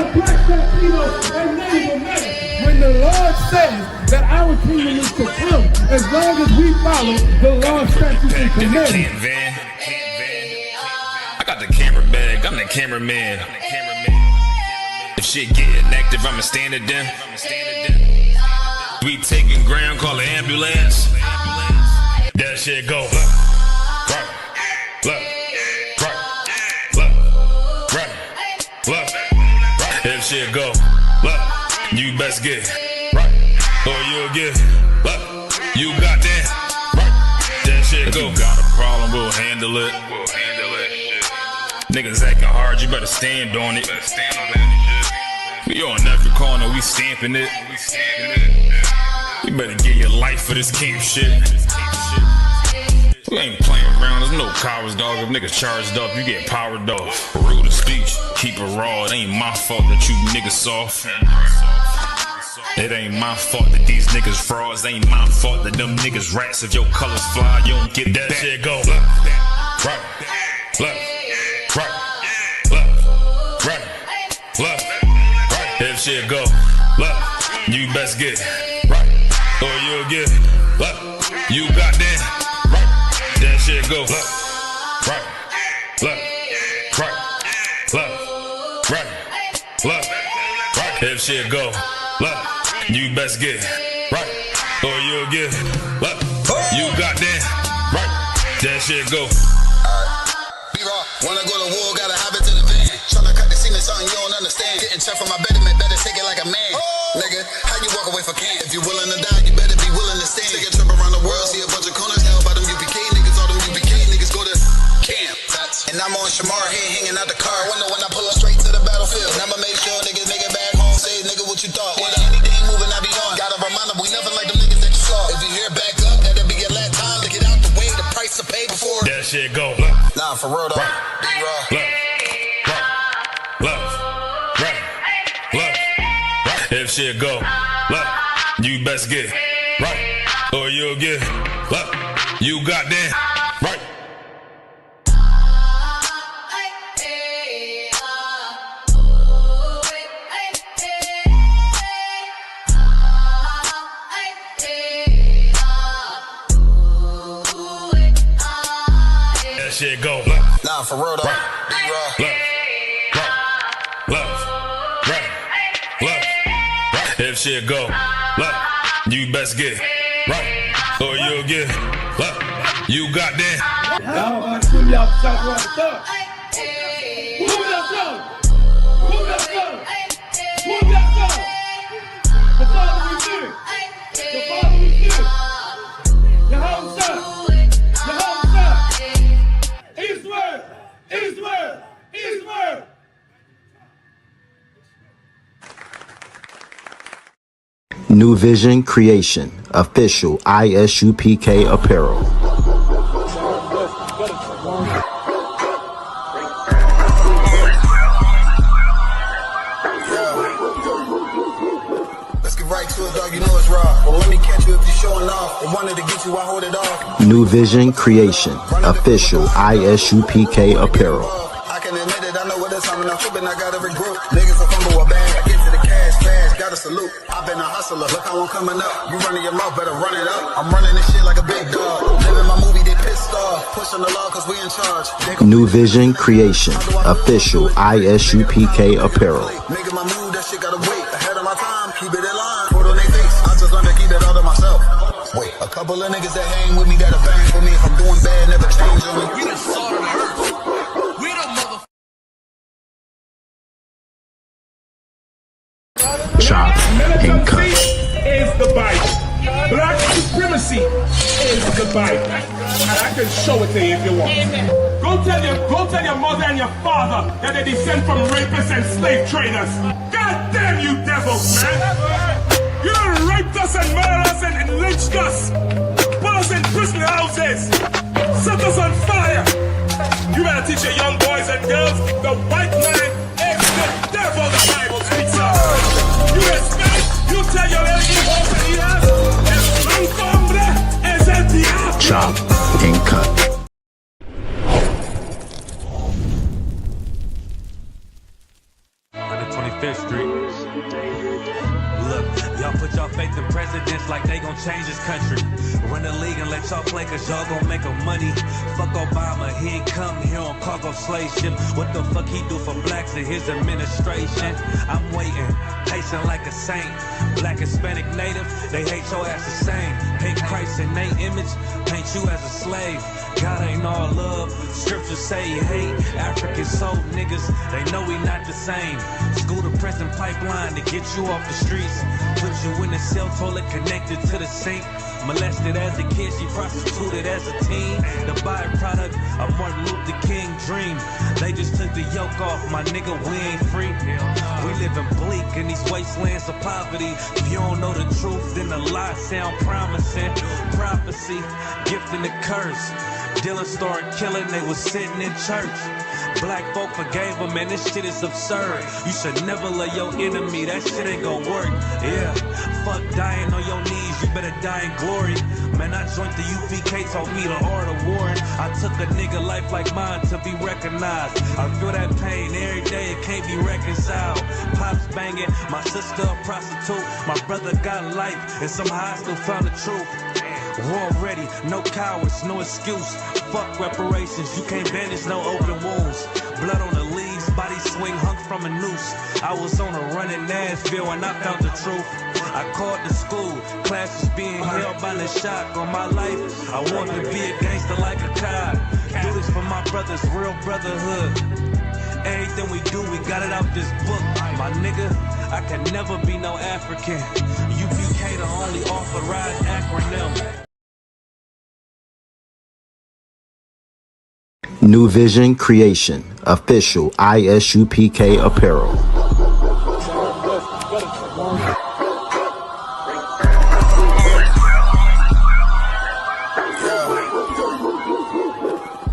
about blacks, latinos, and Native Americans. When the Lord says that our kingdom is to come, as long as we follow the law, statutes, and commandments. I got the camera bag, I'm the cameraman. If shit getting active, I'ma stand it down. We taking ground, call the ambulance. That shit go. If shit go, you best get right, or you'll get you got that. That shit go. If you got a problem, we'll handle it. Niggas acting hard, you better stand on it. We on every corner, we stamping it. You better get your life for this camp shit. We ain't playing around, there's no cowards, dog. If niggas charged up, you get powered off. Rude of speech, keep it raw. It ain't my fault that you niggas soft. It ain't my fault that these niggas frauds. It ain't my fault that them niggas rats. If your colors fly, you don't get that shit go. Right. If shit go, you best get right, or you'll get you got that. That shit go right. If shit go, you best get right, or you'll get you got that right. That shit go. B-Raw, when I go to war, gotta hop into the van. Tryna cut the scene is something you don't understand. Getting checked for my betterment, better take it like a man. Nigga, how you walk away from camp? If you willing to die, you better be willing to stand. Take a trip around the world, see a bunch of corners held by them UPK niggas. All them UPK niggas go to camp. And I'm on Shamar here hanging out the car window when I pull up straight to the battlefield. And I'ma make sure niggas make it back home. Say, nigga, what you thought? Well, anything moving, I be on. Gotta remind them, we nothing like them niggas that you saw. If you hear back up, that'll be your last time to get out the way. The price to pay before that shit go. Nah, for real though. If shit go, you best get right, or you'll get you got that right. That shit go. Nah, for real though. If shit go, you best get right, or you'll get you got that. Now I'm gonna y'all stop right there. Move that song. Move that song. Move that song. The Father we do. The Father we do. Yehovah. His word. His word. His word. New Vision Creation, official ISUPK apparel. Let's get right to it, dog. You know it's raw. Well, let me catch you if you're showing off. I wanted to get you, I hold it off. New Vision Creation, official ISUPK apparel. I can admit it, I know what it's time, and I'm tripping, I got every group. Niggas will fumble a bag, I get to the cash fast, gotta salute. I've been a hustler, look how I'm coming up. You running your mouth, better run it up. I'm running this shit like a big dog. Living my movie, they pissed off. Pushing the law, cause we in charge. New Vision Creation, official ISUPK apparel. Making my move, that shit gotta wait. Ahead of my time, keep it in line. Put on their face, I just learned to keep that all to myself. Wait, a couple of niggas that hang with me, that'll bang for me. If I'm doing bad, never change on me. We the salt of the earth. We the mother. Chop and cut. Is the Bible. Black supremacy is the Bible. And I can show it to you if you want. Go tell your mother and your father that they descend from rapists and slave traders. God damn you devils, man! You done raped us and murdered us and lynched us. Put us in prison houses. Set us on fire. You better teach your young boys and girls the white man is the devil the Bible speaks of. You expect, you tell your little hijos and hijas, el blanco hombre es el diablo. Chop and cut. 125th Fresh off Lakers, y'all gon' make a money. Fuck Obama, he ain't come here on cargo slave ship. What the fuck he do for blacks in his administration? I'm waiting, patient like a saint. Black, Hispanic, Native, they hate your ass the same. Hate Christ in their image, paint you as a slave. God ain't all love, scriptures say he hate. African soul niggas, they know we not the same. School to prison pipeline to get you off the streets. Put you in the cell toilet connected to the sink. Molested as a kid, she prostituted as a teen. The byproduct of Martin Luther King dream. They just took the yoke off, my nigga, we ain't free. We living bleak in these wastelands of poverty. If you don't know the truth, then the lie sound promising. Prophecy, gift and the curse. Dylan started killing, they was sitting in church. Black folk forgave him, man, this shit is absurd. You should never love your enemy, that shit ain't gon' work. Yeah, fuck dying on your knees, you better die in glory. Man, I joined the UPK, taught me the art of warring. I took a nigga life like mine to be recognized. I feel that pain every day, it can't be reconciled. Pops banging, my sister a prostitute. My brother got life, and somehow I still found the truth. War ready, no cowards, no excuse. Fuck reparations, you can't bandage no open wounds. Blood on the leaves, body swing hung from a noose. I was on a run in Nashville and I found the truth. I called the school, classes being held by the shock on my life. I wanted to be a gangster like a cop. Do this for my brothers, real brotherhood. Everything we do, we got it out this book. My nigga, I can never be no African. UPK the only authorized acronym. New Vision Creation, official ISUPK apparel.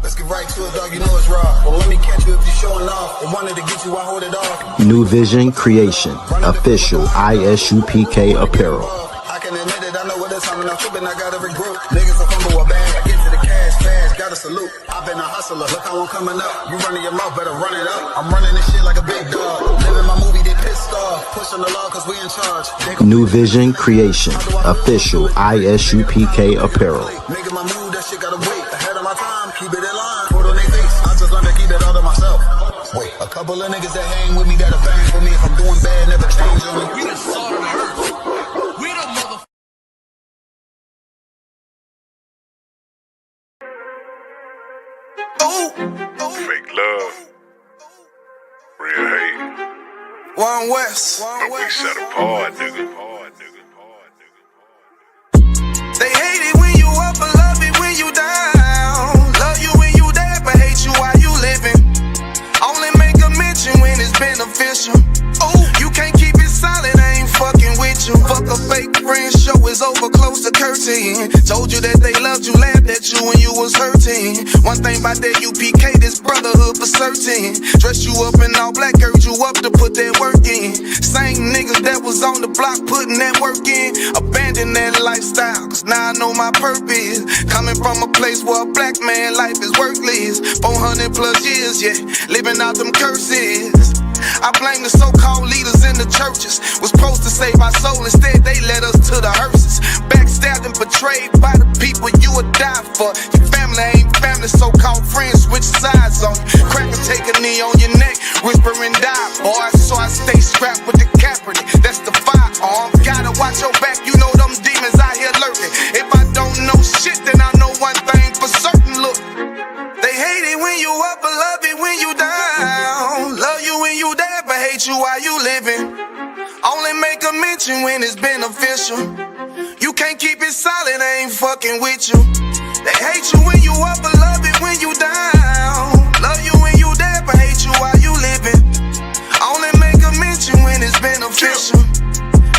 Let's get right to it, dog. You know it's raw. Well, let me catch you if you're showing off. I wanted to get you, I hold it off. New Vision Creation, official ISUPK apparel. I can admit it, I know what it's. I'm not tripping, I got every group. Niggas a fumble a bag, I get to the cash fast, gotta salute. I've been a hustler, look how I'm coming up. You running your mouth, better run it up. I'm running this shit like a big dog. Living my movie, they pissed off. Pushing the law cause we in charge. New Vision Creation, official ISUPK apparel. Making my move, that shit gotta wait. Ahead of my time, keep it in line. Put on their face, I just learned to keep it all to myself. Wait, a couple of niggas that hang with me that'll bang for me. If I'm doing bad, never change on me. We the salt of the earth. We the mother. Fake love, real hate. One West. But we set apart, nigga. They hate it when you up, but love it when you down. Love you when you dead, but hate you while you living. Only make a mention when it's beneficial. Oh, you can't keep it solid, I ain't fucking with you. Fuck a fake friend, show is over, close to curtain. Told you that they loved you, laughed at you when you was hurting. One thing about that UPK, this brotherhood for certain. Dressed you up in all black, urged you up to put that work in. Same niggas that was on the block putting that work in. Abandon that lifestyle, cause now I know my purpose. Coming from a place where a black man life is worthless. 400 plus years, yeah, living out them curses. I blame the so-called leaders in the churches. Was supposed to save our soul, instead they led us to the hearses. Backstabbed and betrayed by the people you would die for. Your family ain't family, so-called friends switch sides on you. Crackers take a knee on your neck, whispering die, boy. So I stay strapped with the Kaepernick, that's the firearm. Gotta watch your back, you know them demons out here lurking. If I don't know shit, then I know one thing for certain, look. They hate it when you up, but love it when you down. Love you when you dead, but hate you while you living. Only make a mention when it's beneficial. You can't keep it solid, I ain't fucking with you. They hate you when you up, but love it when you down. Love you when you dead, but hate you while you living. Only make a mention when it's beneficial.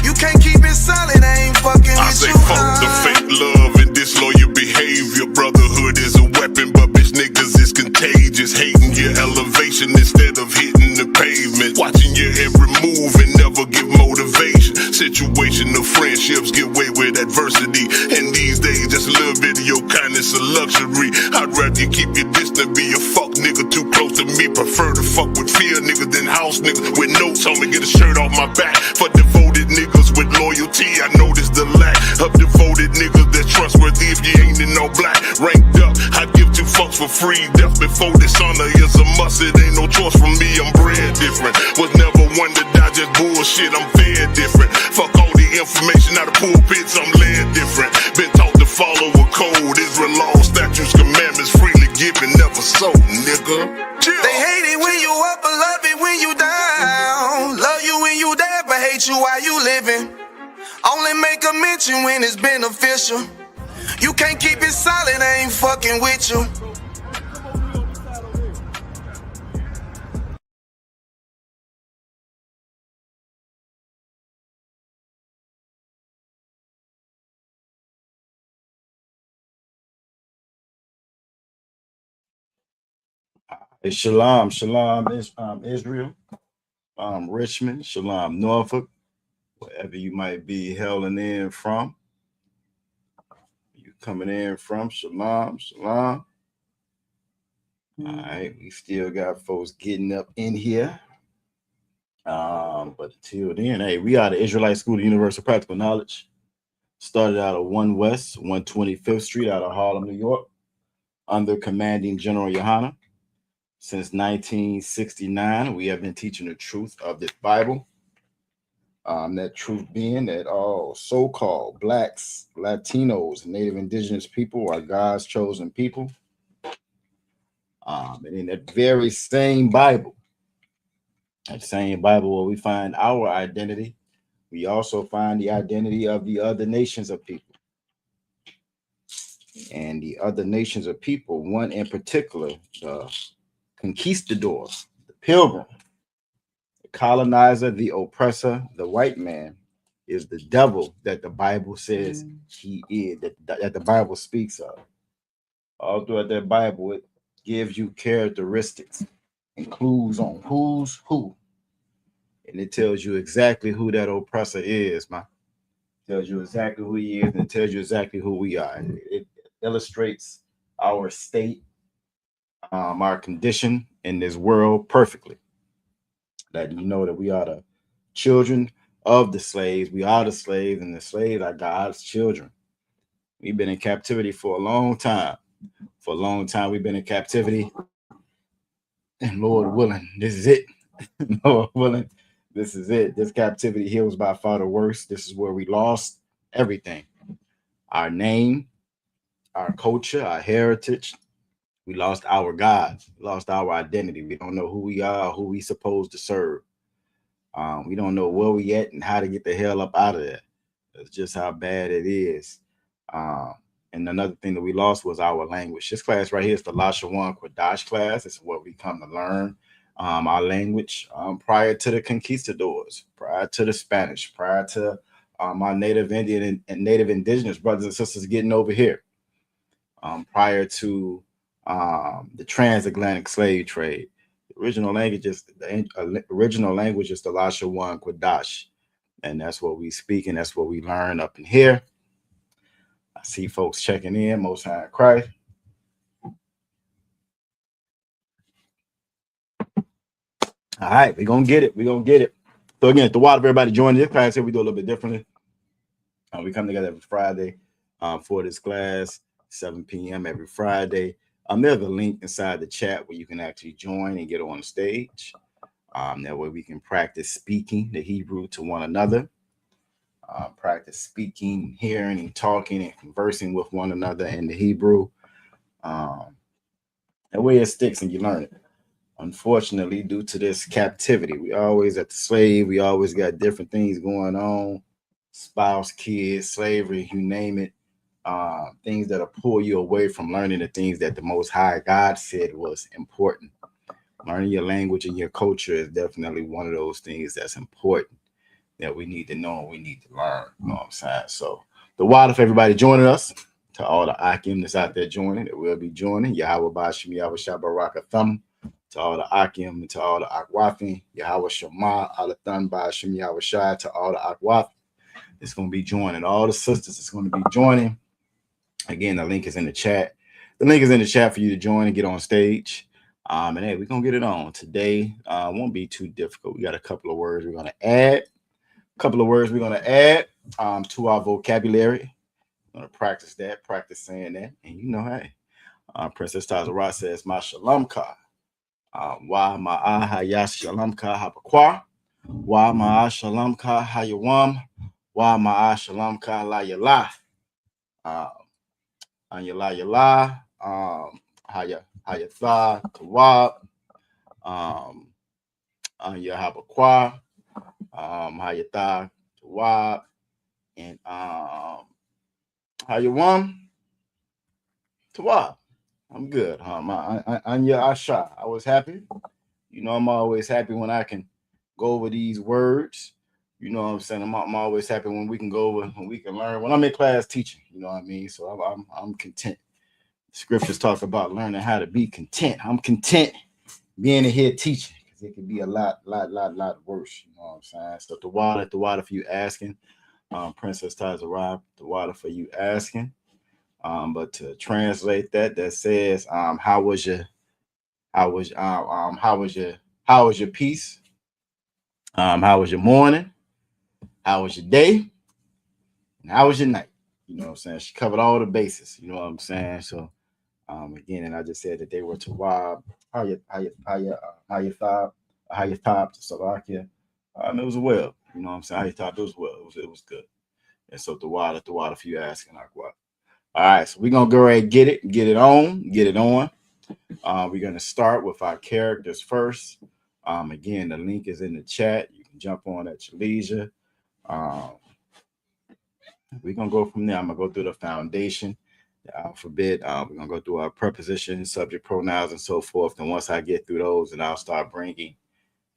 You can't keep it solid, I ain't fucking with you. I say fuck the fake love and disloyal behavior. Brotherhood is a weapon, but bitch niggas is contagious. Hating your elevation instead of hitting the pavement. Watching your every move and never give motivation. Situational friendships get way with adversity. And these days, just a little bit of your kindness a luxury. I'd rather you keep your distance, be a fuck nigga too close to me. Prefer to fuck with fear niggas than house niggas with notes on me. Get a shirt off my back for devoted niggas with loyalty. I noticed the lack of devoted niggas that trust trustworthy if you ain't in no black. Ranked up, I give 2 fucks for free. Death before dishonor is a must. It ain't no choice from me, I'm bred different. Was never one to die, just bullshit, I'm fed different. Fuck all the information out of pulpits, I'm led different. Been taught to follow a code, Israel law, statutes, commandments, freely given, never sold, nigga. They hate it when you up, but love it when you down. Love you when you dead, but hate you while you living. Only make a mention when it's beneficial. You can't keep it solid, I ain't fucking with you. Hey, shalom, Israel, Richmond, shalom, Norfolk, wherever you might be hailing in from. You coming in from, shalom. All right, we still got folks getting up in here. But until then, hey, we are the Israelite School of Universal Practical Knowledge. Started out of 1 West, 125th Street out of Harlem, New York, under commanding General Yohana. Since 1969, we have been teaching the truth of this Bible. That truth being that all so-called blacks, Latinos, and Native Indigenous people are God's chosen people. And in that very same Bible, where we find our identity, we also find the identity of the other nations of people. And the other nations of people, one in particular, the conquistador, the pilgrim, the colonizer, the oppressor, the white man, is the devil that the Bible says he is, that the Bible speaks of. All throughout that Bible, it gives you characteristics and clues on who's who. And it tells you exactly who that oppressor is, man. It tells you exactly who he is, and it tells you exactly who we are. It illustrates our state, our condition in this world perfectly. That you know that we are the children of the slaves. We are the slaves, and the slaves are God's children. We've been in captivity for a long time. For a long time, we've been in captivity. And Lord willing, this is it. Lord willing, this is it. This captivity here was by far the worst. This is where we lost everything. Our name, our culture, our heritage. We lost our God. We lost our identity. We don't know who we are, who we supposed to serve. We don't know where we at and how to get the hell up out of there. That's just how bad it is. And another thing that we lost was our language. This class right here is the Lashawan Kwadash class. It's what we come to learn our language prior to the conquistadors, prior to the Spanish, prior to our Native Indian and Native Indigenous brothers and sisters getting over here, prior to the transatlantic slave trade. The original language is the Lashawan Kwadash, and that's what we speak and that's what we learn up in here. I see folks checking in, Most High in Christ. All right, we're going to get it. We're going to get it. So again, at the water, everybody joining this class here, we do a little bit differently. We come together every Friday for this class, 7 p.m. every Friday. There's a link inside the chat where you can actually join and get on the stage. That way we can practice speaking the Hebrew to one another. Practice speaking, hearing, and talking and conversing with one another in the Hebrew. That way it sticks and you learn it. Unfortunately, due to this captivity, we always at the slave. We always got different things going on. Spouse, kids, slavery, you name it. Things that'll pull you away from learning the things that the Most High God said was important. Learning your language and your culture is definitely one of those things that's important that we need to know and we need to learn. You know what I'm saying? So the water for everybody joining us, to all the Akim that's out there joining, that will be joining, Yahweh Bashim, Yahweh Shabbaraka Thumb, to all the Akim, to all the Akwafim, Yahweh Shema, Alathan Bashim, Yahweh Shai, to all the Akwaf, it's going to be joining. All the sisters is going to be joining. Again, the link is in the chat. The link is in the chat for you to join and get on stage. And hey, we're going to get it on. Today won't be too difficult. We got a couple of words we're going to add. To our vocabulary. gonna practice that, practice saying that, and you know, hey, Princess Tazara says, "My shalom ka, wa ma'ahaya shalom ka habakwa, wa ma'a shalom ka hayawam, wa ma'a shalom ka la yala, an yala yala, hayatha kawab, an yahabakwa, hayatha kawab, and hayawam kawab." I'm good, Anya Asha. I was happy. You know, I'm always happy when I can go over these words. You know what I'm saying? I'm always happy when we can go over, when we can learn. When I'm in class teaching, you know what I mean? So I'm content. Scriptures talk about learning how to be content. I'm content being in here teaching because it could be a lot worse. You know what I'm saying? So the water for you asking. Princess Ties arrived. The water for you asking. But to translate that says, how was your peace? How was your morning? How was your day? And how was your night? You know what I'm saying? She covered all the bases. You know what I'm saying? So again, and I just said that they were Tawab, how you thought to Slovakia. It was well. You know what I'm saying? How you thought it was well. It was good. And so the water for you asking Aqua. All right, so we're gonna go ahead and get it on. We're gonna start with our characters first. Again, the link is in the chat. You can jump on at your leisure. We're gonna go from there. I'm gonna go through the foundation, the alphabet. We're gonna go through our prepositions, subject pronouns, and so forth. And once I get through those, then I'll start bringing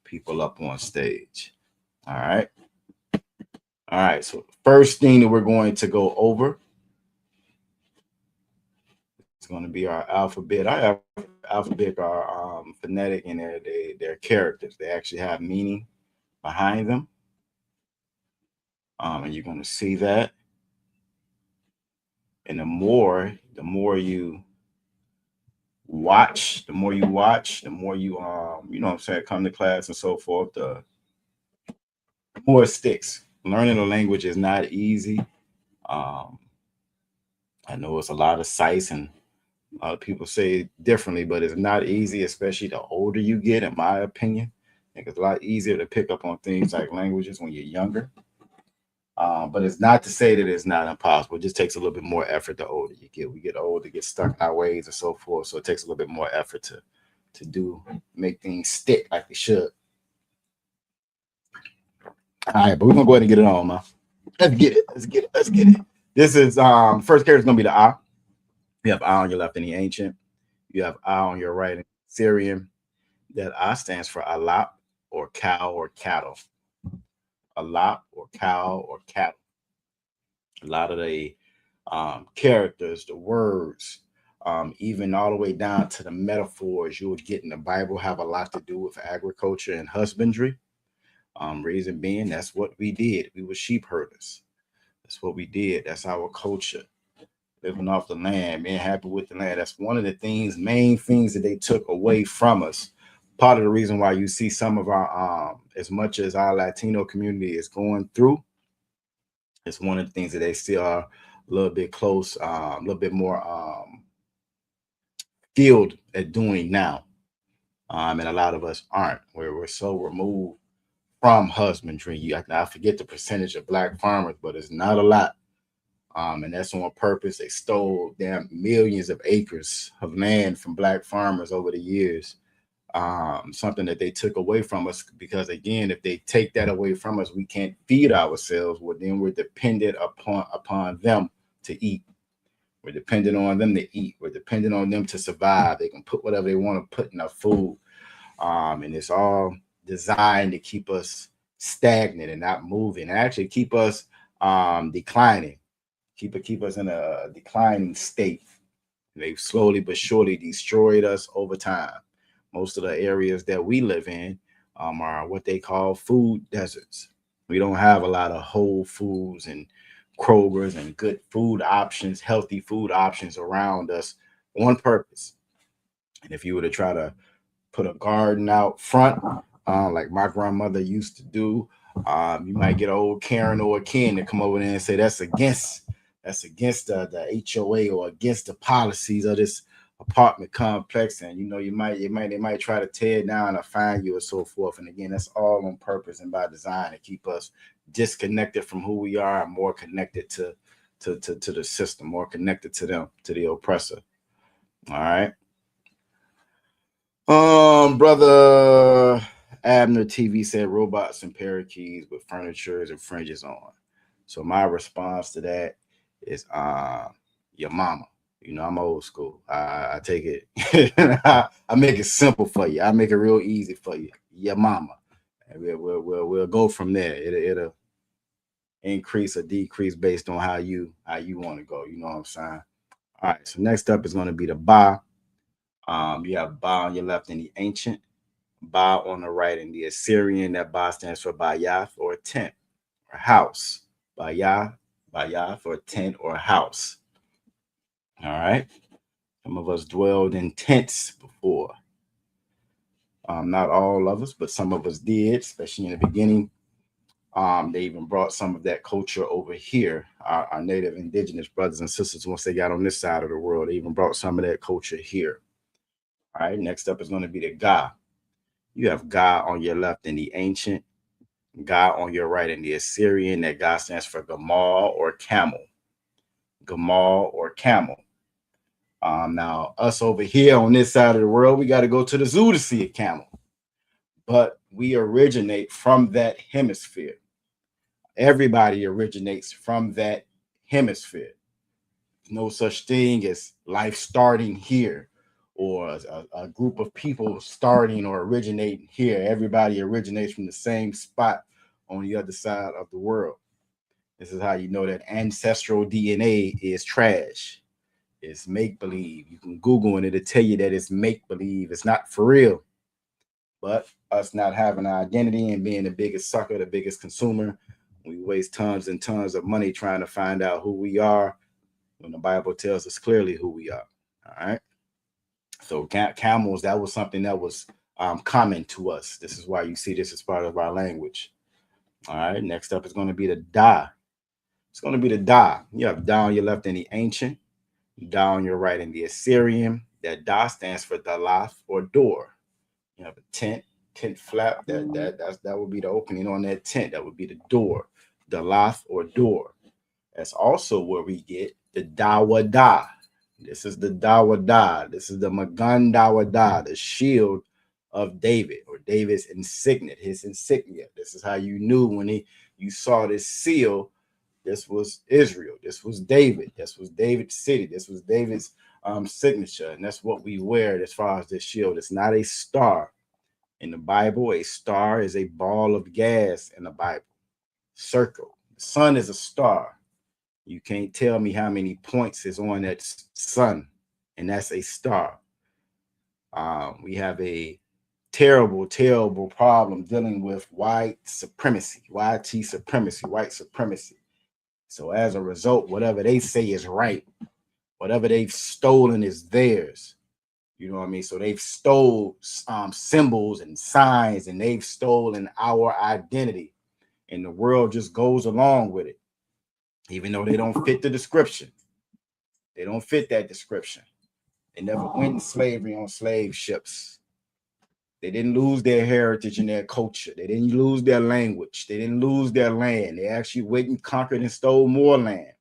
people up on stage. All right. All right. So the first thing that we're going to go over is going to be our alphabet. Our alphabet are phonetic in their characters. They actually have meaning behind them. And you're going to see that. And the more you watch, the more you know what I'm saying, come to class and so forth, the more it sticks. Learning a language is not easy. I know it's a lot of sights and a lot of people say it differently, but it's not easy, especially the older you get, in my opinion. I think it's a lot easier to pick up on things like languages when you're younger. But it's not to say that it's not impossible. It just takes a little bit more effort the older you get. We get older, get stuck in our ways and so forth. So it takes a little bit more effort to make things stick like they should. All right, but we're gonna go ahead and get it on, man. Let's get it. This is first character is gonna be the I. You have I on your left in the ancient. You have I on your right in Syrian. That I stands for alap or cow or cattle. Alap or cow or cattle. A lot of the characters, the words, even all the way down to the metaphors you would get in the Bible have a lot to do with agriculture and husbandry. Reason being, that's what we did. We were sheep herders. That's what we did. That's our culture. Living off the land, being happy with the land. That's one of the main things that they took away from us. Part of the reason why you see some of our, as much as our Latino community is going through, it's one of the things that they still are a little bit close, a little bit more skilled at doing now. And a lot of us aren't, where we're so removed from husbandry. I forget the percentage of Black farmers, but it's not a lot. And that's on purpose. They stole damn millions of acres of land from Black farmers over the years. Something that they took away from us, because again, if they take that away from us, we can't feed ourselves. Well, then we're dependent upon them to eat. We're dependent on them to eat. We're dependent on them to survive. They can put whatever they want to put in our food. And it's all designed to keep us stagnant and not moving, and actually keep us declining. Keep us in a declining state. They've slowly but surely destroyed us over time. Most of the areas that we live in are what they call food deserts. We don't have a lot of Whole Foods and Kroger's and good food options, healthy food options around us on purpose. And if you were to try to put a garden out front, like my grandmother used to do, you might get old Karen or Ken to come over there and say that's against that's against the HOA or against the policies of this apartment complex, and you know they might try to tear it down or fine you or so forth. And again, that's all on purpose and by design to keep us disconnected from who we are and more connected to the system, more connected to them, to the oppressor. All right. Brother Abner TV said robots and parakeets with furniture and fringes on. So my response to that is your mama. You know, I'm old school. I take it, I make it simple for you. I make it real easy for you. Your mama. And we'll go from there. It'll increase or decrease based on how you want to go. You know what I'm saying? All right. So next up is going to be the ba. You have ba on your left in the ancient, ba on the right in the Assyrian. That ba stands for bayath or tent or house. Bayath for tent or house. All right. Some of us dwelled in tents before. Not all of us, but some of us did, especially in the beginning. They even brought some of that culture over here. Our Native Indigenous brothers and sisters, once they got on this side of the world, they even brought some of that culture here. All right. Next up is going to be the Ga. You have Ga on your left in the ancient, Ga on your right in the Assyrian. That Ga stands for Gamal or camel. Gamal or camel. Now, us over here on this side of the world, we got to go to the zoo to see a camel. But we originate from that hemisphere. Everybody originates from that hemisphere. No such thing as life starting here or a group of people starting or originating here. Everybody originates from the same spot on the other side of the world. This is how you know that ancestral DNA is trash. It's make-believe. You can Google and it'll tell you that it's make-believe. It's not for real. But us not having an identity and being the biggest sucker, the biggest consumer, we waste tons and tons of money trying to find out who we are when the Bible tells us clearly who we are. All right. So camels, that was something that was common to us. This is why you see this as part of our language. All right. Next up is going to be the Da. It's going to be the Da. You have Da on your left in the ancient, Da on your right in the Assyrian. That Da stands for Dalath or door. You have a tent flap. That would be the opening on that tent. That would be the door. Dalath or door. That's also where we get the Dawada. This is the Dawada. This is the Magan Dawada, the shield of David or David's insignia, his insignia. This is how you knew when you saw this seal. This was Israel. This was David. This was David's city. This was David's signature. And that's what we wear as far as this shield. It's not a star. In the Bible, a star is a ball of gas in the Bible. Circle. The sun is a star. You can't tell me how many points is on that sun, and that's a star. We have a terrible, terrible problem dealing with white supremacy, white supremacy. So as a result, whatever they say is right. Whatever they've stolen is theirs. You know what I mean? So they've stole symbols and signs, and they've stolen our identity. And the world just goes along with it, even though they don't fit the description. They don't fit that description. They never went in slavery on slave ships. They didn't lose their heritage and their culture. They didn't lose their language. They didn't lose their land. They actually went and conquered and stole more land,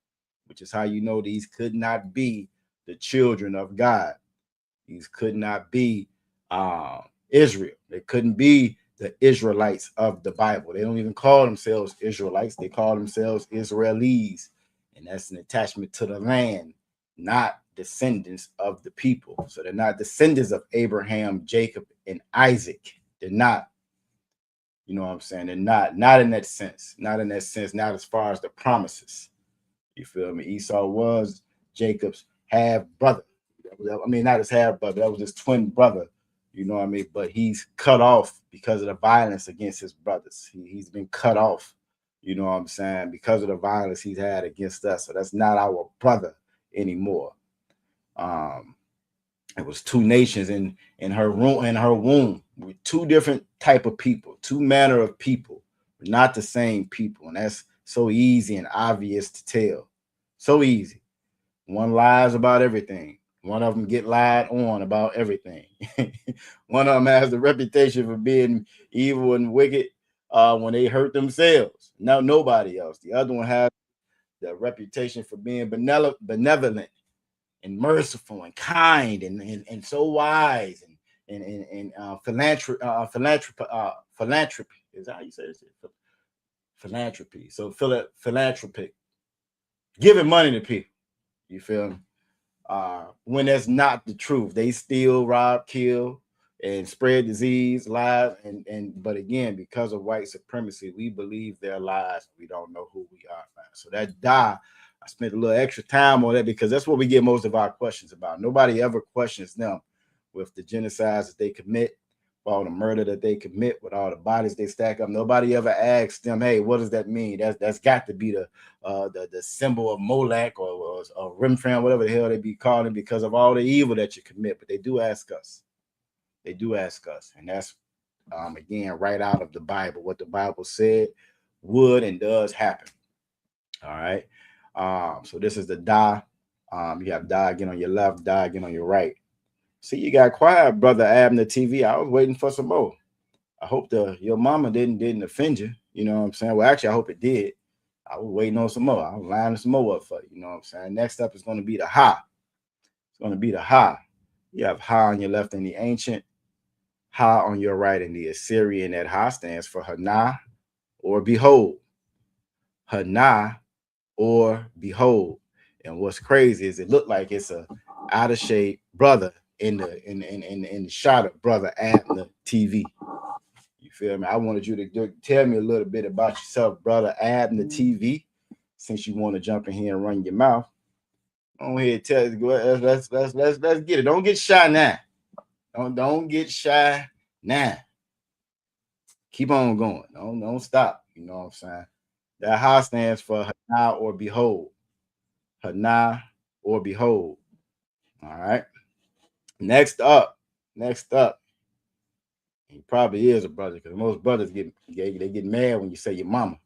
which is how you know these could not be the children of God. These could not be Israel. They couldn't be the Israelites of the Bible. They don't even call themselves Israelites. They call themselves Israelis. And that's an attachment to the land, not descendants of the people. So they're not descendants of Abraham, Jacob, and Isaac. They're not. You know what I'm saying? They're not in that sense. Not in that sense. Not as far as the promises. You feel me? Esau was Jacob's half brother. I mean, not his half brother. That was his twin brother. You know what I mean? But he's cut off because of the violence against his brothers. He's been cut off. You know what I'm saying? Because of the violence he's had against us. So that's not our brother anymore. It was two nations in her womb with two different type of people, two manner of people, not the same people. And that's so easy and obvious to tell. So easy. One lies about everything. One of them get lied on about everything. One of them has the reputation for being evil and wicked when they hurt themselves. Now nobody else. The other one has the reputation for being benevolent and merciful and kind and so wise and philanthropy is that how you say this? Philanthropy. So philanthropic, giving money to people. You feel me? When that's not the truth, they steal, rob, kill, and spread disease, lie, and but again, because of white supremacy, we believe their lies. We don't know who we are, man. So that die, I spent a little extra time on that because that's what we get most of our questions about. Nobody ever questions them with the genocides that they commit, with all the murder that they commit, with all the bodies they stack up. Nobody ever asks them, hey, what does that mean? That's got to be the symbol of Molech or Rimfram, whatever the hell they be calling, because of all the evil that you commit. But they do ask us. They do ask us, and that's again right out of the Bible. What the Bible said would and does happen. All right. So this is the da. You have da again on your left, da again on your right. See, you got quiet, brother Abner TV. I was waiting for some more. I hope your mama didn't offend you. You know what I'm saying? Well, actually, I hope it did. I was waiting on some more. I was lining some more up for you. You know what I'm saying? Next up is going to be the ha. It's going to be the ha. You have ha on your left in the ancient, ha on your right in the Assyrian. That ha stands for Hana or behold. Hana or behold. And what's crazy is it looked like it's a out of shape brother in the shot of brother Abner TV. You feel me? I wanted you to tell me a little bit about yourself, brother Abner TV, since you want to jump in here and run your mouth. Go ahead, tell us. Let's get it. Don't get shy now. Don't get shy now. Keep on going. Don't stop. You know what I'm saying? That ha stands for Hana or behold. Hana or behold. All right. Next up. He probably is a brother because most brothers get mad when you say your mama.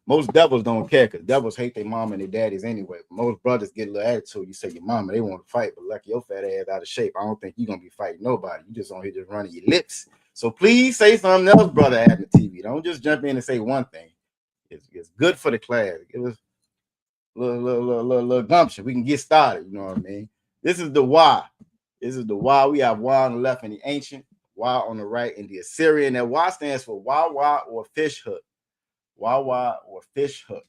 Most devils don't care because devils hate their mama and their daddies anyway. Most brothers get a little attitude. You say your mama, they want to fight, but lucky your fat ass out of shape. I don't think you're gonna be fighting nobody. You just on here just running your lips. So please say something else, brother, at the TV. Don't just jump in and say one thing. It's good for the class. Give us a little gumption. We can get started. You know what I mean? This is the why. We have why on the left in the ancient, why on the right in the Assyrian. That why stands for wah or fish hook. Wah or fish hook.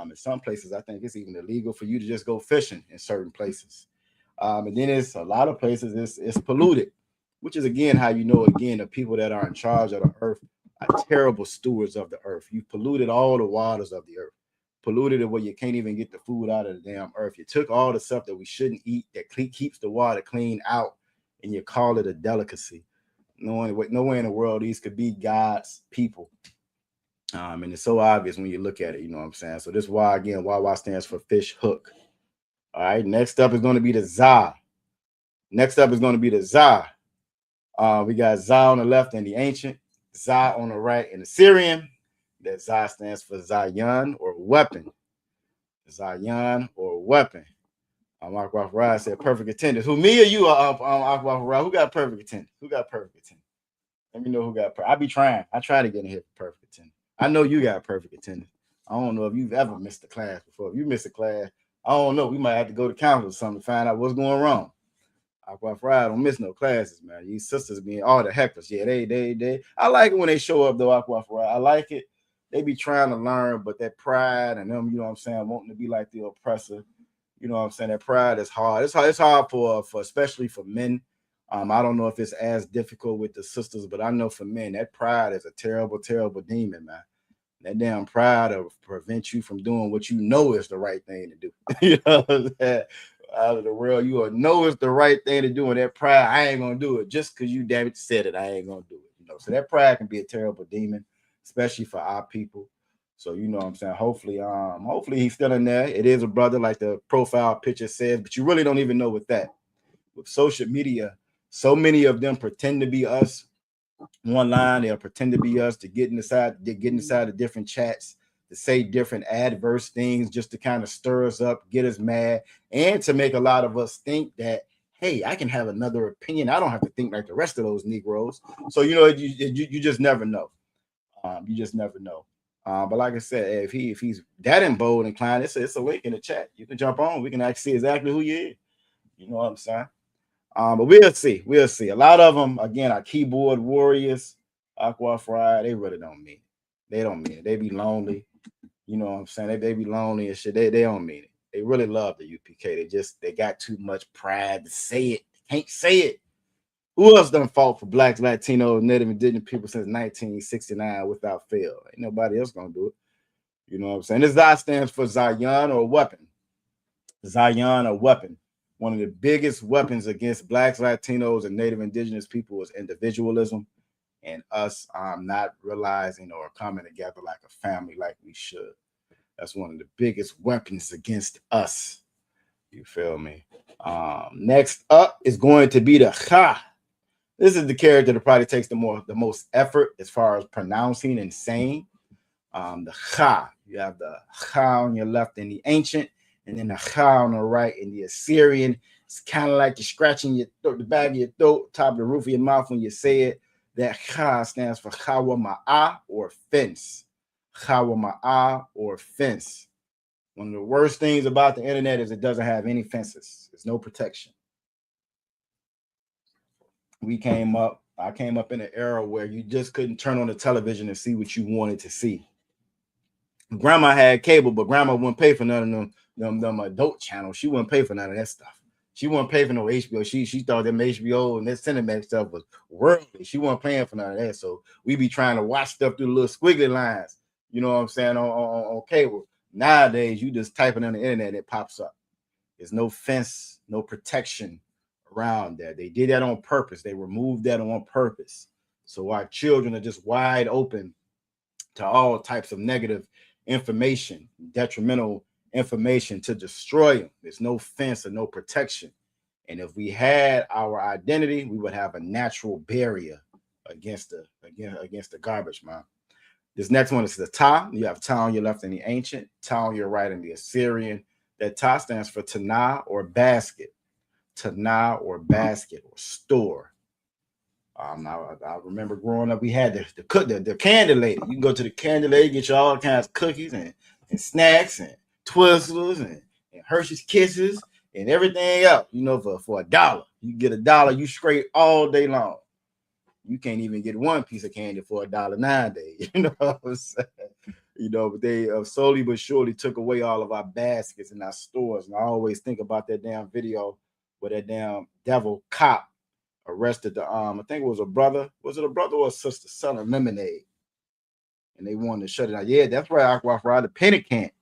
In some places, I think it's even illegal for you to just go fishing in certain places. And then it's a lot of places it's polluted, which is again how you know again the people that are in charge of the earth are terrible stewards of the earth. You've polluted all the waters of the earth, polluted it where you can't even get the food out of the damn earth. You took all the stuff that we shouldn't eat that keeps the water clean out, and you call it a delicacy. Nowhere in the world these could be God's people. And it's so obvious when you look at it, you know what I'm saying? So this why again, why stands for fish hook. All right, next up is going to be the za. We got za on the left in the ancient, za on the right in the Syrian. That za stands for Zion or weapon. Zion or weapon. Akbar Farad said perfect attendance. Who, me or you, Akbar Farad? Who got perfect attendance? Let me know who got perfect. I be trying. I try to get in here for perfect attendance. I know you got perfect attendance. I don't know if you've ever missed a class before. If you missed a class, I don't know. We might have to go to council or something to find out what's going wrong. Aqua Friday don't miss no classes, man. These sisters being all the hecklers. Yeah, they. I like it when they show up though, Aqua Friday. I like it. They be trying to learn, but that pride and them, you know what I'm saying, wanting to be like the oppressor. You know what I'm saying? That pride is hard. It's hard for especially for men. I don't know if it's as difficult with the sisters, but I know for men, that pride is a terrible, terrible demon, man. That damn pride will prevent you from doing what you know is the right thing to do. You know what I'm saying? Out of the world, you will know it's the right thing to do, and that pride, I ain't gonna do it just because you damn it said it. I ain't gonna do it. You know, so that pride can be a terrible demon, especially for our people. So you know what I'm saying. Hopefully he's still in there. It is a brother, like the profile picture says, but you really don't even know with that. With social media, so many of them pretend to be us. One line, they'll pretend to be us to get inside the different chats to say different adverse things just to kind of stir us up, get us mad, and to make a lot of us think that, hey, I can have another opinion. I don't have to think like the rest of those Negroes. So, you just never know. You just never know. But like I said, if he's that in bold inclined, it's a link in the chat. You can jump on. We can actually see exactly who he is. You know what I'm saying? But we'll see. We'll see. A lot of them, again, are keyboard warriors. Aqua Fry, they really don't mean it. They don't mean it. They be lonely. You know what I'm saying? They be lonely and shit. They don't mean it. They really love the UPK. They got too much pride to say it. They can't say it. Who else done fought for blacks, Latinos, Native Indigenous people since 1969 without fail? Ain't nobody else gonna do it. You know what I'm saying? This Z stands for Zion or weapon. Zion or weapon. One of the biggest weapons against blacks, Latinos, and Native Indigenous people is individualism and us not realizing or coming together like a family like we should. That's one of the biggest weapons against us. You feel me? Next up is going to be the Kha. This is the character that probably takes the most effort as far as pronouncing and saying. The Kha. You have the Kha on your left in the ancient, and then the Kha on the right in the Assyrian. It's kind of like you're scratching your throat, the back of your throat, top of the roof of your mouth when you say it. That Kha stands for Chawama'a or fence. Chawama'a or fence. One of the worst things about the internet is it doesn't have any fences. There's no protection. I came up in an era where you just couldn't turn on the television and see what you wanted to see. Grandma had cable, but grandma wouldn't pay for none of them adult channels. She wouldn't pay for none of that stuff. She wouldn't pay for no HBO. She thought them HBO and that cinematic stuff was worldly. She wasn't paying for none of that. So we be trying to watch stuff through the little squiggly lines. You know what I'm saying? On cable. Nowadays, you just type it on the internet, it pops up. There's no fence, no protection around that. They did that on purpose. They removed that on purpose. So our children are just wide open to all types of negative information, detrimental information to destroy them. There's no fence or no protection. And if we had our identity, we would have a natural barrier against the garbage, man. This next one is the Ta. You have Ta on your left in the ancient, Ta on your right in the Assyrian. That Ta stands for Tana or basket. Tana or basket or store. I remember growing up, we had the candy lady. You can go to the candy lady, get you all kinds of cookies and snacks and Twizzlers and Hershey's Kisses and everything else. For $1, you get $1, you scrape all day long. You can't even get one piece of candy for $1 nowadays. You know what I'm saying? But they slowly but surely took away all of our baskets in our stores. And I always think about that damn video where that damn devil cop arrested I think it was a brother. Was it a brother or a sister selling lemonade? And they wanted to shut it down. Yeah, that's right, Aqua Fry, the penny candy.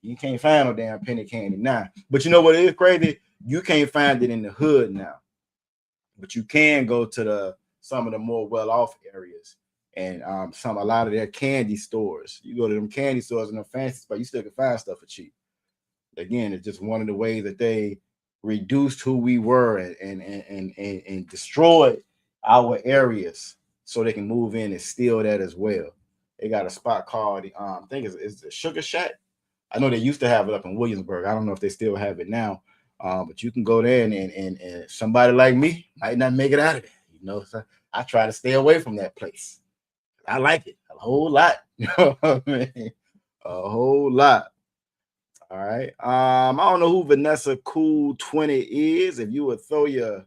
You can't find no damn penny candy now. But you know what is crazy? You can't find it in the hood now. But you can go to some of the more well-off areas and a lot of their candy stores. You go to them candy stores and the fancy spots, you still can find stuff for cheap. Again, it's just one of the ways that they reduced who we were and destroyed our areas so they can move in and steal that as well. They got a spot called I think it's the Sugar Shack. I know they used to have it up in Williamsburg. I don't know if they still have it now. But you can go there and somebody like me might not make it out of there. So I try to stay away from that place. I like it a whole lot. You know what I mean? A whole lot. All right. I don't know who Vanessa Cool 20 is. If you would throw your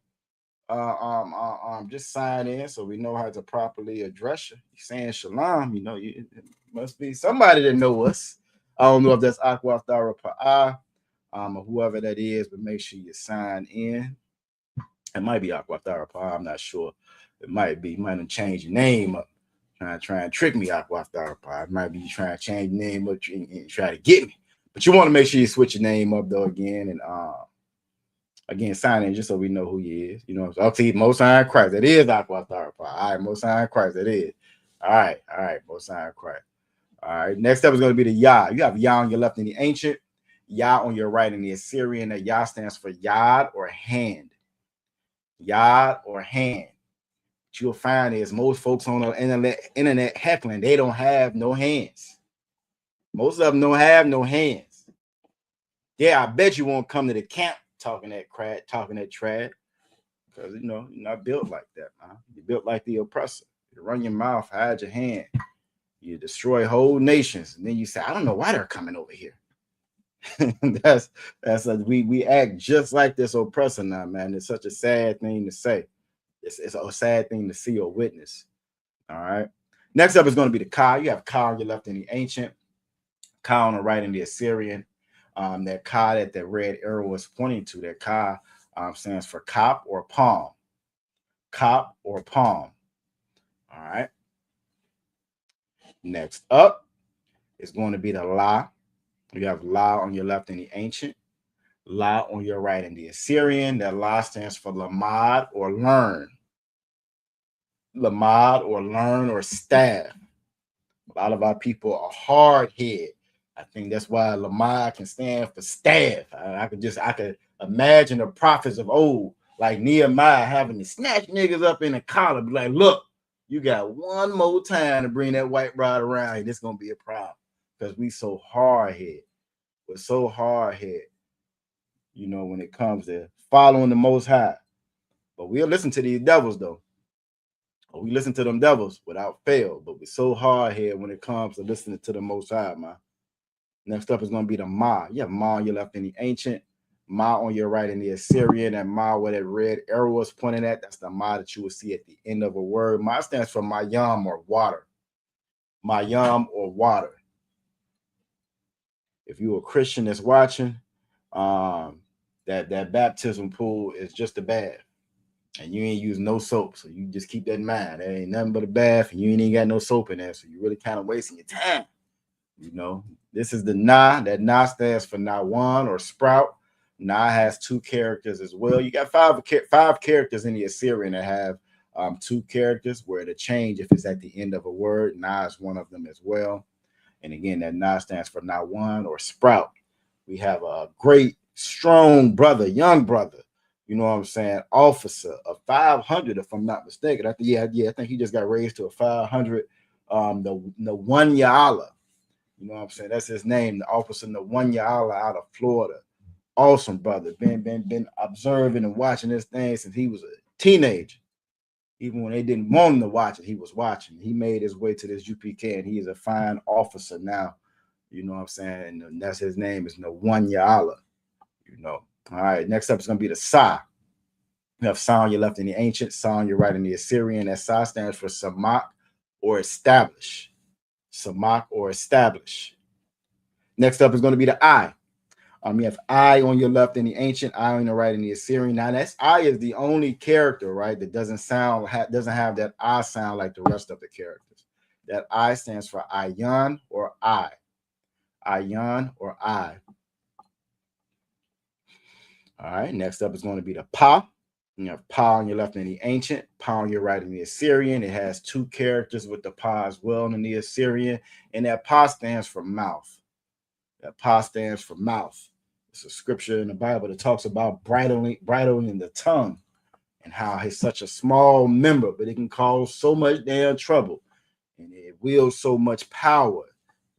just sign in so we know how to properly address you. You're saying shalom, it must be somebody that know us. I don't know if that's Aqua Thara Pa'a, or whoever that is, but make sure you sign in. It might be Aqua Thara Pa'a, I'm not sure. It might be. You might have changed your name up. Try and trick me, Aqua Thara Pa'a. It might be you trying to change your name up and try to get me. But you want to make sure you switch your name up though again and again sign in just so we know who he is. So I'll see Most High Christ. That is Aqua Thara Pa'a. All right, Most High Christ. That is. All right, Most High Christ. All right. Next up is going to be the Yah. You have Yah on your left in the ancient, Yah on your right in the Assyrian. That Yah stands for Yad or hand. Yad or hand. What you'll find is most folks on the internet heckling, they don't have no hands. Most of them don't have no hands. Yeah, I bet you won't come to the camp talking that crap, talking that trash. Because you're not built like that, man. You're built like the oppressor. You run your mouth, hide your hand. You destroy whole nations, and then you say, "I don't know why they're coming over here." that's we act just like this oppressor now, man. It's such a sad thing to say. It's a sad thing to see or witness. All right. Next up is going to be the Ka. You have Ka on your left in the ancient, Ka on the right in the Assyrian. That Ka that the red arrow was pointing to, that Ka stands for cop or palm. Cop or palm. All right. Next up is going to be the La. You have La on your left in the ancient, La on your right in the Assyrian. That La stands for Lamad or learn. Lamad or learn or staff. A lot of our people are hard head. I think that's why Lamad can stand for staff. I could imagine the prophets of old, like Nehemiah, having to snatch niggas up in a collar, be like, look, you got one more time to bring that white bride around here. This gonna be a problem. Because we so hard head. We're so hard head, when it comes to following the Most High. But we'll listen to these devils, though. We listen to them devils without fail, but we're so hard here when it comes to listening to the Most High, man. Next up is going to be the Ma. You have Ma on your left in the ancient, Ma on your right in the Assyrian, and Ma where that red arrow was pointing at. That's the Ma that you will see at the end of a word. Ma stands for Mayam or water. Mayam or water. If you're a Christian that's watching, that baptism pool is just a bath. And you ain't use no soap, so you just keep that in mind. There ain't nothing but a bath, and you ain't got no soap in there, so you're really kind of wasting your time. This is the Na. That Na stands for Nawan or sprout. Na has two characters as well. You got five characters in the Assyrian that have two characters, where the change if it's at the end of a word. Na is one of them as well. And again, that Na stands for Nawan or sprout. We have a great, strong brother, young brother. You know what I'm saying? Officer of 500, if I'm not mistaken. I think he just got raised to a 500. The one Ya'ala. You know what I'm saying? That's his name, the officer, the one Ya'ala out of Florida. Awesome brother. Been observing and watching this thing since he was a teenager. Even when they didn't want him to watch it, he was watching. He made his way to this UPK, and he is a fine officer now. You know what I'm saying? And that's his name is one Ya'ala. All right, next up is going to be the Sa. You have Sa on your left in the ancient, Sa on your right in the Assyrian. That Sa stands for Samak or establish. Samak or establish. Next up is going to be the I. You have I on your left in the ancient, I on the right in the Assyrian. Now that's I is the only character, right, that doesn't have that I sound like the rest of the characters. That I stands for Ayan or I. Ayan or I. All right, next up is going to be the Pa. You have Pa on your left in the ancient, Pa on your right in the Assyrian. It has two characters with the Pa as well in the Assyrian, and that Pa stands for mouth. That Pa stands for mouth. It's a scripture in the Bible that talks about bridling the tongue and how it's such a small member, but it can cause so much damn trouble, and it wields so much power.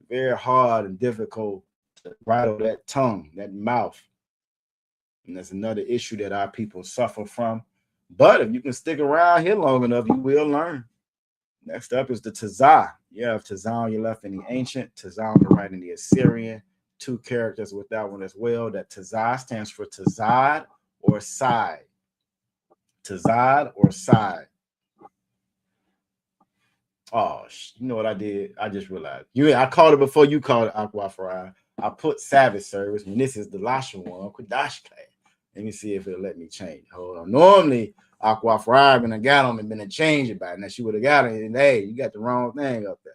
Very hard and difficult to bridle that tongue, that mouth. And that's another issue that our people suffer from. But if you can stick around here long enough, you will learn. Next up is the Tazah. You have Tazah on your left in the ancient, Tazah on the right in the Assyrian. Two characters with that one as well. That Tazah stands for Tazad or side. Tazad or side. Oh, you know what I did? I just realized. I called it before you called it Aqua Fry. I put Savage Service, and this is the Lasha one, Kudash class. Let me see if it'll let me change. Hold on. Normally, Aqua Fry when I got on and been a change it by now. She would have got it, and hey, you got the wrong thing up there.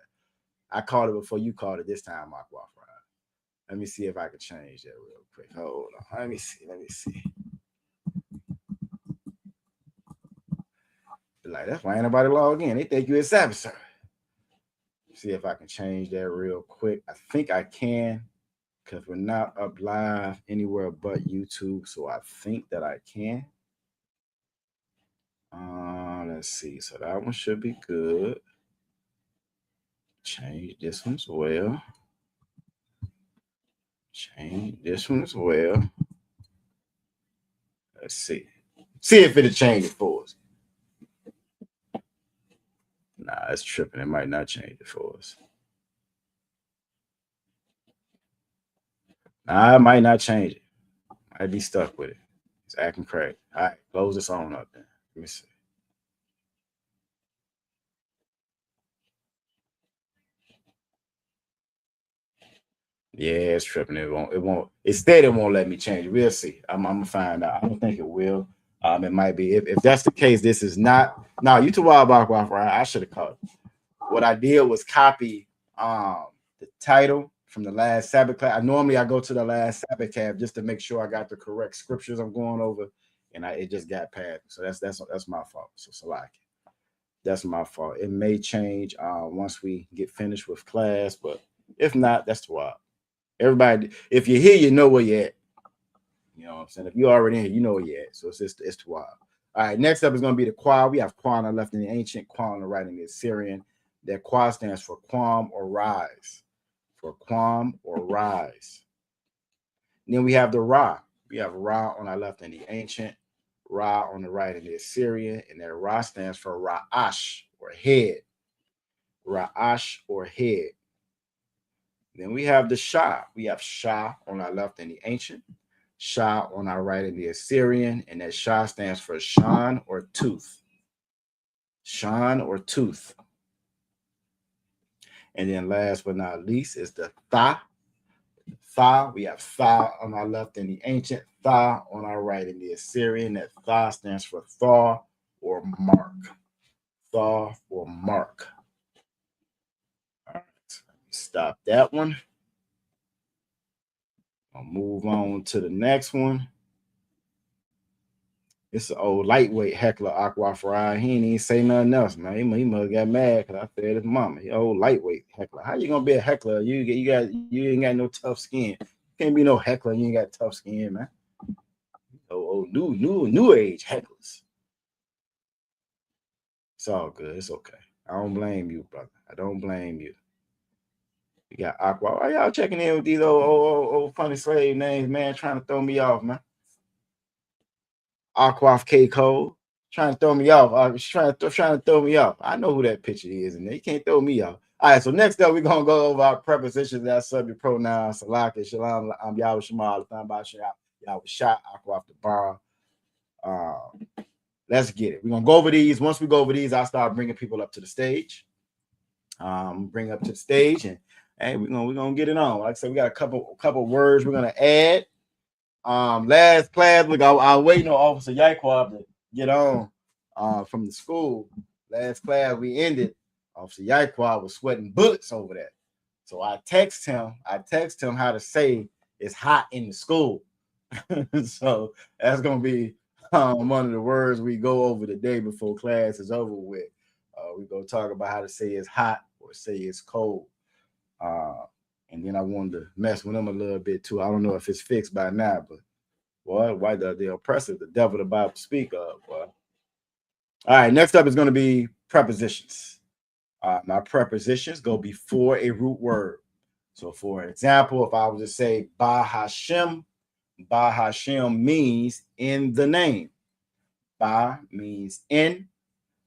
I called it before you called it this time, Aqua Fry. Let me see if I can change that real quick. Hold on. Let me see. Like, that's why ain't nobody log in. They think you a Savage Service. See if I can change that real quick. I think I can, because we're not up live anywhere but YouTube. So I think that I can. Let's see. So that one should be good. Change this one as well. Change this one as well. Let's see. See if it'll change it for us. Nah, it's tripping. It might not change it for us. Nah, it might not change it. Might be stuck with it. It's acting crazy. All right, close this on up then. Let me see. Yeah, it's tripping. It won't. Instead, it won't let me change it. We'll see. I'm gonna find out. I don't think it will. It might be. If that's the case, this is not. No, you too wild back, right? I should have caught it. What I did was copy the title from the last Sabbath class. I go to the last Sabbath class just to make sure I got the correct scriptures I'm going over, and it just got passed. So that's my fault. So Salaki. That's my fault. It may change once we get finished with class, but if not, that's too wild. Everybody, if you're here, you know where you're at. You know what I'm saying? If you're already in here, you know where you're at. So it's too wild. All right, next up is going to be the Qua. We have Qua on the left in the ancient, Qua on the right in the Assyrian. That Qua stands for Quam or rise. For Quam or rise. And then we have the Ra. We have Ra on our left in the ancient, Ra on the right in the Assyrian, and that Ra stands for Ra'ash or head. Ra'ash or head. Then we have the Shah. We have Shah on our left in the ancient, Shah on our right in the Assyrian, and that Shah stands for Shan or tooth. Shan or tooth. And then last but not least is the Tha. Tha, we have Tha on our left in the ancient, Tha on our right in the Assyrian. That Tha stands for Thaw or mark. Thaw or mark. All right, stop that one. I'll move on to the next one. It's an old lightweight heckler, Aqua Fry. He ain't even say nothing else, man. He must have got mad because I fed his mama. He old lightweight heckler. How you gonna be a heckler? You ain't got no tough skin. You can't be no heckler. You ain't got tough skin, man. Oh, new age hecklers. It's all good. It's okay. I don't blame you, brother. I don't blame you. You got Aqua. Why y'all checking in with these old funny slave names, man? Trying to throw me off, man. Aquaf K Cole trying to throw me off. Trying to throw me off. I know who that picture is, and you can't throw me off. All right, so next up, we're gonna go over our prepositions, that subject pronouns, Salaka, Shalom, Yahweh Shema, Yahweh Shah, Aquaf the bar. Let's get it. We're gonna go over these. Once we go over these, I'll start bringing people up to the stage. Bring up to the stage, and hey, we're gonna get it on. Like I said, we got a couple words we're gonna add. Last class, look, I was waiting on Officer Yaquab to get on from the school. Last class we ended, Officer Yaquab was sweating bullets over that. So I text him how to say it's hot in the school. So that's gonna be one of the words we go over the day before class is over with. We're gonna talk about how to say it's hot or say it's cold. And then I wanted to mess with him a little bit too. I don't know if it's fixed by now, but boy, why the oppressor, the devil the Bible speak of, boy. All right, next up is going to be prepositions. My prepositions go before a root word. So for example, if I was to say Ba Hashem means in the name. Ba means in,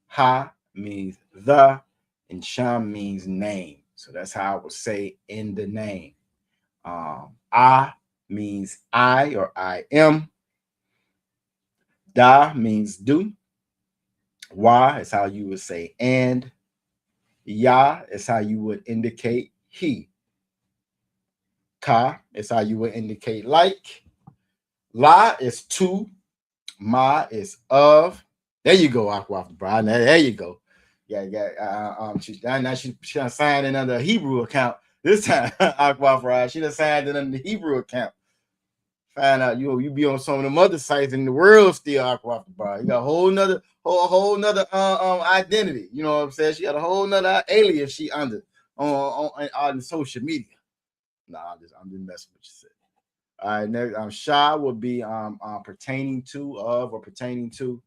Ha means the, and Sham means name. So that's how I would say in the name. I means I or I am. Da means do. Wa is how you would say and. Ya is how you would indicate he. Ka is how you would indicate like. La is to. Ma is of. There you go, Aqua, Brian. There you go. Yeah. She done signed in under a Hebrew account this time. Aqua, she done signed in under the Hebrew account. Find out you be on some of them other sites in the world still Aqua Bar. You got a whole nother identity. You know what I'm saying? She got a whole nother alias she under on social media. Nah, I'm just messing with you. All right, next Shah would be pertaining to, of, or pertaining to,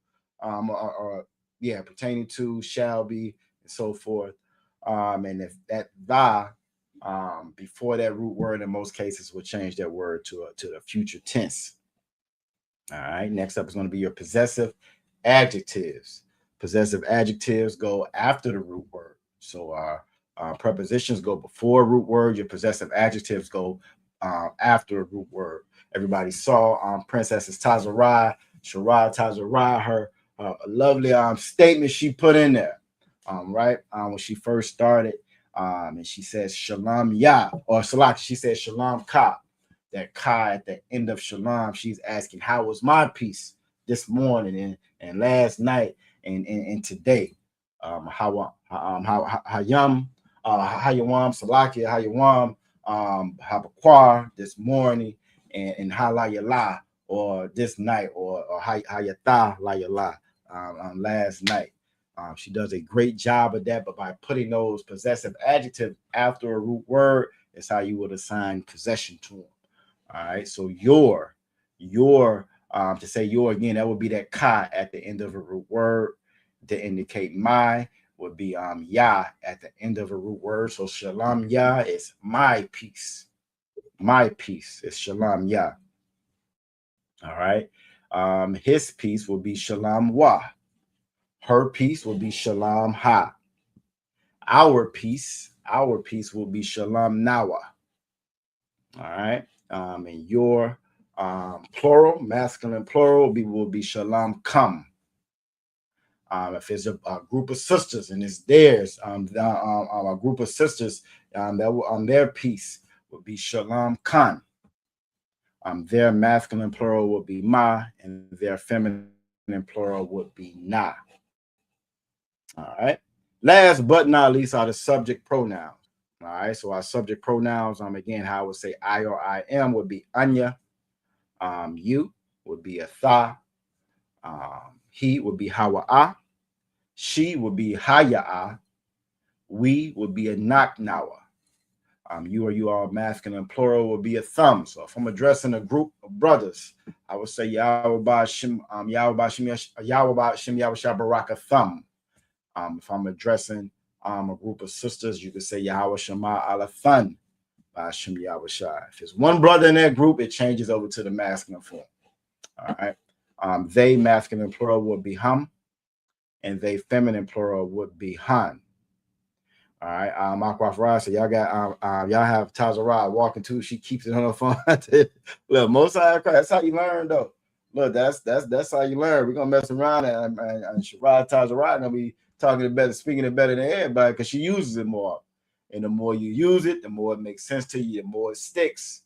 pertaining to, shall be, and so forth. And if that tha before that root word, in most cases, will change that word to the future tense. All right. Next up is going to be your possessive adjectives. Possessive adjectives go after the root word. So prepositions go before root word. Your possessive adjectives go after a root word. Everybody saw Princess Tazarai, Sharad Tazarai, her lovely statement she put in there, right? When she first started, and she says Shalom Yah, or Salak, she said Shalom Ka. That Ka at the end of Shalom, she's asking, how was my peace this morning and last night and today? Hayam, Hayawam, Salakia, Hayawam, Habakwar this morning, and Halayala, or this night, or Hayata Layala last night. She does a great job of that, but by putting those possessive adjectives after a root word, is how you would assign possession to them. All right, so your to say your again, that would be that ka at the end of a root word. To indicate my would be ya at the end of a root word. So shalom ya is my peace. My peace is shalom ya. All right. His peace will be shalom wa. Her peace will be shalom ha. Our peace will be shalom nawa. All right. And your plural, masculine plural will be shalom kam. If it's a group of sisters and it's theirs, a group of sisters that will, their peace will be shalom kan. Their masculine plural would be ma, and their feminine plural would be na. All right. Last but not least are the subject pronouns. All right. So our subject pronouns, again, how I would say I or I am would be anya. You would be a tha. He would be hawa'a. She would be haya'a. We would be a naknawa. You or you all masculine plural would be a thumb. So if I'm addressing a group of brothers, I would say Yahweh Shem Baraka thumb. If I'm addressing a group of sisters, you could say Yahweh Shema Ala Thun by Shem Yahweh Shai. If it's one brother in that group, it changes over to the masculine form. All right. They masculine plural would be hum, and they feminine plural would be han. All right. Aquafra, so y'all got y'all have Tazara walking too. She keeps it on her phone. Look, most of that's how you learn though. Look, that's how you learn. We're gonna mess around and Sharad Tazara gonna be talking it better, speaking it better than everybody because she uses it more. And the more you use it, the more it makes sense to you, the more it sticks.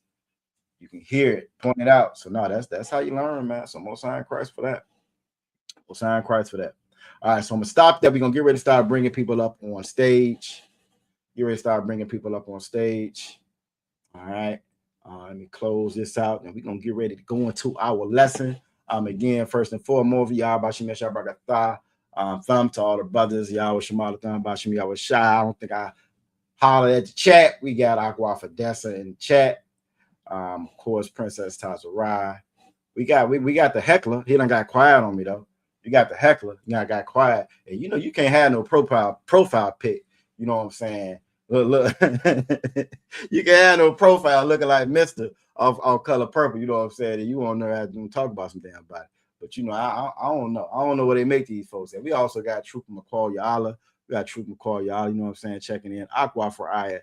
You can hear it, point it out. So no, that's how you learn, man. So most sign Christ for that. Most sign Christ for that. All right, so I'm gonna stop there. We're gonna get ready to start bringing people up on stage. Get ready to start bringing people up on stage. All right. Let me close this out, and we're gonna get ready to go into our lesson. Again, first and foremost, y'all Bashim Yashabakatha. Thumb to all the brothers. Y'all Shemala Thumb Bashim Yahweh Shai. I don't think I hollered at the chat. We got Aqua Fadessa in the chat. Of course, Princess Tazarai. We got the heckler. He done got quiet on me though. You got the heckler. You know, I got quiet. And you know, you can't have no profile pic. You know what I'm saying? Look. You can have no profile looking like Mr. of Color Purple. You know what I'm saying? And you won't know how to talk about some damn body. But you know, I don't know. I don't know what they make these folks. And we also got Trooper McCall Yala. We got Trooper McCall Yala. You know what I'm saying? Checking in. Aqua for Aya.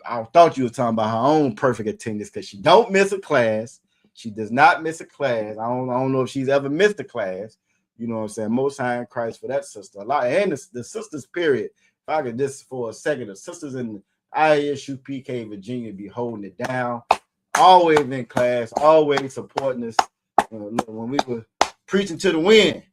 I thought you were talking about her own perfect attendance because she don't miss a class. She does not miss a class. I don't know if she's ever missed a class. You know what I'm saying? Most high in Christ for that sister. A lot. And the sisters, period. If I could just for a second, the sisters in ISUPK Virginia be holding it down. Always in class, always supporting us. When we were preaching to the wind,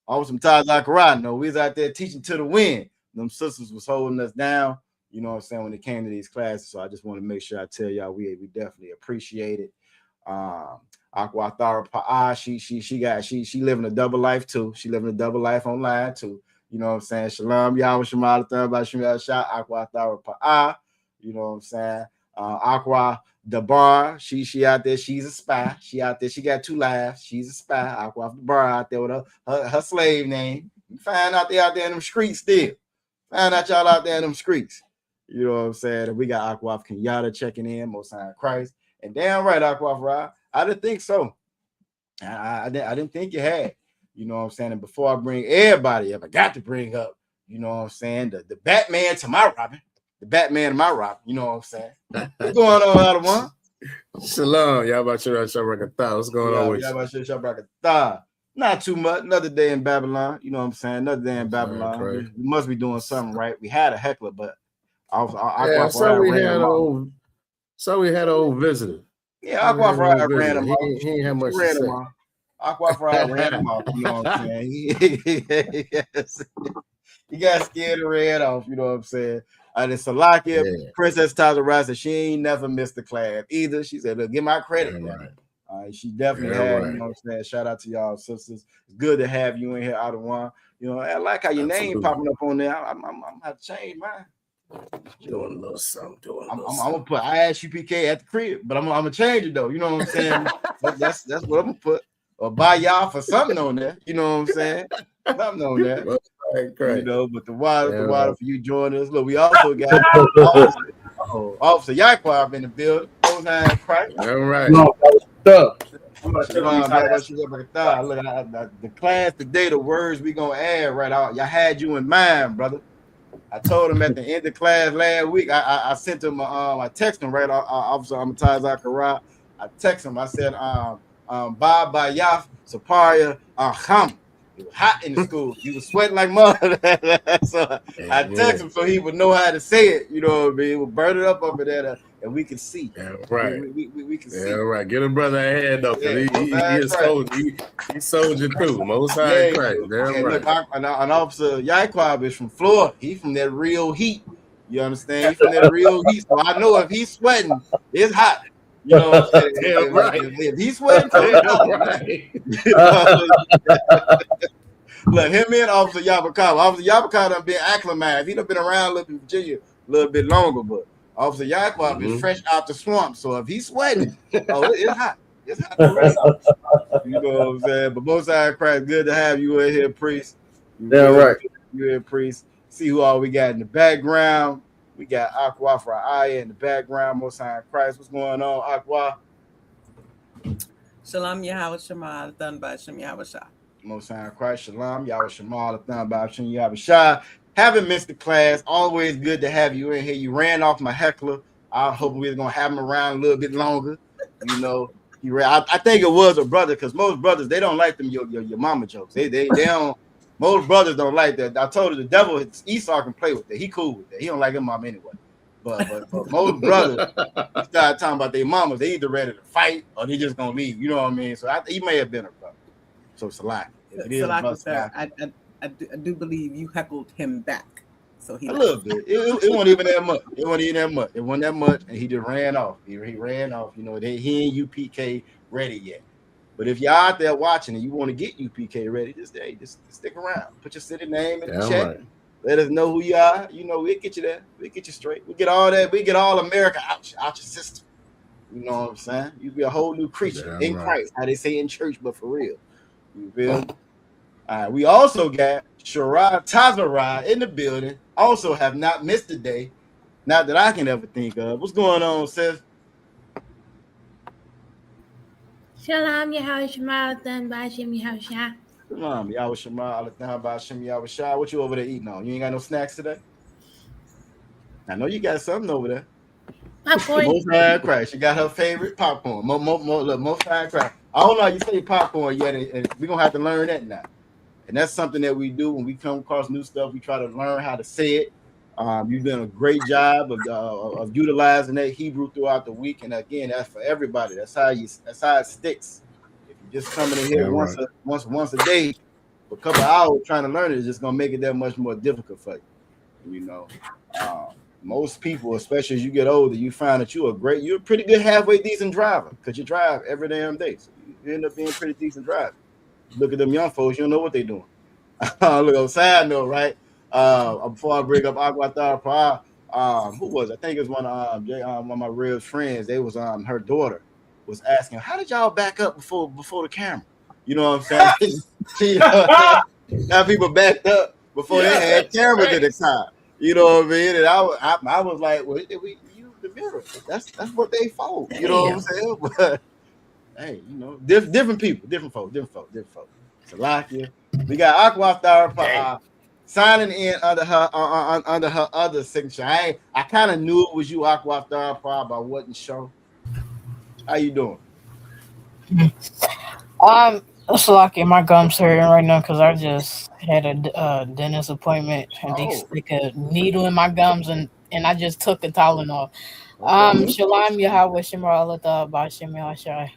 always some Todd Zachariah. No, we was out there teaching to the wind. Them sisters was holding us down. You know what I'm saying, when it came to these classes. So I just want to make sure I tell y'all we definitely appreciate it. Aquathara Pa'a, she living a double life too. She living a double life online too. You know what I'm saying? Shalom, Yahweh Shema, by Shema Shah, Aquathara Pa'a. You know what I'm saying? Aqua Dabar, she out there, she's a spy. She out there, she got 2 lives. She's a spy. Aqua Dabar out there with her slave name. You find out they out there in them streets still. Find out y'all out there in them streets. You know what I'm saying? And we got Aquaf Kenyatta checking in, Most High Christ. And damn right, Aquaf Ra. I didn't think so. I didn't think you had. You know what I'm saying? And before I bring everybody up, I got to bring up, you know what I'm saying, the Batman to my Robin. The Batman to my Robin. You know what I'm saying? What's going on, out of one? Shalom, y'all about your Shabrakatah. What's going on with you? Shabrakatah. Not too much. Another day in Babylon. You know what I'm saying? Another day in Babylon. We must be doing something right. We had a heckler, but so we had an old visitor. Yeah, Aquafryer ran him off. He ain't have much to say. Aquafryer ran him off. You know what I'm saying? He got scared and ran off. You know what I'm saying? And then Salakia, Princess Tazara said she ain't never missed a class either. She said, "Look, give my credit." Right. She definitely had. You know what I'm saying? Shout out to y'all sisters. It's good to have you in here, out of one. You know, I like how your name popping up on there. I'm gonna have to change mine. Doing a little something. I'm gonna put ISUPK at the crib, but I'm gonna change it though. You know what I'm saying? that's what I'm gonna put, or buy y'all for something on there. You know what I'm saying? Something on there. You know, but the water for you joining us. Look, we also got Officer Yaquab in the building. All right. Look, the class today, the words we gonna add right out. Y'all had you in mind, brother. I told him at the end of class last week. I sent him. I texted him right. Officer Amataz Akara. I texted him. I said, Bob Bayaf Saparia Aham. It was hot in the school. He was sweating like mud. So I texted him so he would know how to say it. You know what I mean? We'll burn it up over there, and we can see. Yeah, right. We can see. Right. Get a brother ahead though, because he soldiered through. Most High Christ. Damn right. Look, an Officer Yaquab is from Florida. He's from that real heat. You understand? He's from that real heat. So I know if he's sweating, it's hot. You know what I'm saying? If he's sweating, look, him and Officer Yabakar. Officer Yabakar done been acclimatized. He done been around living in Virginia a little bit longer, but Officer Yaquab is fresh out the swamp. So if he's sweating, it's hot. It's hot. You know what I'm saying? But Most High Christ, good to have you in here, priest. Right. You in, priest. See who all we got in the background. We got Aqua for Aya in the background. Most High Christ. What's going on, Aqua? Shalom Yahweh Shema, done by Shem Yahweh Shah. Most High Christ, Shalom Yahweh Shema, done by Shem Yahweh Shah. Haven't missed the class. Always good to have you in here. You ran off my heckler. I hope we was gonna have him around a little bit longer. You know, I think it was a brother, because most brothers, they don't like them your mama jokes. They don't. Most brothers don't like that. I told you the devil, Esau can play with it. He cool with that. He don't like his mom anyway. But most brothers start talking about their mamas. They either ready to fight or they just gonna leave. You know what I mean? So he may have been a brother. So Salaki. I do believe you heckled him back. So he a little bit. It wasn't even that much. It wasn't that much, and he just ran off. He ran off. You know, he ain't UPK ready yet. But if you're out there watching and you want to get UPK ready, just stick around. Put your city name in the chat. Right. Let us know who you are. You know, we'll get you there. We'll get you straight. We get all that. We get all America out your system. You know what I'm saying? You be a whole new creature in Christ. How they say in church, but for real. You feel? All right. We also got Shara Tazara in the building. Also have not missed a day. Not that I can ever think of. What's going on, sis? Shalom, Yahweh Shema, done by Shem Yahweh Shah. Shalom, Yahweh Shema, done by Shem Yahweh Shah. What you over there eating on? You ain't got no snacks today? I know you got something over there. Popcorn. Most High Christ. She got her favorite popcorn. Most High Christ. I don't know how you say popcorn yet, and we're going to have to learn that now. And that's something that we do when we come across new stuff. We try to learn how to say it. You've done a great job of utilizing that Hebrew throughout the week, and again, that's for everybody. That's how it sticks. If you're just coming in here once a day for a couple of hours trying to learn it, it's just gonna make it that much more difficult for you. You know, most people, especially as you get older, you find that you're a pretty good halfway decent driver because you drive every damn day. So you end up being a pretty decent driver. Look at them young folks, you don't know what they're doing. Look, on side note, right? Before I bring up Aguatar, who was it? I think it was one of my real friends. They was her daughter was asking, how did y'all back up before the camera? You know what I'm saying? Now people backed up before they had cameras at the time. You know what I mean? And I was like, well, we use the mirror. That's what they fault. You know what I'm saying? But hey, you know, different people, different folk. Salakia. We got Aqua Star signing in under her under her other signature. I kind of knew it was you, Aqua Star, but I wasn't sure. How you doing? It's lucky my gums hurting right now because I just had a dentist appointment and they stick a needle in my gums and I just took the Tylenol. Shalom Yahweh Shemar Allah Bashim Yahshai.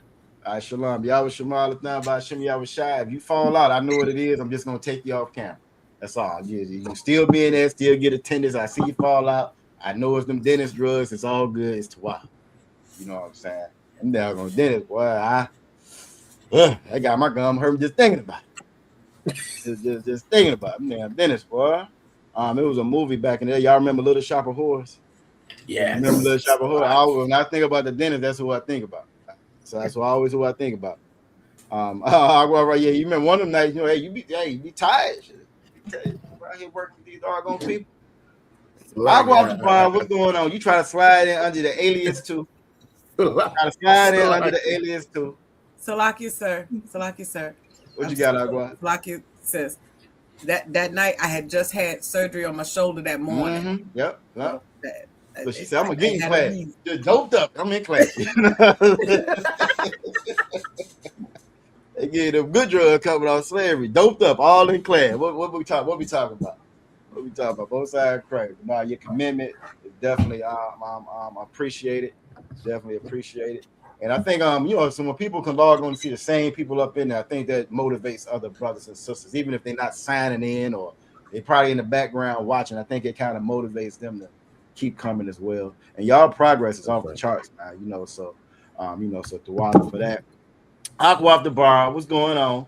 All right, Shalom. Yahweh Shema Lathan by Hashem Yahweh Shai. If you fall out, I know what it is. I'm just gonna take you off camera. That's all. You still be in there, still get attendance. I see you fall out. I know it's them dentist drugs. It's all good. It's wild. You know what I'm saying? I'm down on dentist, boy. I got my gum hurt just thinking about it. just thinking about it. I'm damn dentist, boy. It was a movie back in there. Y'all remember Little Shop of Horrors? Yeah. Remember Little Shop of Horrors? When I think about the dentist, that's who I think about. So that's always who I think about. Yeah, you remember one of them nights, you know, you be tired. You out here working with these doggone people. I'll go off the bar. What's going on? You try to slide in under the alias too. Salakia, sir. What you got, Agua? Salakia says that night I had just had surgery on my shoulder that morning. Mm-hmm. Yep. So she said, I'm gonna get in class. Just doped up. I'm in class. They get a good drug coming out of slavery, doped up, all in class. What we talking about? Both sides crazy. Now your commitment is definitely appreciated. Definitely appreciated. And I think so when people can log on to see the same people up in there, I think that motivates other brothers and sisters, even if they're not signing in or they're probably in the background watching. I think it kind of motivates them to keep coming as well. And y'all progress is off the charts now, so so to watch for that. Aqua off the bar, what's going on?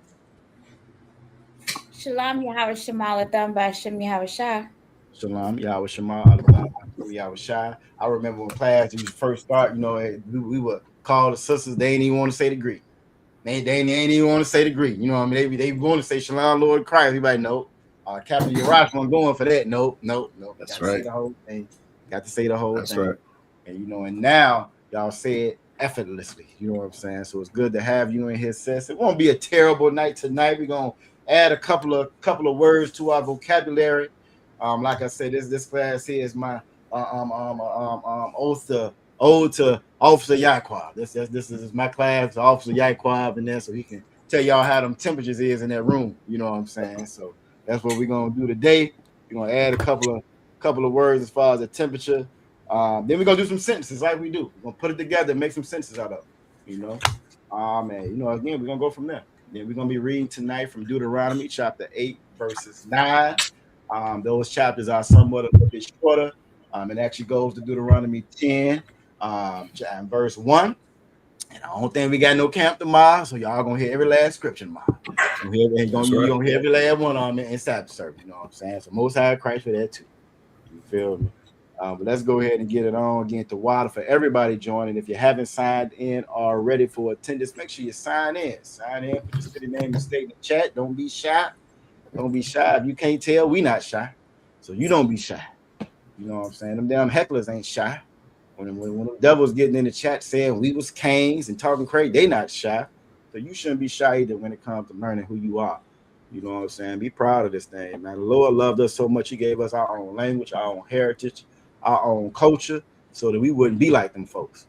Shalom Yahweh Shema Lathan by Hashem Yahweh Shai. Shalom Yahweh Shema Lathan by Yahweh Shai. I remember when class used to first start, we would call the sisters, they ain't even want to say the Greek. They ain't even want to say the Greek. You know what I mean? They want to say Shalom Lord Christ. Everybody know. Captain Yarash wasn't going for that. Nope. That's right. Say the whole thing. Got to say the whole thing. That's right. And and now y'all say it effortlessly. You know what I'm saying? So it's good to have you in here, sis. It won't be a terrible night tonight. We're gonna add a couple of words to our vocabulary. Like I said, this class here is my ode to Officer Yaquab. This is my class, Officer Yaquab, in there, so he can tell y'all how them temperatures is in that room. You know what I'm saying? So that's what we're gonna do today. We're gonna add a couple of words as far as the temperature. Then we're gonna do some sentences like we do. We're gonna put it together, make some sentences out of it. Again, we're gonna go from there. Then we're gonna be reading tonight from Deuteronomy chapter 8, verses 9. Those chapters are somewhat a little bit shorter. It actually goes to Deuteronomy 10, and verse 1. And I don't think we got no camp tomorrow, so y'all gonna hear every last scripture tomorrow. You're gonna hear every last one on me inside the service. You know what I'm saying? So Most High Christ for that too. You feel me? But let's go ahead and get it on. Get the water for everybody joining. If you haven't signed in already for attendance, make sure you sign in. Put your city name and state in the chat. Don't be shy. If you can't tell, we not shy. So you don't be shy. You know what I'm saying? Them damn hecklers ain't shy. When the devils getting in the chat saying we was kings and talking crazy, they not shy. So you shouldn't be shy either when it comes to learning who you are. You know what I'm saying? Be proud of this thing, man. The Lord loved us so much, he gave us our own language, our own heritage, our own culture, so that we wouldn't be like them folks.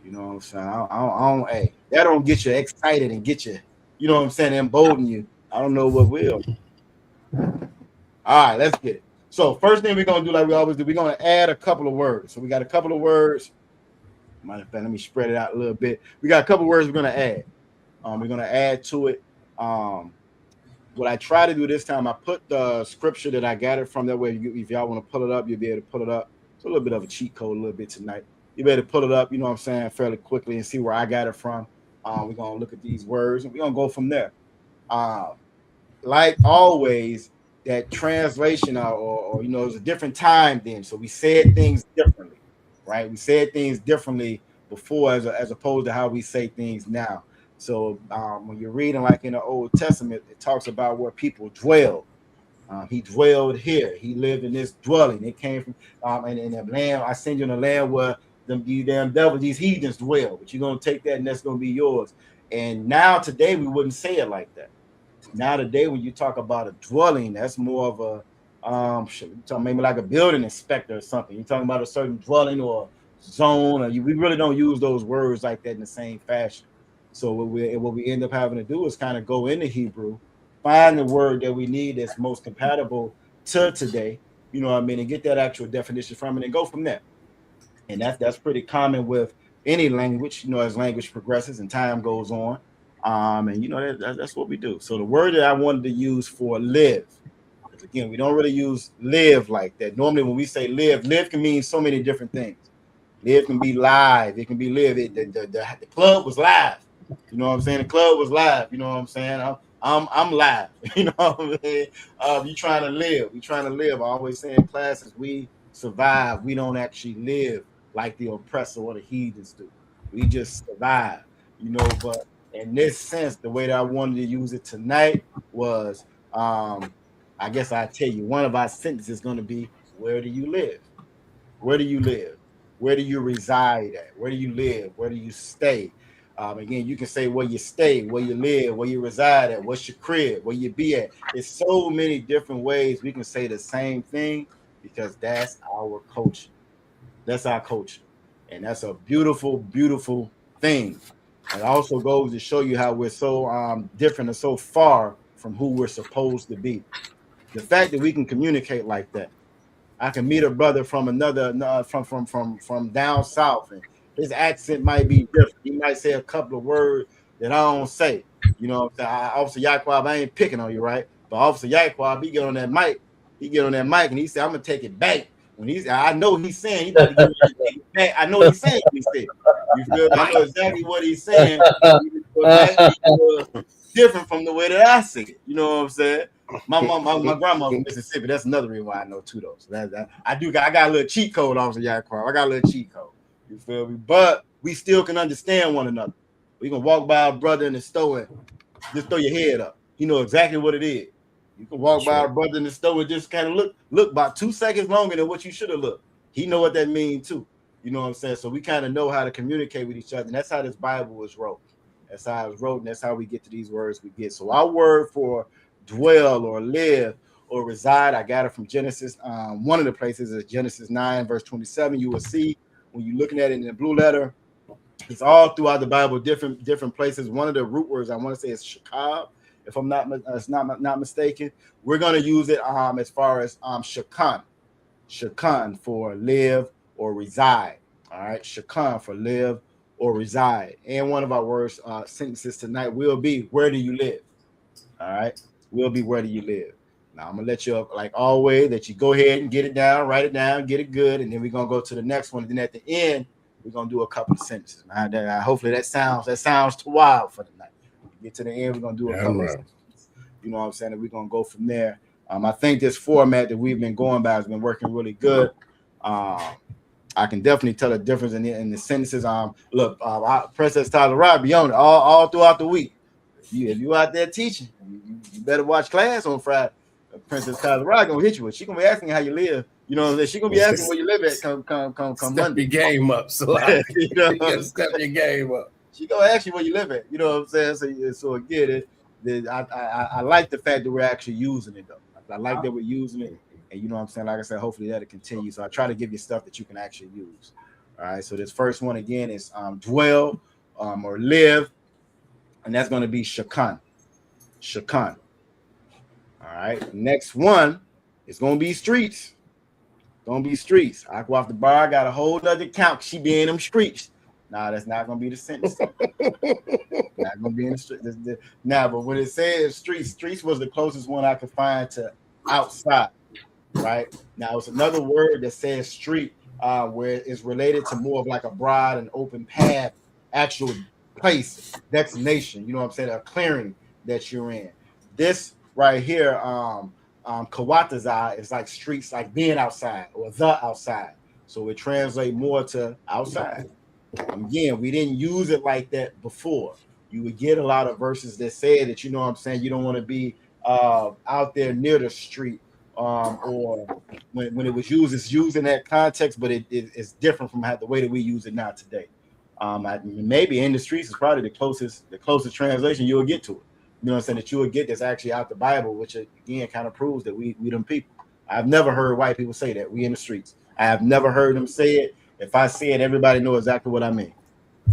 You know what I'm saying? That don't get you excited and get you, you know what I'm saying, embolden you. I don't know what will. All right, let's get it. So first thing we're gonna do, like we always do, we're gonna add a couple of words. So we got a couple of words. Matter of fact, let me spread it out a little bit. We got a couple of words we're gonna add. We're gonna add to it. What I try to do this time, I put the scripture that I got it from. That way, if y'all want to pull it up, you'll be able to pull it up. It's a little bit of a cheat code, a little bit tonight. You better pull it up, you know what I'm saying, fairly quickly and see where I got it from. We're gonna look at these words and we're gonna go from there. Like always, that translation or there's a different time then. So we said things differently, right? We said things differently before as opposed to how we say things now. So when you're reading like in the Old Testament, it talks about where people dwell. He dwelled here. He lived in this dwelling. It came from in the land. I send you in the land where these damn devils, these heathens dwell. But you're gonna take that, and that's gonna be yours. And now today we wouldn't say it like that. Now today, when you talk about a dwelling, that's more of a you're talking maybe like a building inspector or something. You're talking about a certain dwelling or zone, or we really don't use those words like that in the same fashion. So what we end up having to do is kind of go into Hebrew, find the word that we need that's most compatible to today, you know what I mean, and get that actual definition from it and go from there. And that's pretty common with any language, you know, as language progresses and time goes on. And you know that's what we do. So the word that I wanted to use for live, because again, we don't really use live like that. Normally, when we say live can mean so many different things. Live can be live. It can be live. The club was live. You know what I'm saying? The club was live. You know what I'm saying? I'm live. You know what I mean? You trying to live. We trying to live. I always say in classes, we survive. We don't actually live like the oppressor or the heathens do. We just survive. You know, but in this sense, the way that I wanted to use it tonight was I guess I tell you, one of our sentences is going to be, where do you live? Where do you live? Where do you reside at? Where do you live? Where do you stay? Again, you can say where you stay, where you live, where you reside at, what's your crib, where you be at. It's so many different ways we can say the same thing because that's our culture. That's our culture. And that's a beautiful, beautiful thing. And it also goes to show you how we're so different and so far from who we're supposed to be. The fact that we can communicate like that. I can meet a brother from another from down south, and his accent might be different. He might say a couple of words that I don't say. You know what I'm saying? Officer Yaquab, I ain't picking on you, right? But Officer Yaquab, he get on that mic, and he said, I'm gonna take it back. When I know he's saying he's about to get ready to take it back. I know he's saying what he said. You feel me? I know exactly what he's saying. But different from the way that I see it. You know what I'm saying? My grandma's from Mississippi. That's another reason why I know too, though. So I got a little cheat code, Officer Yaquab. I got a little cheat code. You feel me? But we still can understand one another. We can walk by a brother in the store and just throw your head up. He know exactly what it is. You can walk by a brother in the store and just kind of look about 2 seconds longer than what you should have looked. He know what that means too. You know what I'm saying? So we kind of know how to communicate with each other. And that's how this Bible was wrote. That's how it's wrote, and that's how we get to these words we get. So our word for dwell or live or reside, I got it from Genesis. One of the places is Genesis 9, verse 27. You will see when you're looking at it in the blue letter, it's all throughout the Bible, different places. One of the root words I want to say is shakab, if I'm not mistaken. We're going to use it as far as shakan for live or reside. All right, shakan for live or reside. And one of our words sentences tonight will be, where do you live? All right, will be, where do you live? Now I'm gonna let you, like always, that you go ahead and get it down, write it down, get it good, and then we're gonna go to the next one. And then at the end, we're gonna do a couple of sentences. Hopefully that sounds too wild for the night. When we get to the end, we're gonna do a couple of sentences. You know what I'm saying? And we're gonna go from there. I think this format that we've been going by has been working really good. I can definitely tell a difference in the sentences. Look, Princess Tyler Rod be on it all throughout the week. If you out there teaching, you better watch class on Friday. Princess Tyler Rod gonna hit you with. She gonna be asking how you live. You know, she gonna be asking where you live at. Come step Monday. Your game up, so you know, step your game up. She gonna ask you where you live at. You know what I'm saying? So again, I like the fact that we're actually using it though. I like that we're using it. And you know what I'm saying? Like I said, hopefully that'll continue. So I try to give you stuff that you can actually use. All right. So this first one again is dwell or live. And that's going to be shakan. Shakan. All right. Next one is going to be streets. Going to be streets. I go off the bar. I got a whole other count. She be in them streets. Nah, that's not going to be the sentence. Not going to be in the streets. Nah, but when it says streets was the closest one I could find to outside. Right now, it's another word that says street, where it's related to more of like a broad and open path, actual place, destination. You know what I'm saying? A clearing that you're in. This right here, Kawataza is like streets, like being outside or the outside. So it translates more to outside. Again, we didn't use it like that before. You would get a lot of verses that say that, you know what I'm saying, you don't want to be out there near the street, or when it was used, it's used in that context, but it's different from the way that we use it now today. Maybe in the streets is probably the closest translation you'll get to it. You know what I'm saying? That you will get that's actually out the Bible, which again kind of proves that we them people. I've never heard white people say that we in the streets. I have never heard them say it. If I say it, everybody know exactly what I mean.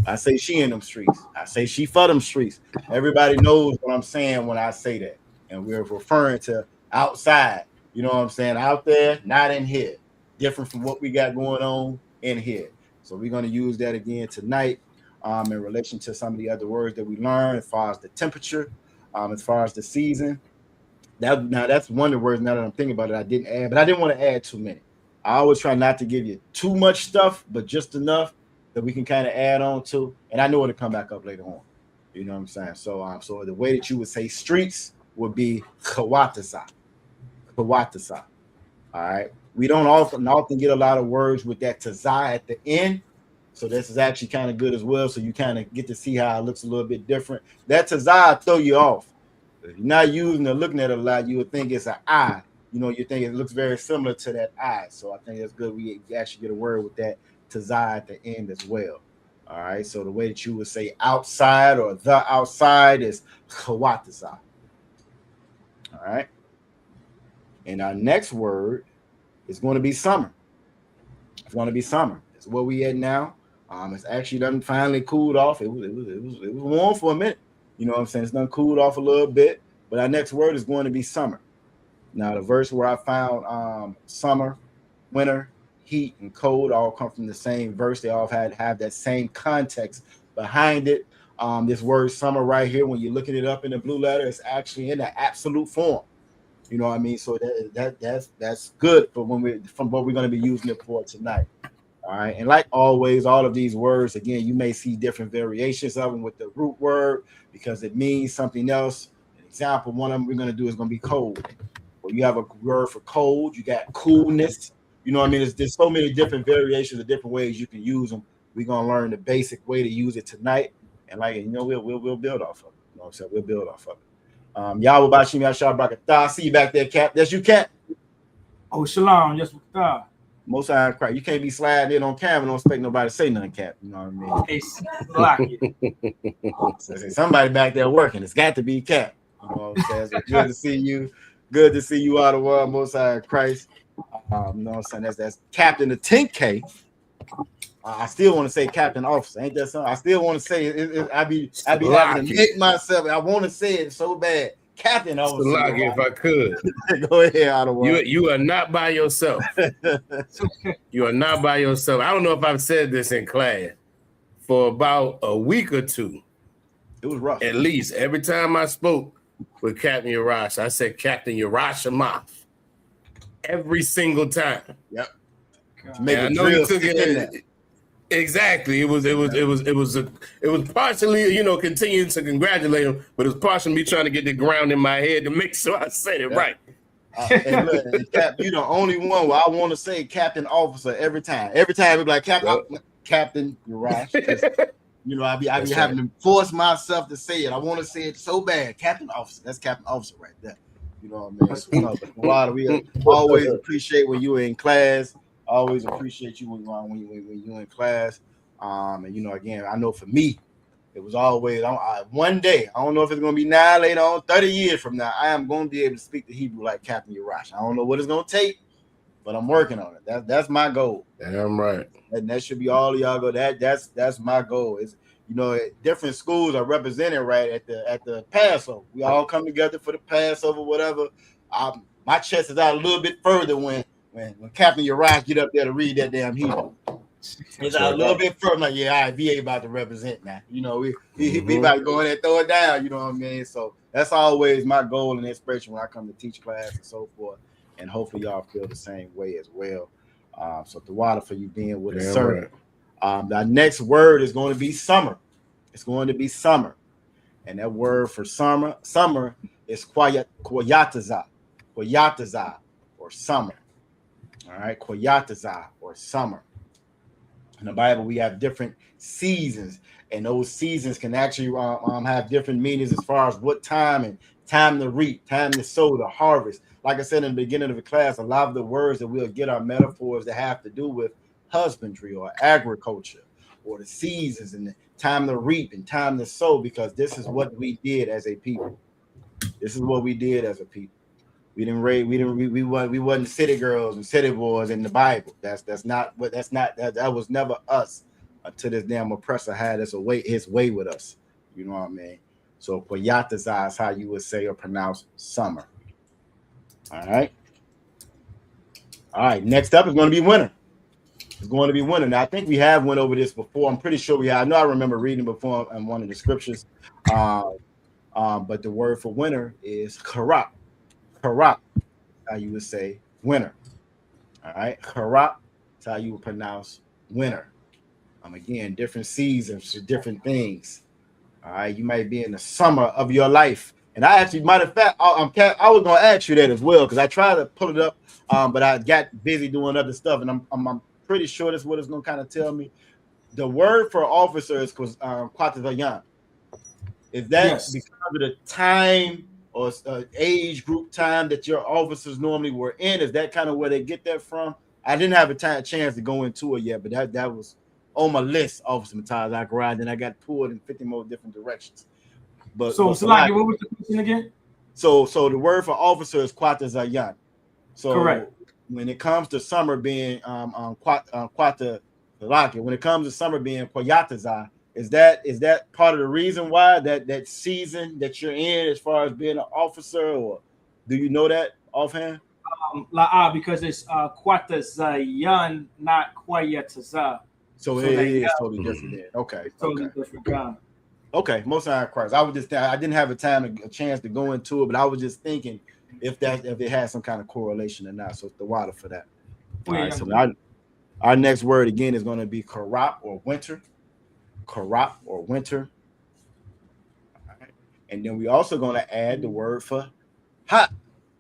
I say she in them streets. I say she for them streets. Everybody knows what I'm saying when I say that. And we're referring to outside. You know what I'm saying? Out there, not in here. Different from what we got going on in here. So we're going to use that again tonight in relation to some of the other words that we learned as far as the temperature, as far as the season. That's one of the words now that I'm thinking about it I didn't add, but I didn't want to add too many. I always try not to give you too much stuff, but just enough that we can kind of add on to. And I know it'll come back up later on. You know what I'm saying? So so the way that you would say streets would be Kawatasa. Kawatasa. All right. We don't often get a lot of words with that taza at the end. So this is actually kind of good as well. So you kind of get to see how it looks a little bit different. That taza throw you off. If you're not using or looking at it a lot, you would think it's an eye. You know, you think it looks very similar to that eye. So I think it's good we actually get a word with that taza at the end as well. All right. So the way that you would say outside or the outside is kawatasa. All right. And our next word is going to be summer. It's going to be summer. It's where we at now. It's actually done finally cooled off. It was warm for a minute. You know what I'm saying? It's done cooled off a little bit. But our next word is going to be summer. Now, the verse where I found summer, winter, heat, and cold all come from the same verse. They all have that same context behind it. This word summer right here, when you're looking it up in the blue letter, it's actually in the absolute form. You know what I mean? So that's good for from what we're going to be using it for tonight. All right. And like always, all of these words, again, you may see different variations of them with the root word because it means something else. An example, one of them we're going to do is going to be cold. Well, you have a word for cold, you got coolness. You know what I mean? There's so many different variations of different ways you can use them. We're going to learn the basic way to use it tonight. And like, you know, we'll build off of it. You know what I'm saying? We'll build off of it. Y'all Bashim Yashar Brakatah. See you back there, Cap. That's you, Cap. Oh, shalom. Yes, Brakatah. Most I cry. You can't be sliding in on camera. Don't expect nobody to say nothing, Cap. You know what I mean? Hey, block it. So somebody back there working. It's got to be Cap. You know what I'm saying? So good to see you. Good to see you out of the world. Most High Christ. You know what I'm saying? That's Captain of 10K. I still want to say Captain Officer. Ain't that something? I still want to say it. I be having to make myself. I want to say it so bad. Captain Officer. If I could. Go ahead, out of world. You are not by yourself. You are not by yourself. I don't know if I've said this in class for about a week or two. It was rough. At least every time I spoke with Captain Yarash, I said Captain Yarash Amath. Every single time. Yep. To make a drill took it in there. Exactly. It was partially, continuing to congratulate him, but it was partially me trying to get the ground in my head to make sure I said it right. And look, Cap, you're the only one where I want to say Captain Officer every time. Every time it's like Captain Yarash. You know, I be having to force myself to say it. I want to say it so bad. Captain Officer. That's Captain Officer right there. You know what I mean? So, a lot of we always appreciate when you were in class. Always appreciate you when you're in class. And again, I know for me, it was always one day. I don't know if it's gonna be now, later on, 30 years from now. I am going to be able to speak the Hebrew like Captain Yarash. I don't know what it's gonna take, but I'm working on it. That's my goal. Damn right. And that should be all of y'all go. That's my goal. Is different schools are represented right at the Passover. We all come together for the Passover, whatever. My chest is out a little bit further when Captain Yarash get up there to read that damn Hebrew. It's out a little bit further. I'm like, yeah, all right, VA about to represent now. He about to go in there and throw it down. You know what I mean? So that's always my goal and inspiration when I come to teach class and so forth. And hopefully y'all feel the same way as well. So the water for you being with us, sir. Right. The next word is going to be summer. It's going to be summer. And that word for summer is Kwayataza or summer. All right, Kwayataza or summer. In the Bible, we have different seasons, and those seasons can actually have different meanings as far as what time time to reap, time to sow, the harvest. Like I said in the beginning of the class, a lot of the words that we'll get are metaphors that have to do with husbandry or agriculture or the seasons and the time to reap and time to sow, because this is what we did as a people. This is what we did as a people. We didn't raise, we wasn't city girls and city boys in the Bible. That was never us until this damn oppressor had his way with us. You know what I mean? So Koyataza is how you would say or pronounce summer. All right. All right. Next up is going to be winter. It's going to be winter. Now I think we have went over this before. I'm pretty sure we have. I know I remember reading before in one of the scriptures. But the word for winter is karap. Karap, how you would say winter. All right, karap is how you would pronounce winter. Again, different seasons, different things. All right, you might be in the summer of your life, and I actually, matter of fact, I was going to ask you that as well because I tried to pull it up, but I got busy doing other stuff, and I'm pretty sure that's what it's going to kind of tell me. The word for officer is kwatavayan. Is that because of the time or age group time that your officers normally were in? Is that kind of where they get that from? I didn't have a chance to go into it yet, but that was on my list, Officer Mataz Zachariah. Then I got pulled in 50 more different directions. But Salaki, what was the question again? So the word for officer is Kwata Zayan. So correct. When it comes to summer being Kwata Salaki, when it comes to summer being Koyataza, is that part of the reason why that season that you're in as far as being an officer, or do you know that offhand? Because it's Kwatazayan, not Kwayataza. So it is totally different then. Okay. Totally different. Okay, most high Christ. I didn't have a chance to go into it, but I was just thinking if it had some kind of correlation or not. So it's the water for that. All right, so our next word again is going to be karap or winter. Karap or winter. All right. And then we also going to add the word for hot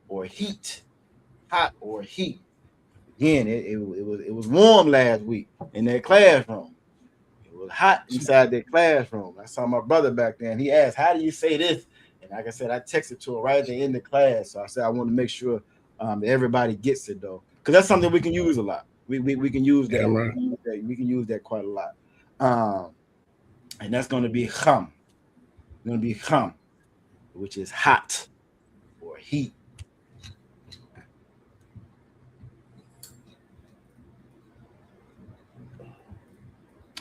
or heat. Hot or heat. Again, it was warm last week in that classroom. It was hot inside that classroom. I saw my brother back then. He asked, "How do you say this?" And like I said, I texted to him right at the end of the class. So I said I want to make sure that everybody gets it though, because that's something we can use a lot. We can use that. Yeah, we can use that quite a lot. And that's going to be kham. It's going to be kham, which is hot or heat.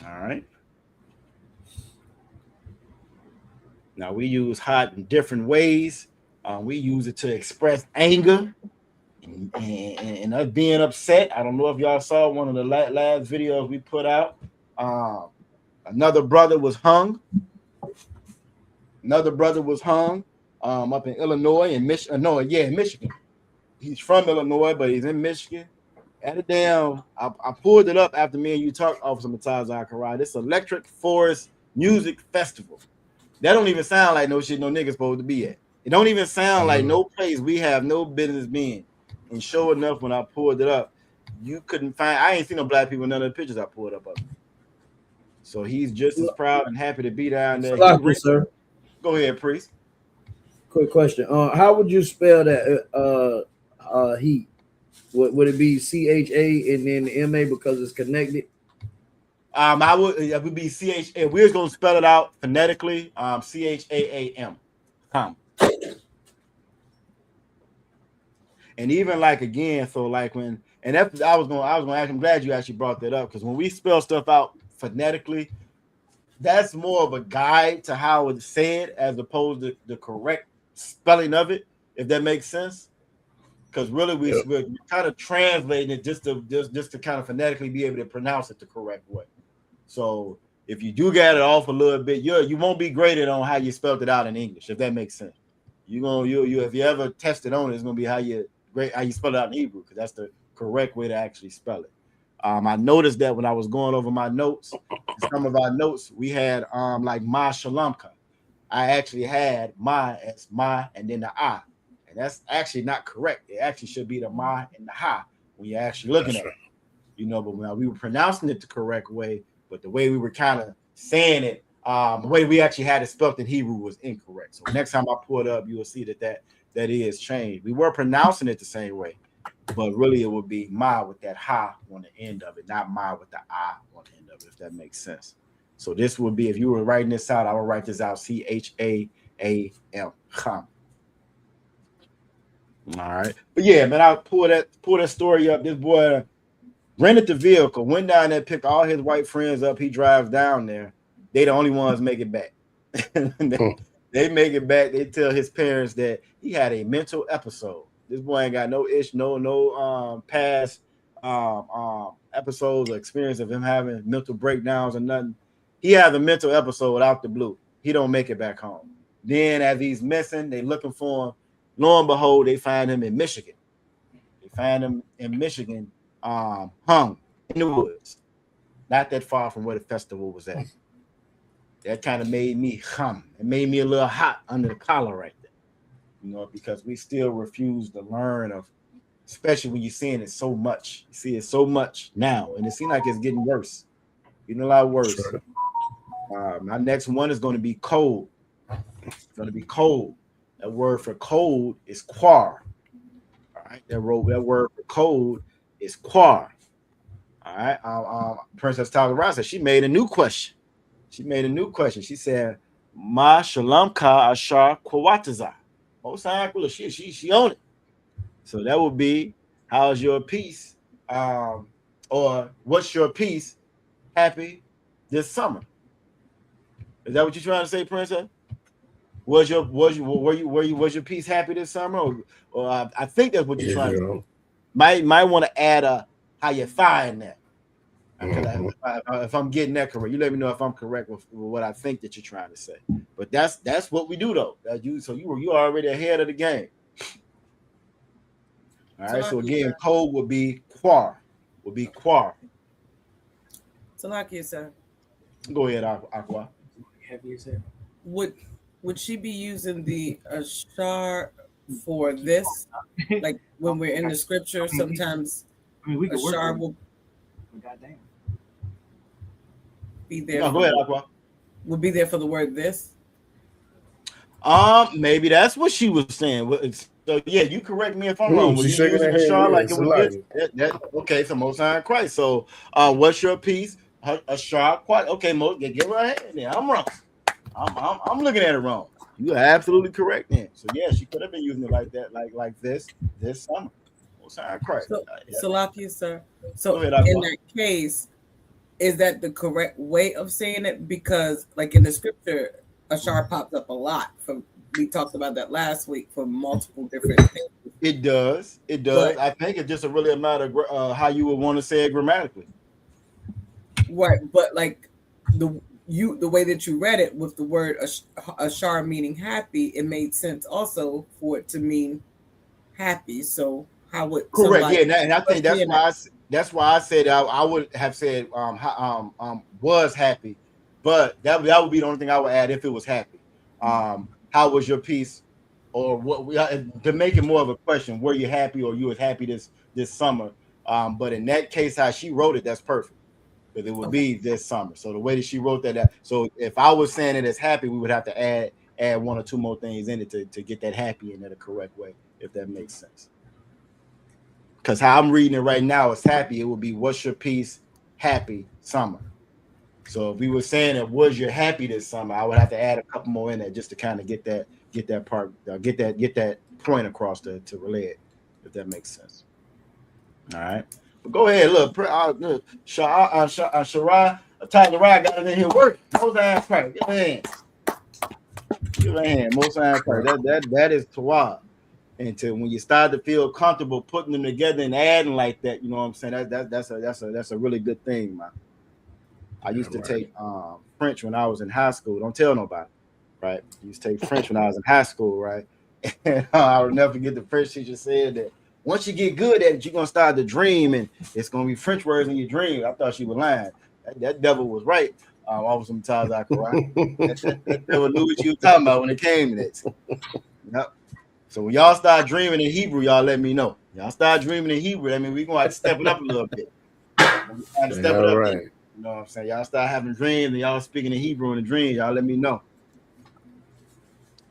All right. Now we use hot in different ways. We use it to express anger and us being upset. I don't know if y'all saw one of the last videos we put out. Another brother was hung. Up in Illinois and Michigan. In Michigan. He's from Illinois, but he's in Michigan. At a damn, I pulled it up after me and you talked, Officer Mataz Zachariah. This Electric Forest Music Festival. That don't even sound like no shit no niggas supposed to be at. It don't even sound like no place we have no business being. And sure enough, when I pulled it up, you couldn't find. I ain't seen no black people in none of the pictures I pulled up of him. So he's just as proud and happy to be down there. Sir. Go ahead, priest. Quick question. How would you spell that heat? Would it be CHA and then the MA because it's connected? It would be CHA. We're just gonna spell it out phonetically. CHAAM. And even like again, so like when and that I was gonna ask. I'm glad you actually brought that up, because when we spell stuff out phonetically, that's more of a guide to how it's said as opposed to the correct spelling of it, if that makes sense. Because really we're kind of translating it just to kind of phonetically be able to pronounce it the correct way. So if you do get it off a little bit, you won't be graded on how you spelled it out in English, if that makes sense. If you ever test it on it, it's gonna be how you spell it out in Hebrew, because that's the correct way to actually spell it. I noticed that when I was going over my notes, some of our notes, we had like ma shalamka. I actually had ma as ma and then the I. And that's actually not correct. It actually should be the ma and the ha when you're actually looking at it. But when we were pronouncing it the correct way, but the way we were kind of saying it The way we actually had it spelled in Hebrew was incorrect. So next time I pull it up, you will see that is changed. We were pronouncing it the same way, but really it would be ma with that ha on the end of it, not ma with the I on the end of it, if that makes sense. So this would be, if you were writing this out, I would write this out Cham. Cham. All right. But yeah, man, I'll pull that story up. This boy rented the vehicle, went down there, picked all his white friends up. He drives down there. They the only ones make it back. They make it back. They tell his parents that he had a mental episode. This boy ain't got no past episodes or experience of him having mental breakdowns or nothing. He has a mental episode out the blue. He don't make it back home. Then as he's missing, they looking for him. Lo and behold, they find him in Michigan. Hung in the woods, not that far from where the festival was at. That kind of made me hum. It made me a little hot under the collar right there, because we still refuse to learn of, especially when you're seeing it so much. You see it so much now, and it seems like it's getting worse. Getting a lot worse. Sure. My next one is going to be cold. It's going to be cold. That word for cold is quar. All right, that word for cold is quar. All right. Princess Talgarah said she made a new question. She said, "Ma shalamka ashar kwataza." She owned it. So that would be, how's your peace? Or what's your peace happy this summer? Is that what you're trying to say, Princess? Was your peace happy this summer? Or I think that's what you're trying to say. Might want to add a how you find that. If I'm getting that correct, you let me know if I'm correct with what I think that you're trying to say. But that's what we do though. You already ahead of the game. All right. So again, cold would be quar. Salakia, sir. Go ahead, Aqua. Would she be using the ashar for this? Like when we're in the scripture, sometimes ashar will be there. No, go ahead, Aqua. Would be there for the word this. Maybe that's what she was saying. So yeah, you correct me if I'm wrong. She's shaking her head. Like it was okay, so Most High Christ. So what's your piece? A sharp quite okay, give her a hand there. I'm wrong. I'm looking at it wrong. You are absolutely correct then. So yeah, she could have been using it like that, like this summer. Most High Christ. Salakia, sir. So in that case, is that the correct way of saying it? Because like in the scripture, ashar pops up a lot. We talked about that last week for multiple different things. It does. But I think it's just really a matter of how you would want to say it grammatically. Right, but like the way that you read it with the word ashar meaning happy, it made sense also for it to mean happy. So how would correct? Yeah, and I think that's why I said I would have said was happy, but that would be the only thing I would add if it was happy. How was your peace, or what? To make it more of a question, were you happy or you was happy this summer? But in that case, how she wrote it, that's perfect, because it would be this summer. So the way that she wrote that, so if I was saying it as happy, we would have to add one or two more things in it to get that happy in the correct way, if that makes sense. Because how I'm reading it right now is happy. It would be what's your peace happy summer. So if we were saying it was your happy this summer, I would have to add a couple more in there just to kind of get that part, get that point across to relay it, if that makes sense. All right. But go ahead, look. Sharai, Tyler got it in here working. Most High Christ. Give a hand. Most High Christ. That is Tawad. And when you start to feel comfortable putting them together and adding like that, you know what I'm saying? That's a really good thing, man. I used to take French when I was in high school. Don't tell nobody, right? I used to take French when I was in high school, right? And I'll never forget the French teacher said that once you get good at it, you're gonna start to dream, and it's gonna be French words in your dream. I thought she was lying. That devil was right. All some times I could write. That devil knew what you were talking about when it came to that. Yep. So when y'all start dreaming in Hebrew, y'all let me know. Y'all start dreaming in Hebrew. I mean, we're gonna have to step it up a little bit. You know what I'm saying? Y'all start having dreams and y'all speaking in Hebrew in the dreams. Y'all let me know.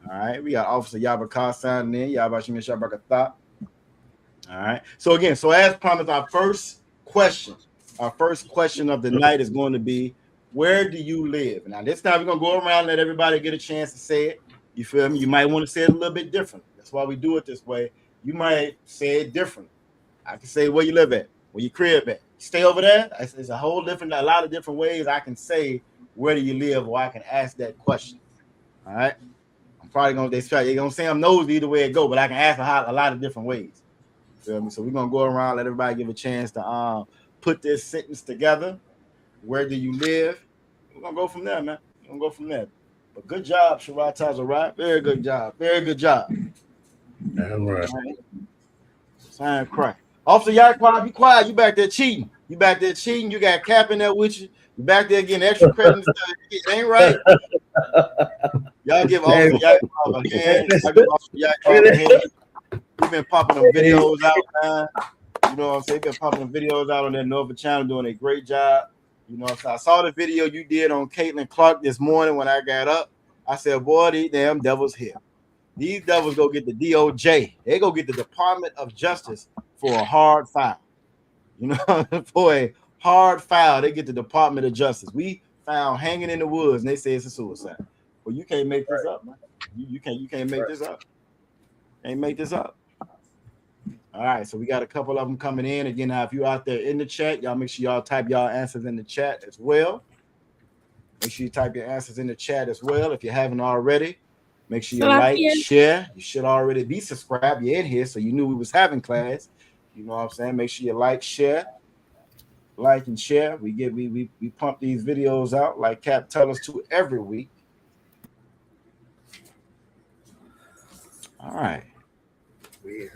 All right. We got Officer Yabakar signing in. Yabashim Shabakatha. All right. So again, so as promised, our first question of the night is going to be, where do you live? Now this time we're gonna go around and let everybody get a chance to say it. You feel me? You might want to say it a little bit different. That's why we do it this way. You might say it different. I can say where you live at, where your crib at. Stay over there. It's a lot of different ways I can say where do you live, or I can ask that question. All right. I'm probably gonna they're gonna say I'm nosy either way it go, but I can ask a lot of different ways. Feel me? So we're gonna go around, let everybody give a chance to put this sentence together. Where do you live? We're gonna go from there, man. We're gonna go from there. But good job, Shabbat Tazarat. Very good job. Very good job. Damn right. Sign cry. Officer Yaquan, be quiet. You back there cheating. You got Cap in there with you. You back there getting extra credit and stuff. It ain't right. Y'all give Officer Yaquan a hand. We've been popping them videos out, man. You know what I'm saying? Been popping them videos out on that Nova channel, doing a great job. You know, so I saw the video you did on Caitlin Clark this morning when I got up. I said, boy, these damn devils here. These devils go get the DOJ. They go get the Department of Justice for a hard foul. You know, for a hard foul, they get the Department of Justice. We found hanging in the woods, and they say it's a suicide. Well, you can't make this up, man. You can't make this up. Can't make this up. All right, so we got a couple of them coming in. Again, now, if you're out there in the chat, y'all make sure y'all type y'all answers in the chat as well. Make sure you type your answers in the chat as well if you haven't already. Make sure you like, share. You should already be subscribed. You're in here, so you knew we was having class. You know what I'm saying? Make sure you like and share. We pump these videos out like Cap tell us to every week. All right. Weird.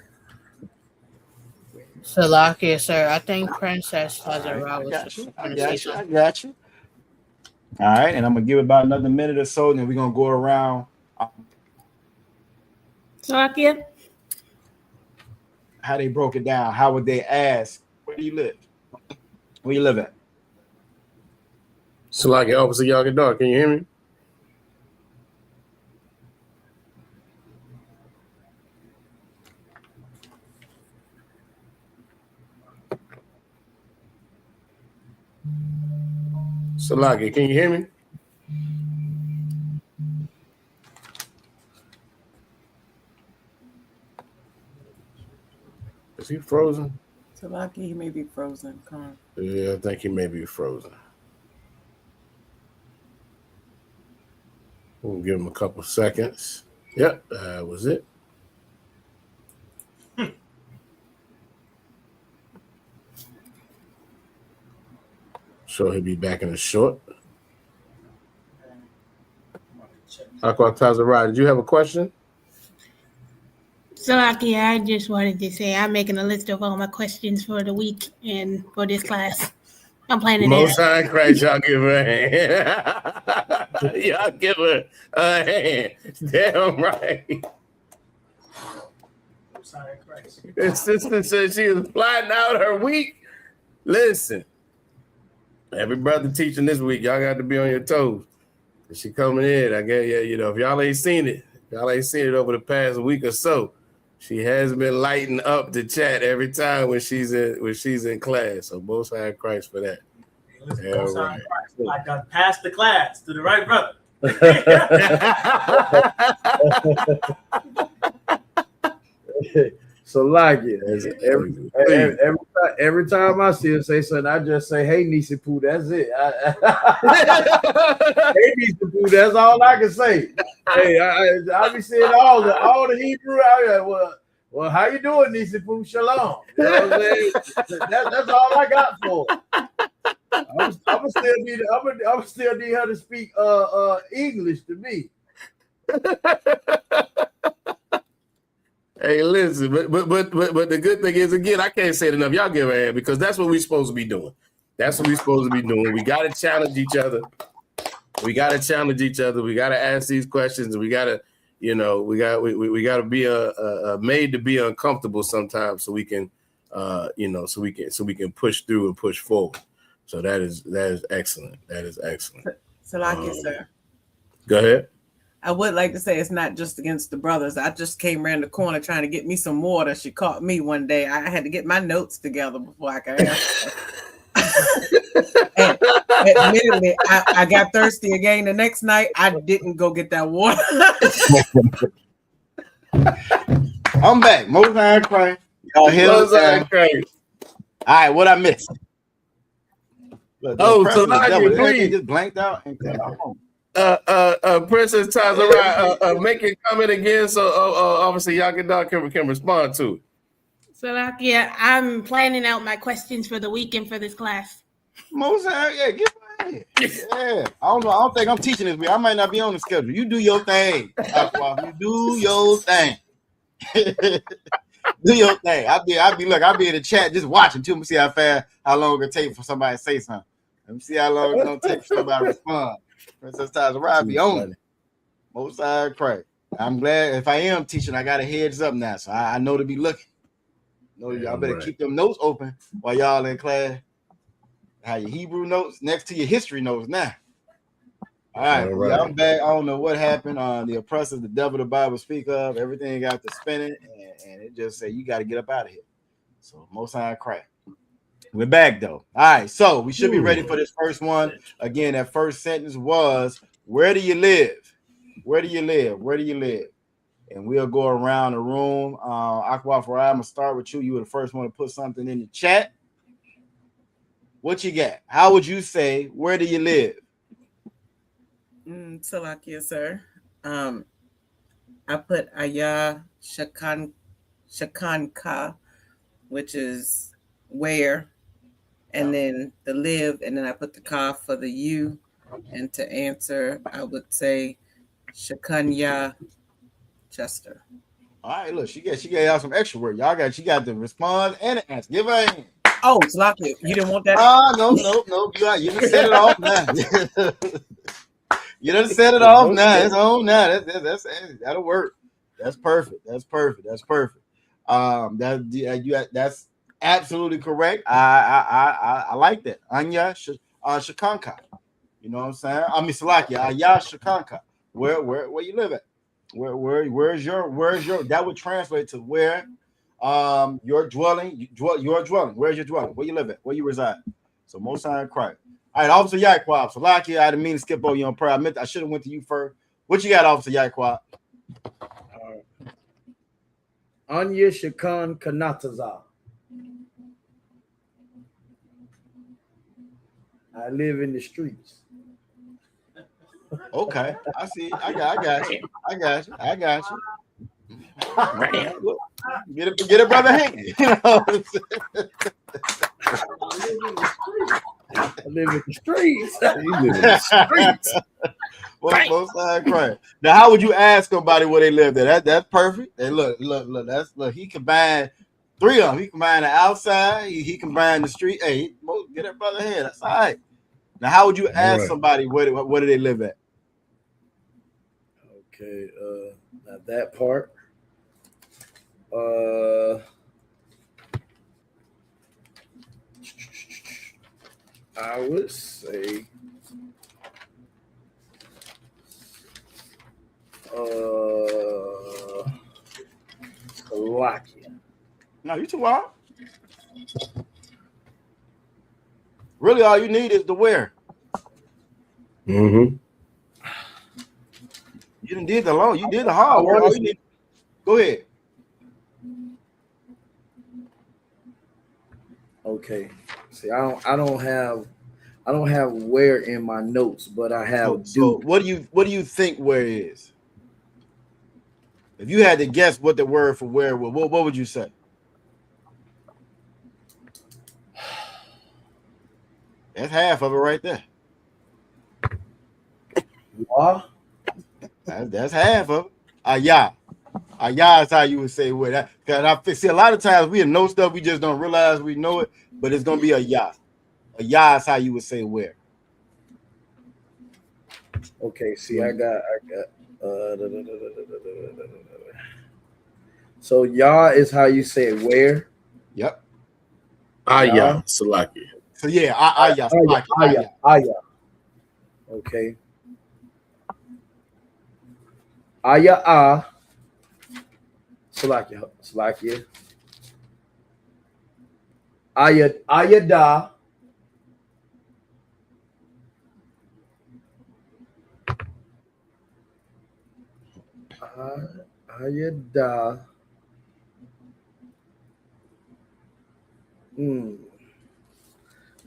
Salakia, sir. I think Princess has a route. I got you. All right, and I'm gonna give it about another minute or so, and then we're gonna go around. Salakia. How they broke it down? How would they ask? Where do you live? Where you live at? Salakia, Officer Yagadar, can you hear me? Salagi, can you hear me? Is he frozen? Salaki, he may be frozen. Come on. Yeah, I think he may be frozen. We'll give him a couple seconds. Yep, that was it. Sure, he'll be back in a short. Aqua Tazara, did you have a question? Salakia, I just wanted to say I'm making a list of all my questions for the week and for this class. I'm planning Most High Christ, y'all give her a hand. Y'all give her a hand. Damn right. Most High Christ. His sister said she was plotting out her week. Listen, every brother teaching this week, y'all got to be on your toes. She coming in, I guess, yeah, you know, if y'all ain't seen it over the past week or so, she has been lighting up the chat every time when she's in class. So Most High Christ for that. Hey, listen, Most High Christ, I got passed the class to the right brother. So like it. Every time I see her say something, I just say, "Hey, Nisi Poo," that's it. Hey, Nisi Poo, that's all I can say. Hey, I be seeing all the Hebrew. Well, how you doing, Nisi Poo? Shalom. You know what I'm saying? That's all I got for her. I'm still need her to speak English to me. Hey, listen, but the good thing is, again, I can't say it enough. Y'all give a hand because that's what we're supposed to be doing. That's what we're supposed to be doing. We got to challenge each other. We got to ask these questions. And we got to, you know, we got to be made to be uncomfortable sometimes, so we can, you know, so we can push through and push forward. So that is excellent. That is excellent. Salakia, sir. Go ahead. I would like to say it's not just against the brothers. I just came around the corner trying to get me some water. She caught me one day. I had to get my notes together before I could ask her. And admittedly, I got thirsty again the next night. I didn't go get that water. I'm back. Most High Christ. Y'all hear me? All right, what I missed? Look, so now you agree. Just blanked out. And Princess Tazara, make a comment again, so obviously Yakadar can respond to it. So, yeah, I'm planning out my questions for the weekend for this class. Most High, yeah, get my head. Yeah, I don't know. I don't think I'm teaching this week. I might not be on the schedule. You do your thing, Aqua. You do your thing. Do your thing. I'll be in the chat just watching too. Let me see how long it take for somebody to say something. Let me see how long it's gonna take for somebody to respond. Princess Tazara be on it. Most High Christ. I'm glad if I am teaching, I got a heads up now, so I know to be looking. Y'all better keep them notes open while y'all in class. Have your Hebrew notes next to your history notes now. All right. Yeah, I'm back. I don't know what happened. The oppressors, the devil, the Bible speak of, everything got to spinning, and it just said you got to get up out of here. So Most High Christ. We're back though. All right, so we should be ready for this first one. Again, that first sentence was, where do you live? Where do you live? Where do you live? And we'll go around the room. Aqua, I'm gonna start with you. You were the first one to put something in the chat. What you got? How would you say, where do you live? Salakia, sir. I put Aya Shakanka, which is where, and then the live, and then I put the ka for the you. And to answer, I would say Shakanya Chester. All right, look, she gave y'all some extra work. She got the response and the answer. Give her a hand. Oh, Salakia, you didn't want that? No. You done set it off now. You done set it off now. It's on now. That'll work. That's perfect. That's absolutely correct. I like that. Anya Shakanka. You know what I'm saying? I mean Salakia. Aya Shakanka. Where you live at? Where's your that would translate to where your dwelling. Where's your dwelling? Where you live at? Where you reside? So Most High Christ. All right, Officer Yaquab. Salakia, I didn't mean to skip over you on prayer. I should have went to you first. What you got, Officer Yaquab? Anya Shakan Kanataza. I live in the streets. Okay, I see. I got you. Get a brother hand. I live in the streets. Most High Christ. Now, how would you ask somebody where they live there? That's perfect. And look. He combined three of them. He combined the outside. He combined the street. Hey, get that brother hand. That's all right. Now, how would you ask somebody where do they live at? Okay, not that part. I would say Slovakia. No, you too wild. Really, all you need is the where. Mm-hmm. You didn't did the long. You did the hard work. Go ahead. Okay. See, I don't have where in my notes, but I have. So what do you think where is? If you had to guess what the word for where was, what would you say? That's half of it right there. That's half of it. Ayah is how you would say where that. Because I see a lot of times we know stuff we just don't realize we know it, but it's gonna be ayah. Ayah is how you would say where. Okay, see, I got. So Yah is how you say where. Yep. Ayah, Salakia. So yeah, Aya. Okay. Aya Salakia. Aya da. Aya da.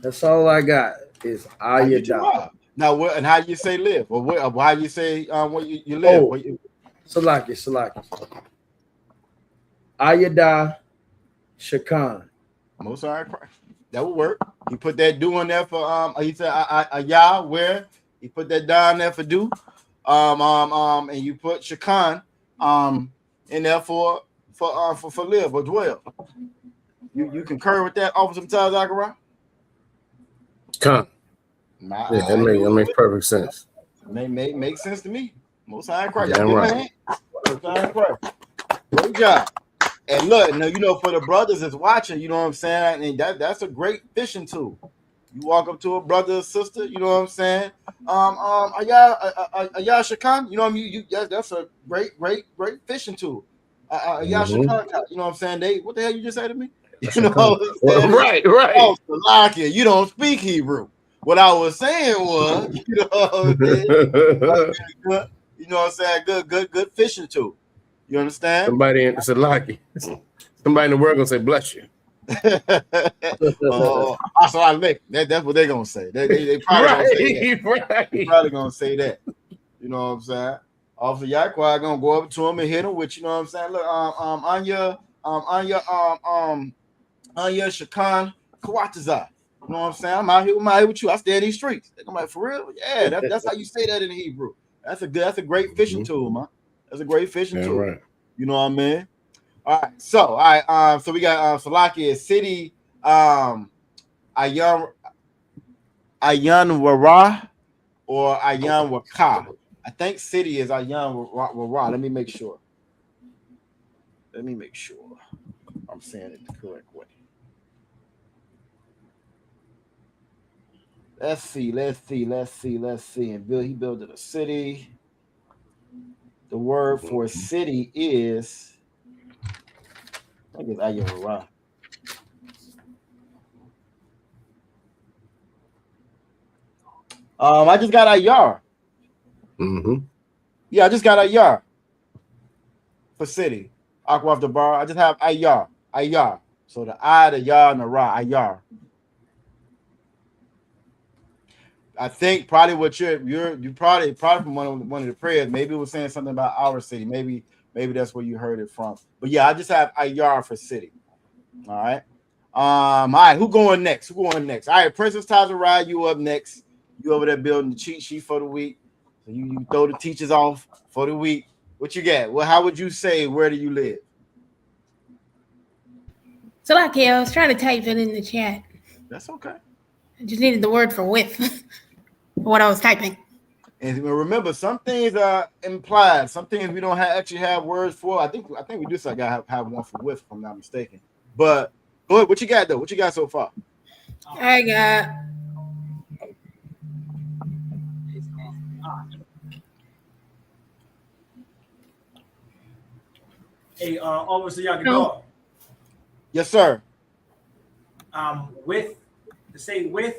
That's all I got is Aya da. Now, what and how you say live, or how you say where you live? Oh, Salaki. Ayada Shakan. Most High Christ. That would work. He put that do in there for he said Yah where he put that down there for do. And you put Shakan in there for live or dwell. You concur with that, Officer Taz Zachariah? Come. Yeah, that makes perfect sense. Make sense to me. Most High Christ. Damn right. Most High Christ. Great job. And look, now for the brothers that's watching, you know what I'm saying, and that's a great fishing tool. You walk up to a brother or sister, you know what I'm saying. Ayah Shakan, you know what I mean. That's a great fishing tool. Ayah Shakan, you know what I'm saying. What the hell you just say to me? You know what I'm saying? Right. Oh, Salakia, you don't speak Hebrew. What I was saying was, you know what I'm saying. You know what I'm saying? Good fishing tool. You understand? Somebody in Salaki. Somebody in the world gonna say bless you. That's what they're gonna say. They probably gonna say that. Right. They probably gonna say that. You know what I'm saying? Officer Yaquai gonna go up to him and hit him with, you know what I'm saying. Look, Anya Shakan Kawataza. You know what I'm saying? I'm out here with you. I stay in these streets. I'm like, for real? Yeah, that's how you say that in Hebrew. That's a great fishing tool, man. That's a great fishing tool. Right. You know what I mean? All right. So we got Salakia City, Ayan Wara or Ayan Waka. I think city is Ayan Wara. Let me make sure. I'm saying it the correct way. Let's see. And he built a city. The word for city is, I think it's Ayan Wara. I just got Ayar. Yeah, I just got Ayar for city. Aqua off the bar. I just have Ayar. So the I, the Yah, and the Ra, Ayar. I think probably what you probably from one of the prayers. Maybe it was saying something about our city. Maybe that's where you heard it from. But yeah, I just have Ayar for city. All right. All right. Who going next? All right, Princess Tazarai, you up next. You over there building the cheat sheet for the week. So you throw the teachers off for the week. What you got? Well, how would you say, where do you live? So, I was trying to type it in the chat. That's okay. I just needed the word for with for what I was typing. And remember, some things are implied. Some things we don't actually have words for. I think we do so have one for with, if I'm not mistaken. But go ahead. What you got though? What you got so far? I got Hey, Officer Yagador. Yes, sir. To say with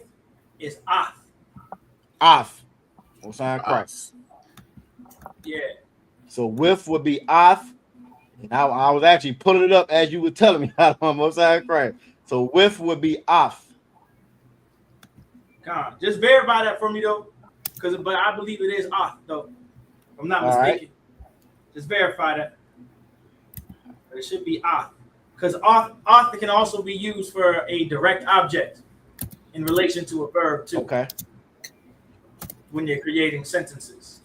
is off. Off. Most High Christ. Yeah. So with would be off. And I was actually pulling it up as you were telling me how Most High Christ. So with would be off. God, just verify that for me though, but I believe it is off though. If I'm not mistaken. Right. Just verify that. It should be off. Because off can also be used for a direct object in relation to a verb too. Okay. When you're creating sentences.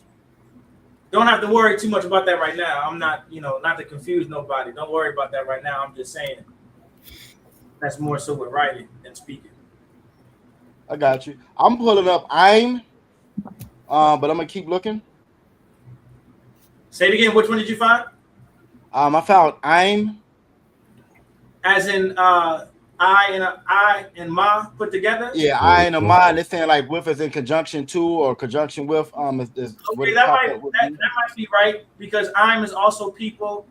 Don't have to worry too much about that right now. I'm not, not to confuse nobody. Don't worry about that right now. I'm just saying that's more so with writing than speaking. I got you. I'm pulling up but I'm gonna keep looking. Say it again. Which one did you find? I found I'm. As in I and ma put together. Yeah, I and a ma. They're saying like with is in conjunction to or conjunction with. Is what Okay, it that popped up with that might be right because I'm is also people.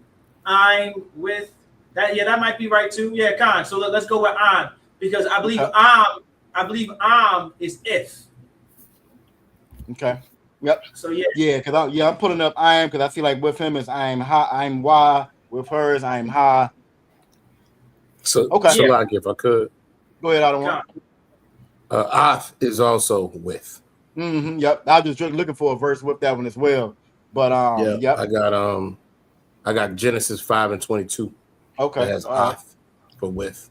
I'm with that. Yeah, that might be right too. Yeah, Khan. So let's go with I'm because I believe I'm is if. Okay. Yep. So yeah. Yeah, because I'm putting up I am because I feel like with him is I'm ha, I'm why. With hers, I'm ha. So, okay. Salak, if I could. Go ahead, Adam. Oth is also with. Yep. I was just looking for a verse with that one as well. But yep. I got Genesis 5:22. Okay. That has Oth for with.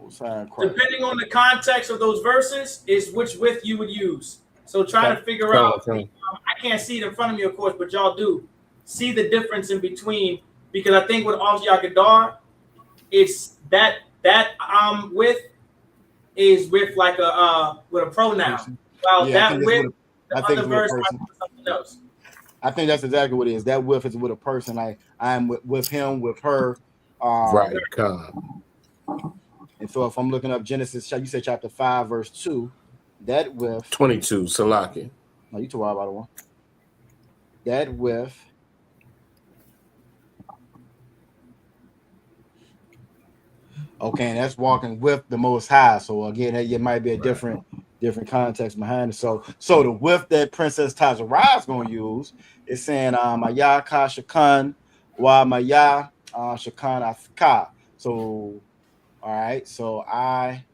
Depending on the context of those verses, is which with you would use. So try to figure out. I can't see it in front of me, of course, but y'all do see the difference in between because I think with Avjiyakadar, it's that with is with like a with a pronoun. Well, that with the other verse might be something else. I think that's exactly what it is. That with is with a person. Like I'm with him, with her. Right. And so if I'm looking up Genesis, you said chapter 5, verse 2, that with 22, Salaki. No, you talk about the one. That with okay, and that's walking with the Most High. So again, it might be a different context behind it. So the with that Princess Tazarah is going to use is saying Maya Ka Shakan Wa Maya Shakan Afka. So all right, so I.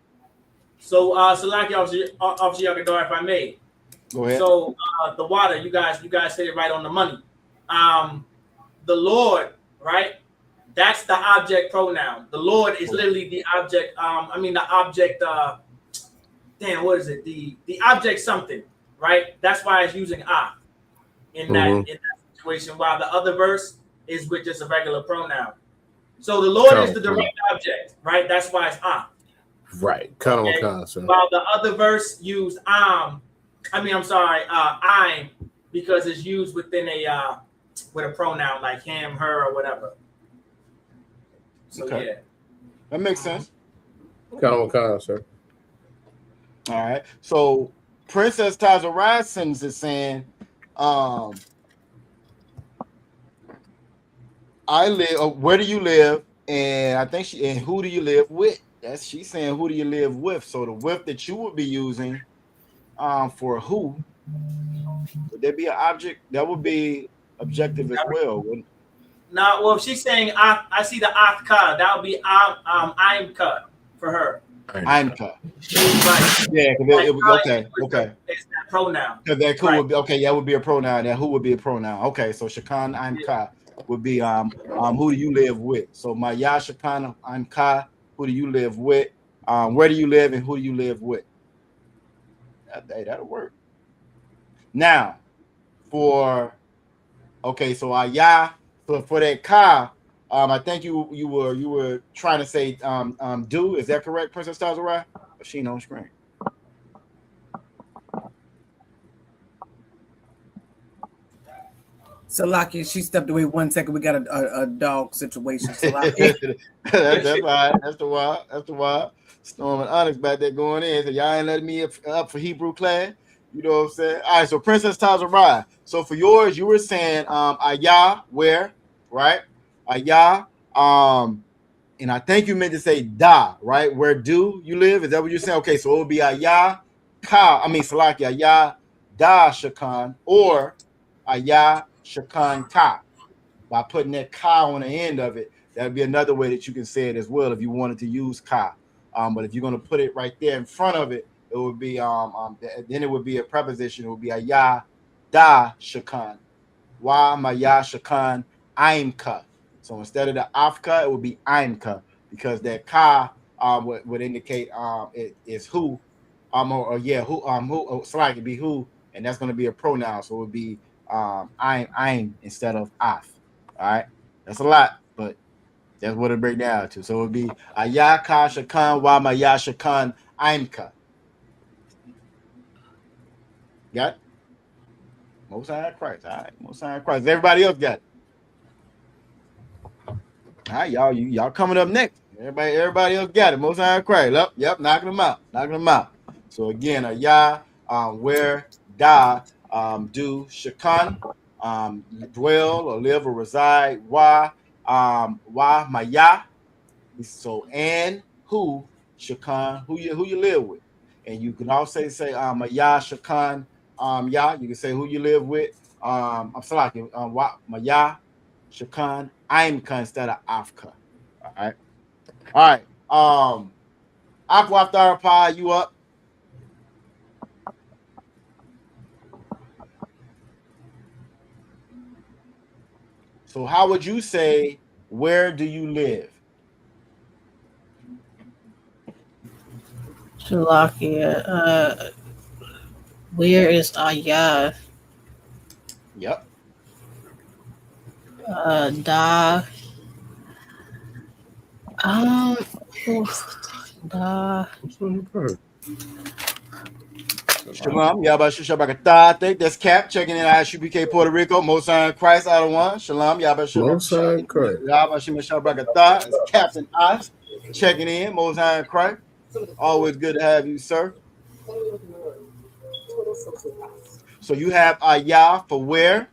So like obviously if I may. Go ahead. So the water, you guys hit it right on the money. The Lord, right? That's the object pronoun. The Lord is literally the object. The object. What is it? The object something, right? That's why it's using in that situation. While the other verse is with just a regular pronoun. So the Lord is the direct object, right? That's why it's Right. While the other verse used I'm because it's used within a with a pronoun like him, her, or whatever. So yeah. That makes sense. Sir. All right. So Princess Tazarah is saying, I live. Where do you live? And I think and who do you live with? She's saying who do you live with? So the with that you would be using, for who would there be an object that would be objective as well? Wouldn't? Now, well, if she's saying I see the Athka, that would be I'm cut for her. I'm cut. Right. Yeah, it was okay. It's that pronoun. Because that cool would be okay. That would be a pronoun. That who would be a pronoun. Okay, so Shakan I'm Ka would be who do you live with? So my Ya Shakan I'm Ka. Who do you live with? Where do you live and who do you live with? That'll work. Now, for so Ayah for that Ka, I think you were trying to say do. Is that correct, Princess Tazarah? She on screen. Salaki, she stepped away 1 second. We got a dog situation. That's right. That's the why. Storm and Onyx back there going in. So y'all ain't letting me up for Hebrew class. You know what I'm saying? All right. So Princess Tazarah. So for yours, you were saying Ayah, where, right? Ayah. And I think you meant to say da, right? Where do you live? Is that what you're saying? Okay, so it would be Ayah Ka. Salaki Ayah Da Shakan or Ayah Shakan Ka. By putting that Ka on the end of it, that'd be another way that you can say it as well if you wanted to use Ka. But if you're going to put it right there in front of it, it would be then it would be a preposition. It would be Ayah Da Shakan. Wa Maya Shakan Aim Ka. So instead of the Afka, it would be Aim Ka because that Ka would indicate it is who who so it could be who, and that's going to be a pronoun. So it would be I'm instead of Af. All right, that's a lot, but that's what it breaks down to. So it would be Ayah Ka Shakan Wa Maya Shakan Aim Ka. Got it? Most High Christ. All right, Most High Christ. Everybody else got it. All right, y'all coming up next. Everybody else got it. Most High Christ. Yep, knocking them out. So again, Yah, where da, do shakan, dwell or live or reside. Why, maya. So and who shakan, who you live with, and you can also say maya shakan, ya. You can say who you live with. I'm sorry, maya shakan, I'm instead of afka. All right. All right. Aqua Therapy, you up? So how would you say, where do you live? Shalakia. Where is Ayah? Yep. Da. Da. Shalom, Yabba Shabakata. That's Cap checking in ISUPK Puerto Rico. Mosan Christ out of one. Shalom, Yabba Shabakata. It's Captain Oz checking in. Mosan Christ. Always good to have you, sir. So you have Ayah for where?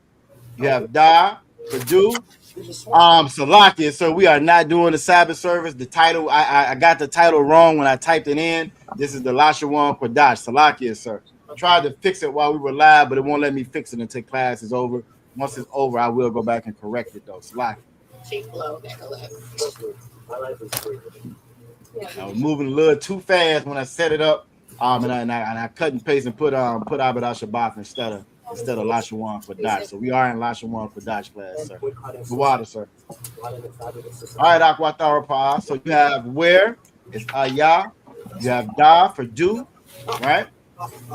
You have Da for do. Salakia, so we are not doing the Sabbath service. The title, I got the title wrong when I typed it in. This is the Lashawan Kodash. Salakia, sir. Tried to fix it while we were live, but it won't let me fix it until class is over. Once it's over, I will go back and correct it though. Salakia. I was moving a little too fast when I set it up. And I cut and paste and put Abed Shabbat instead of Lashawan Kodash. So we are in Lashawan Kodash class, sir. The water, sir. All right, Aquatharapa. So you have where is Ayah. You have Da for do, right?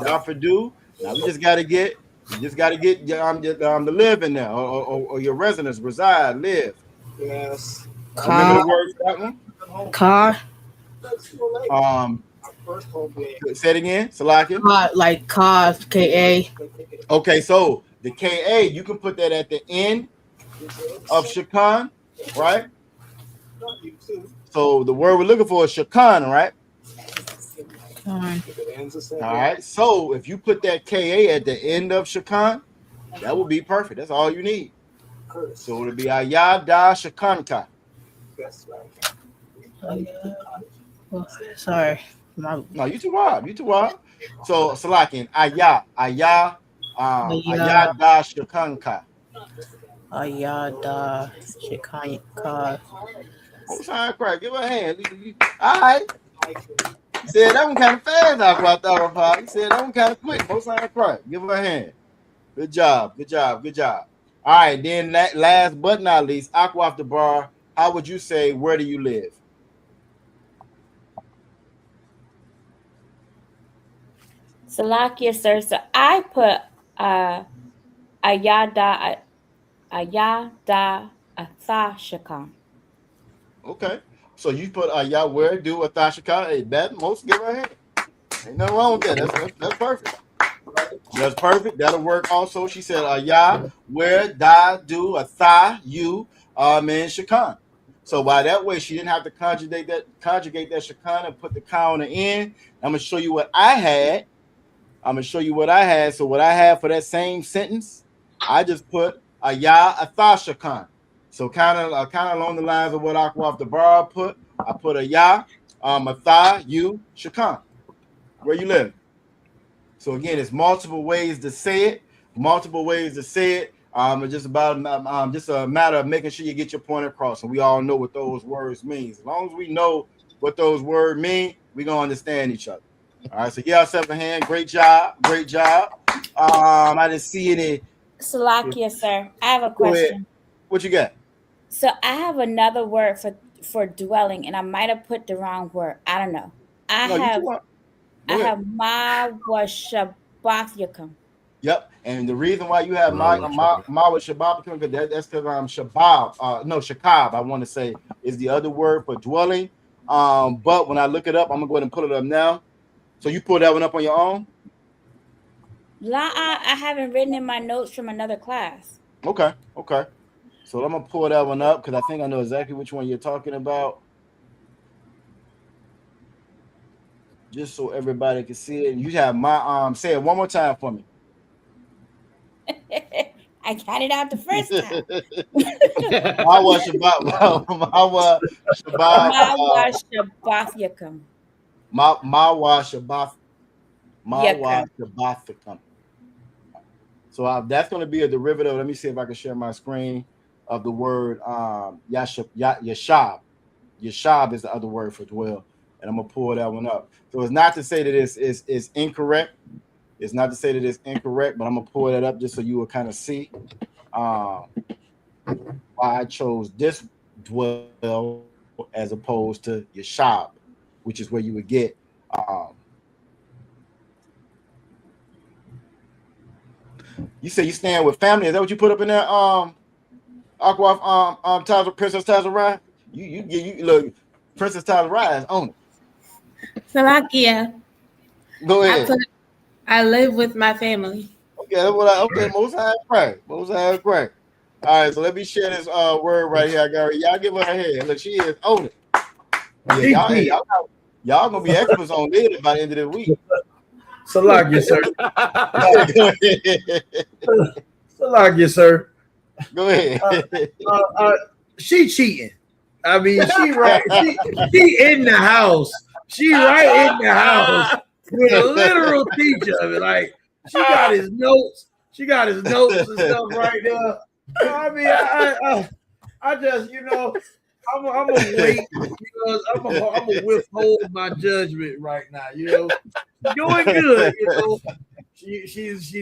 Da for do. Now we just gotta get the live in there, or your residence, reside, live. Yes. Remember the word for that one? Car. Say it again, Salakia. Like car, Ka. Okay, so the Ka, you can put that at the end of Shakan, right? So the word we're looking for is Shakan, right? All right. So if you put that Ka at the end of Shakan, that would be perfect. That's all you need. So it'll be Ayah Da Shakanka. Sorry. No, you too wild. So Salakin, Ayah Da Shakanka. Ayah Da Shakanka. Oh, sorry, crack. Give her a hand. All right. He said that one kind of fast. I thought he said that one kind of quick. Most time crack. Give her a hand. Good job. All right, then last but not least, Aqua off the bar. How would you say, where do you live? Salakia, sir. So I put Ayada Athashakam. Okay. So you put Ayah where do Athashaka. Hey, that most give her a hand. Ain't nothing wrong with that. That's perfect. That's perfect. That'll work also. She said Ayah where da do Atha you and Shakan. So by that way, she didn't have to conjugate that Shakan and put the ka on the end. I'm gonna show you what I had. So what I have for that same sentence, I just put Ayah Athashakan. So kind of along the lines of what Aqua off the bar put. I put Ayah, Atha, you, Shakan. Where you live. So again, it's multiple ways to say it. It's just about just a matter of making sure you get your point across, and we all know what those words mean. As long as we know what those words mean, we're gonna understand each other. All right. So give yourself a hand. Great job. I didn't see any. Salakia, sir. I have a question. What you got? So I have another word for dwelling, and I might have put the wrong word. I don't know. I have Mawashabathyakum. Yep. And the reason why you have Ma with Shabab, that's because I'm Shabab. Shakab, I want to say, is the other word for dwelling. But when I look it up, I'm gonna go ahead and pull it up now. So you pull that one up on your own? I haven't written in my notes from another class. Okay. So I'm gonna pull that one up because I think I know exactly which one you're talking about. just so everybody can see it. You have my say it one more time for me. I got it out the first time. Mawa Shabbat. Mawa Shabbat. Mawa Shabbat Yakum. Mawa Shabbat. Mawa Shabbat. So that's going to be a derivative. Let me see if I can share my screen of the word Yashab. Yashab is the other word for dwell, and I'm gonna pull that one up. So it's not to say that it's incorrect. It's not to say that it's incorrect, but I'm gonna pull that up just so you will kind of see why I chose this dwell as opposed to Yashab, which is where you would get you say you stand with family. Is that what you put up in there? Princess Tazarah? You look, Princess Tazarah is on it. Salakia. Go ahead. I live with my family. Okay, that's what Most High pray. Most High pray. All right, so let me share this word right here. Y'all give her a hand. Look, she is on it. Yeah, y'all gonna be experts on it by the end of the week. Salakia, sir. Salakia, sir. Go ahead. She cheating. I mean, she right. She in the house. She right in the house with a literal teacher of it. Like she got his notes. She got his notes and stuff right there. So, I mean, I just, I'm gonna wait because I'm gonna withhold my judgment right now. She's doing good. She's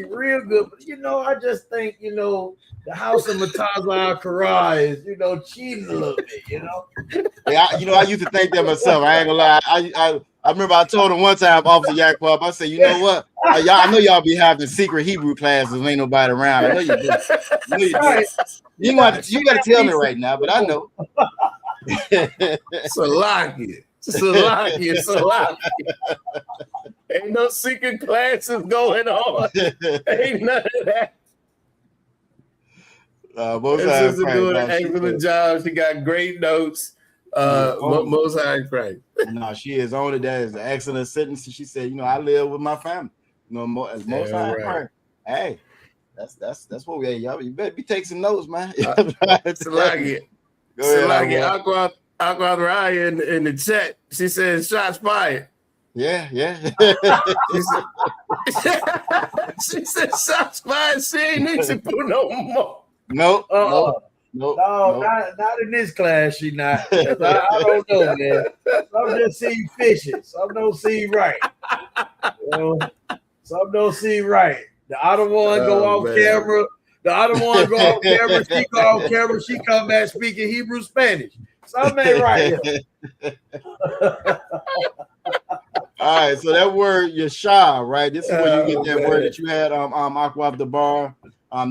real good. But I just think the house of Matazah Kara is cheating a little bit. Yeah, I used to think that myself. I ain't gonna lie. I remember I told him one time, Officer Yakub, I said, you know what? I know y'all be having secret Hebrew classes. Ain't nobody around. I know you do. You got to tell me right now, but I know. Salakia. Ain't no secret classes going on. Ain't none of that. This is doing an excellent job. She got great notes. Most High Christ. No, she is on it. That is an excellent sentence. She said, I live with my family. Most High Christ. Hey, that's what we y'all. You better be taking some notes, man. Salakia. Aqua Ryan in the chat. She says shots fired. Yeah. She said shots fired. She ain't need to put no more. No, not in this class. She not. I don't know, man. Some just see fishes. Some don't see right. Some don't see right. The other one go off camera. The other one go off camera. She go off camera. She come back speaking Hebrew, Spanish. Something ain't right here. All right, so that word Yashah, right? This is where you get that word that you had, Aqua the bar.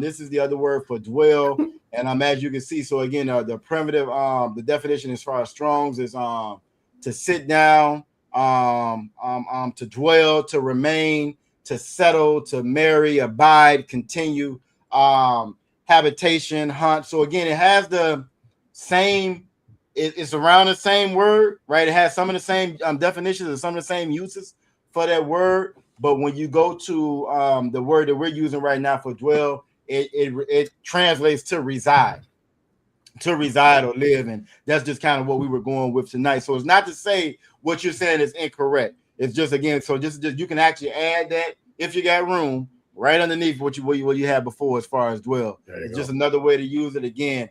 This is the other word for dwell, and as you can see, so again, the primitive, the definition as far as Strong's is to sit down, to dwell, to remain, to settle, to marry, abide, continue, habitation, hunt. So again, it has the same. It's around the same word, right? It has some of the same definitions and some of the same uses for that word. But when you go to the word that we're using right now for dwell, it translates to reside or live. And that's just kind of what we were going with tonight. So it's not to say what you're saying is incorrect. It's just, again, so just you can actually add that if you got room right underneath what you had before as far as dwell. It's just another way to use it again.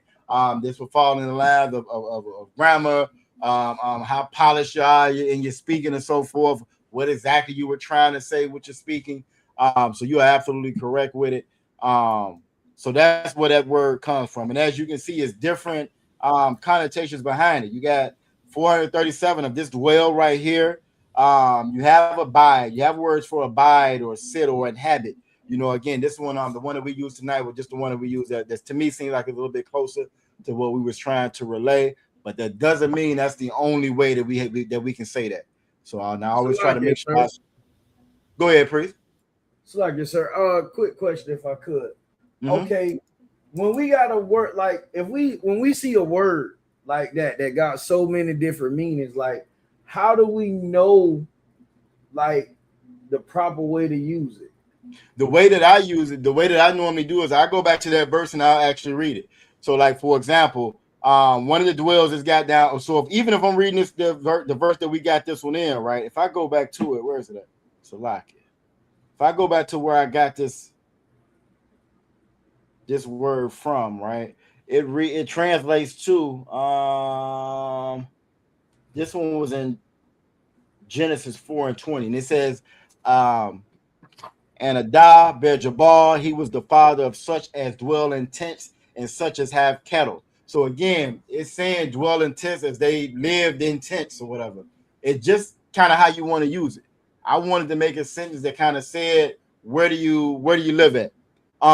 This will fall in the line of grammar, how polished you are in your speaking and so forth, what exactly you were trying to say with your speaking. So you are absolutely correct with it. So that's where that word comes from. And as you can see, it's different connotations behind it. You got 437 of this dwell right here. You have abide. You have words for abide or sit or inhabit. Again, this one, the one that we use tonight was just the one that we use that to me seems like a little bit closer to what we was trying to relay, but that doesn't mean that's the only way that we can say that. So now I always try to make sure. Go ahead, priest. Salakia, sir. Quick question, if I could. Mm-hmm. Okay, when we got a word like when we see a word like that got so many different meanings, like how do we know like the proper way to use it? The way that I use it, the way that I normally do is I go back to that verse and I'll actually read it. So, like for example, one of the dwells is got down. So even if I'm reading this, the verse that we got this one in, right? If I go back to it, where is it at? Salakia. If I go back to where I got this word from, right? It translates to this one was in Genesis 4:20, and it says, and Adah bare Jabal, he was the father of such as dwell in tents and such as have cattle. So again, it's saying dwell in tents as they lived in tents or whatever. It's just kind of how you want to use it. I wanted to make a sentence that kind of said, where do you live at?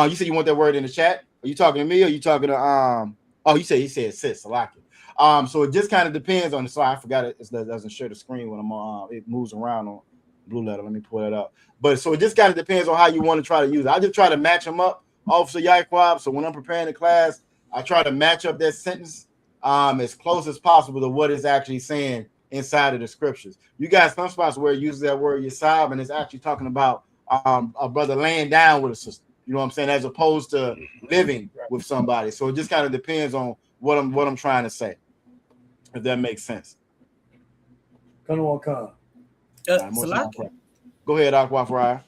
You said you want that word in the chat. Are you talking to me or are you talking to oh, you said sis, Salaki. So it just kind of depends on it. So I forgot it doesn't share the screen when I'm on it moves around on Blue Letter. Let me pull that up. But so it just kind of depends on how you want to try to use it. I just try to match them up, Officer Yaquab. So when I'm preparing the class, I try to match up that sentence as close as possible to what it's actually saying inside of the scriptures. You got some spots where it uses that word Yasab and it's actually talking about a brother laying down with a sister. You know what I'm saying? As opposed to living with somebody. So it just kind of depends on what I'm trying to say. If that makes sense. Come on, come. Go ahead, Aqua Fryer.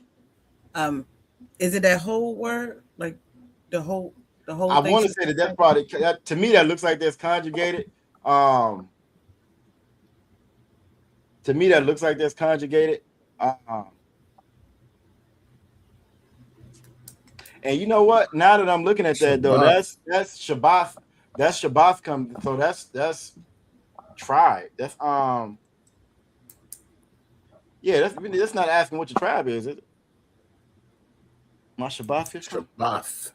Is it that whole word? Like the whole I want to say that's probably to me that looks like that's conjugated. To me that looks like that's conjugated. And you know what? Now that I'm looking at that though, that's Shabbath. That's Shabbath come. So that's tribe. That's yeah, that's not asking what your tribe is it? My Shabbath is Shabbath.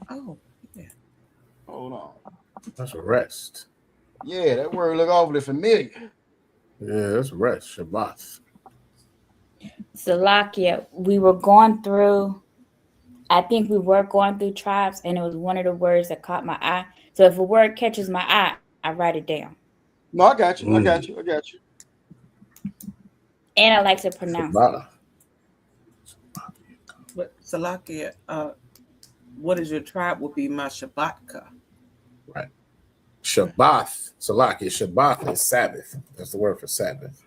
Oh, yeah. Hold on. That's rest. Yeah, that word look awfully familiar. Yeah, that's rest. Shabbath. Salakia, we were going through. I think we were going through tribes, and it was one of the words that caught my eye. So if a word catches my eye, I write it down. No, I got you. I got you. And I like to pronounce it. But Salakia, what is your tribe would be my Shabbatka. Right. Shabbath. Salakia. Shabbath is Sabbath. That's the word for Sabbath.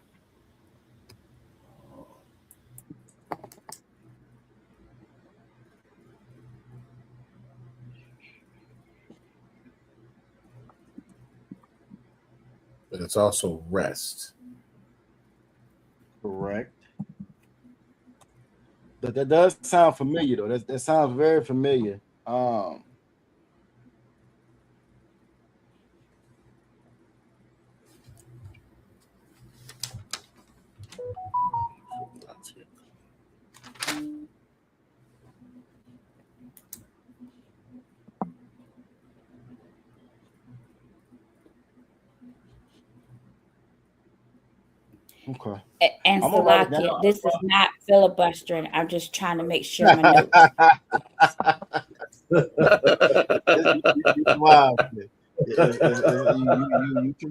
But it's also rest. Correct. But that does sound familiar though. That sounds very familiar. Okay. And Salakia, this is not filibustering. I'm just trying to make sure my notes. Wow. You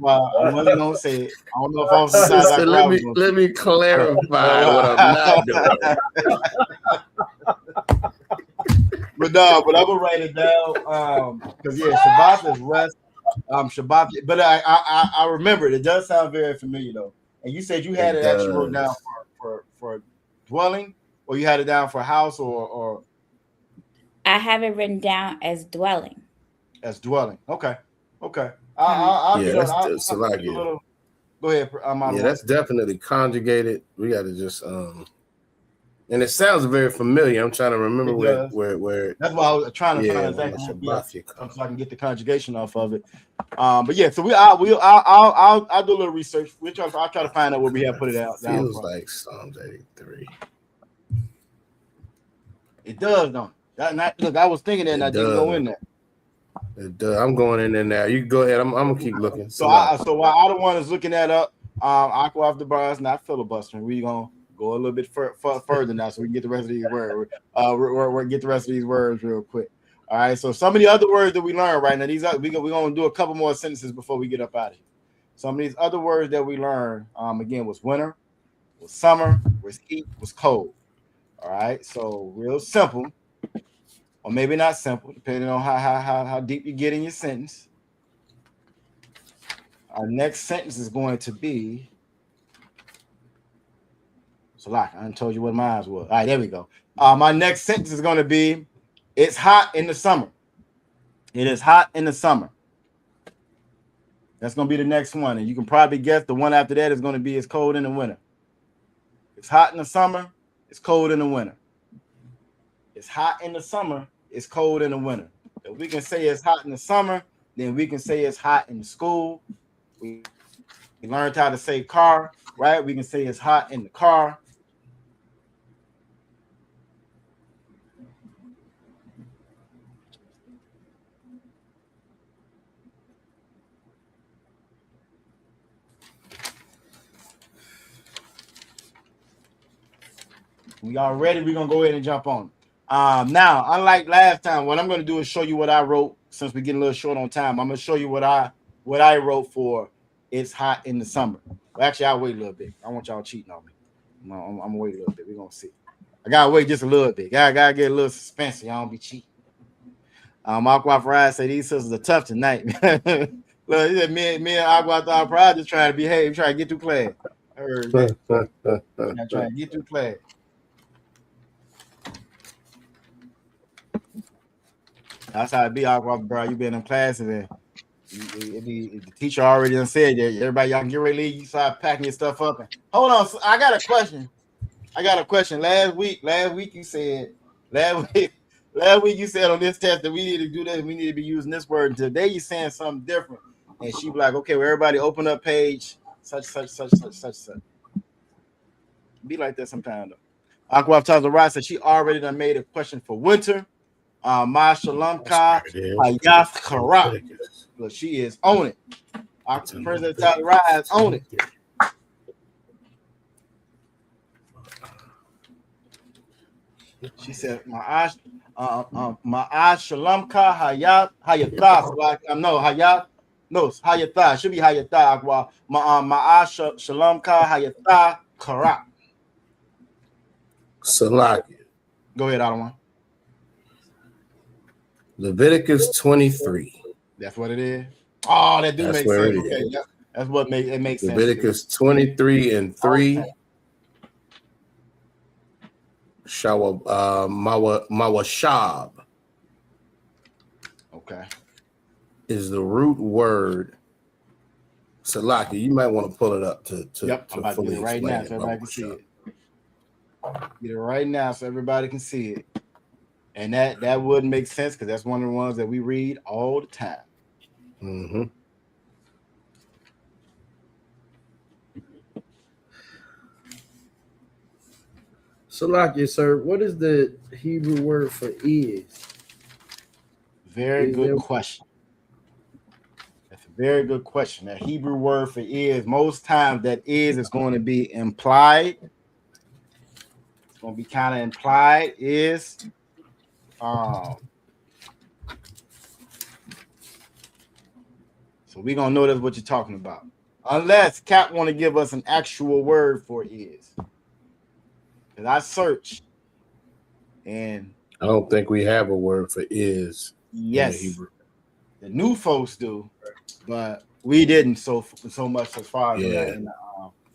I wasn't gonna say it. I don't know if I was inside let me clarify what I'm not doing. But I'm gonna write it down. Because Shabbat is rest. Shabbat, but I remember it does sound very familiar though. And you said you had it actually wrote down for dwelling, or you had it down for house, or I have it written down as dwelling. As dwelling. Okay. Go ahead. That's definitely conjugated. We got to just and it sounds very familiar. I'm trying to remember where. That's why I was trying to find exactly so I can get the conjugation off of it. But yeah, so I'll do a little research. I'll try to find out where we have put it out. Feels like Psalms 83. It does, don't it? Look, I was thinking that, and I didn't go in there. It does. I'm going in there now. You can go ahead. I'm gonna keep looking. So while I the one is looking that up, Aqua off the bar is not filibustering. We gonna go a little bit further now, so we can get the rest of these words. We're get the rest of these words real quick. All right. So some of the other words that we learned right now, we're gonna do a couple more sentences before we get up out of here. Some of these other words that we learned, again, was winter, was summer, was heat, was cold. All right, so real simple, or maybe not simple, depending on how deep you get in your sentence. Our next sentence is going to be. So like I told you what mine was. All right, there we go. My next sentence is going to be, it's hot in the summer. It is hot in the summer. That's going to be the next one. And you can probably guess the one after that is going to be, it's cold in the winter. It's hot in the summer. It's cold in the winter. It's hot in the summer. It's cold in the winter. If we can say it's hot in the summer, then we can say it's hot in the school. We learned how to say car, right? We can say it's hot in the car. We all ready? We're gonna go ahead and jump on. Now, unlike last time, what I'm gonna do is show you what I wrote. Since we're getting a little short on time, I'm gonna show you what I wrote for it's hot in the summer. Well, actually, I'll wait a little bit. I want y'all cheating on me. I'm gonna wait a little bit. We're gonna see. I gotta wait just a little bit. Gotta get a little suspense. Y'all don't be cheating. Aqua Pride say these sisters are tough tonight. Look, he said me and Aqua Pride just trying to behave, trying to get through class. I heard that. I'm trying to get through class. That's how it be, Aqua, bro. You been in classes and the teacher already done said that everybody y'all can get ready to leave. You start packing your stuff up. And hold on, so I got a question. Last week you said you said on this test that we need to do this. We need to be using this word. And today you saying something different. And she be like, okay, well, everybody open up page such. Be like that sometime though. Aqua Tazara said she already done made a question for winter. Ma Shalamka Hayaf Karak. Look, she is on it. President Tazara is on it. She said, Ma'ash Shalamka Hayatha. Like no Hayat. No, Hayatha. Should be Hayatha. Ma'ash Shalamka Hayatha Karak. Salaki. Go ahead, Adawan. Leviticus 23. That's what it is. Oh, that do make sense. Okay, that's what makes sense. Leviticus 23 and 3. Mawashab. Okay. Is the root word. Salaki, you might want to pull it up to I'm about to get it right now so everybody can see it. Get it right now so everybody can see it. And that wouldn't make sense because that's one of the ones that we read all the time. Mm-hmm. Salakia, sir, what is the Hebrew word for is? Very good question. That's a very good question. That Hebrew word for is, most times that is going to be implied. It's going to be kind of implied is. So we're going to know that's what you're talking about. Unless Cap want to give us an actual word for is. Because I searched and I don't think we have a word for is. Yes. In Hebrew. The new folks do, but we didn't so much as far as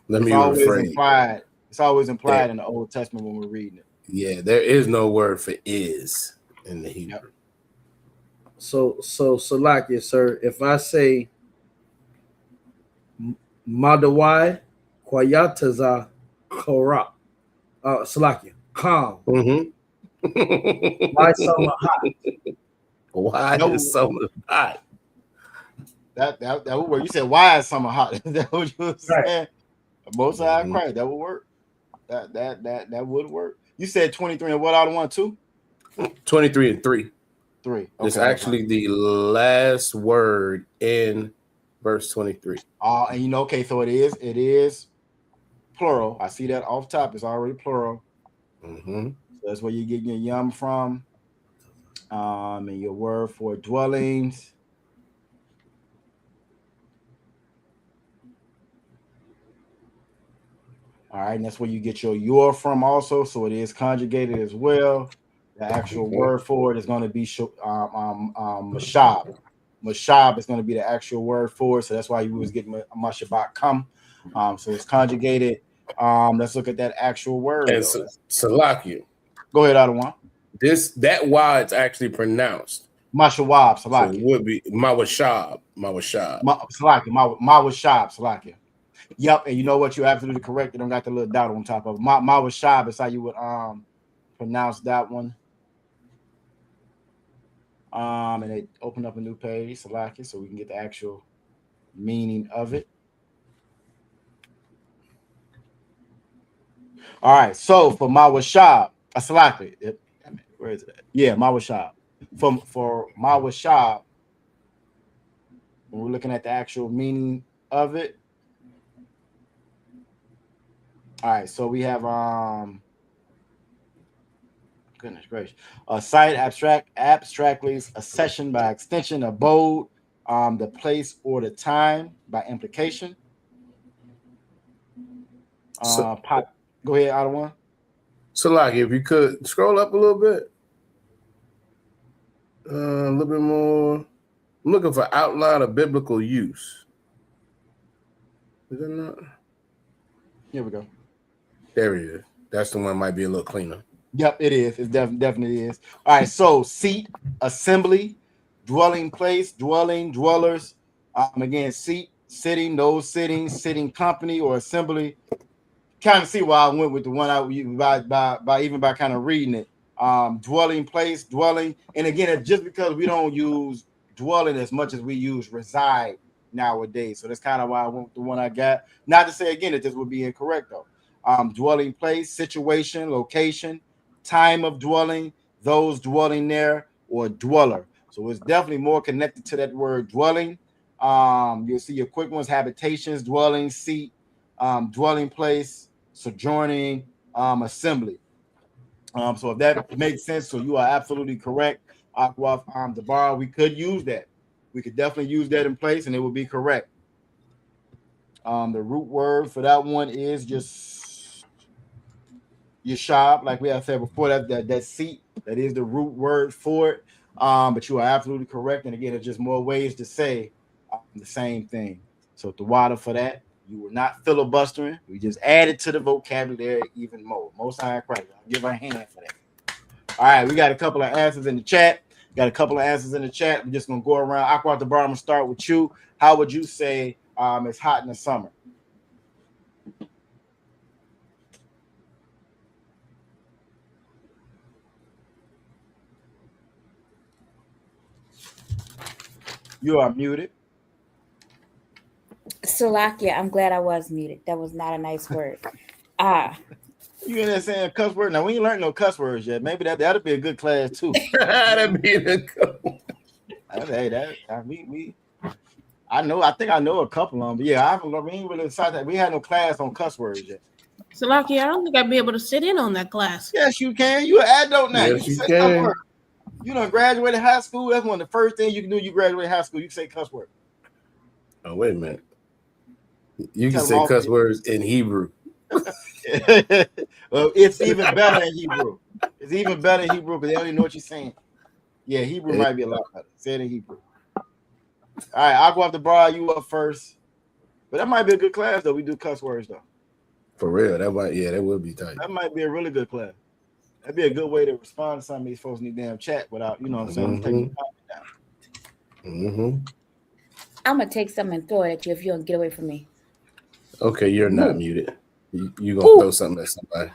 let me rephrase. It's always implied in the Old Testament when we're reading it. Yeah, there is no word for is in the Hebrew. Yep. So Salakia, sir, if I say Madawai Kwayataza Korah, Salakia, calm. Mm-hmm. Why summer hot? Why is summer hot? That would work. You said why is summer hot? Is that what you were saying? Most of Christ, that would work. That would work. You said 23 and what out of 1, 2? 23 and 3. 3. Okay, it's actually the last word in verse 23. And you know, okay, so it is plural. I see that off top. It's already plural. Mm-hmm. So that's where you get your yum from. And your word for dwellings. All right, and that's where you get your from also. So it is conjugated as well. The actual word for it is going to be mashab. Mashab is going to be the actual word for it. So that's why you was getting mashabat come. So it's conjugated. Let's look at that actual word. And Salakia. Go ahead, Adawan. That Y it's actually pronounced. Mashawab, Salakia. So it would be Mawashab. Salakia, Mawashab, Salakia. Yep, and you know what? You're absolutely correct. You don't got the little dot on top of it. Mawashab is how you would pronounce that one. And they open up a new page, Salakia, so we can get the actual meaning of it. All right, so for Mawashab, Salakia, where is it? Yeah, Mawashab. For Mawashab, when we're looking at the actual meaning of it. All right, so we have goodness gracious, a site, abstractly, a session by extension, abode, the place or the time by implication. Go ahead, Adawan. Salaki, if you could scroll up a little bit. A little bit more. I'm looking for outline of biblical use. Is that not? Here we go. There it is. That's the one that might be a little cleaner. Yep, it is. It definitely is. All right, so seat, assembly, dwelling place, dwelling, dwellers. Again, seat, sitting, those sitting company or assembly. Kind of see why I went with the one by kind of reading it. Dwelling place, dwelling, and again, it's just because we don't use dwelling as much as we use reside nowadays. So that's kind of why I went with the one I got. Not to say again that this would be incorrect though. Dwelling place, situation, location, time of dwelling, those dwelling there, or dweller. So it's definitely more connected to that word dwelling. You'll see your quick ones: habitations, dwelling, seat, dwelling place, sojourning, assembly. So if that makes sense, so you are absolutely correct. Aqua, the bar, we could use that. We could definitely use that in place, and it would be correct. The root word for that one is just yashab, like we have said before. That seat, that is the root word for it. But you are absolutely correct. And again, it's just more ways to say the same thing. So the water for that, you were not filibustering. We just added to the vocabulary even more. Most High Christ. I'll give her a hand for that. All right, we got a couple of answers in the chat. I'm just gonna go around. Aqua at the bar. I'm gonna start with you. How would you say it's hot in the summer? You are muted. Salakia, I'm glad I was muted. That was not a nice word. You in there saying cuss word? Now we ain't learned no cuss words yet. Maybe that'll be a good class too. That'd be a good one. Hey, I think I know a couple of them, but yeah, we ain't really decided that we had no class on cuss words yet. Salaki, I don't think I'd be able to sit in on that class. Yes, you can. You an adult now. Yes, you can. You done graduated high school. That's one of the first things you can do. You graduate high school. You can say cuss word. Oh, wait a minute. You can say cuss words in Hebrew. Well, it's even better in Hebrew. It's even better in Hebrew because they don't even know what you're saying. Yeah, Hebrew might be a lot better. Say it in Hebrew. All right, I'll go off the bar. You up first. But that might be a good class, though. We do cuss words, though. For real. That would be tight. That might be a really good class. That'd be a good way to respond to some of these folks in the damn chat without, you know what I'm saying, taking the comment down. I'm going to take something and throw it at you if you don't get away from me. Okay, you're not muted. You going to throw something at somebody.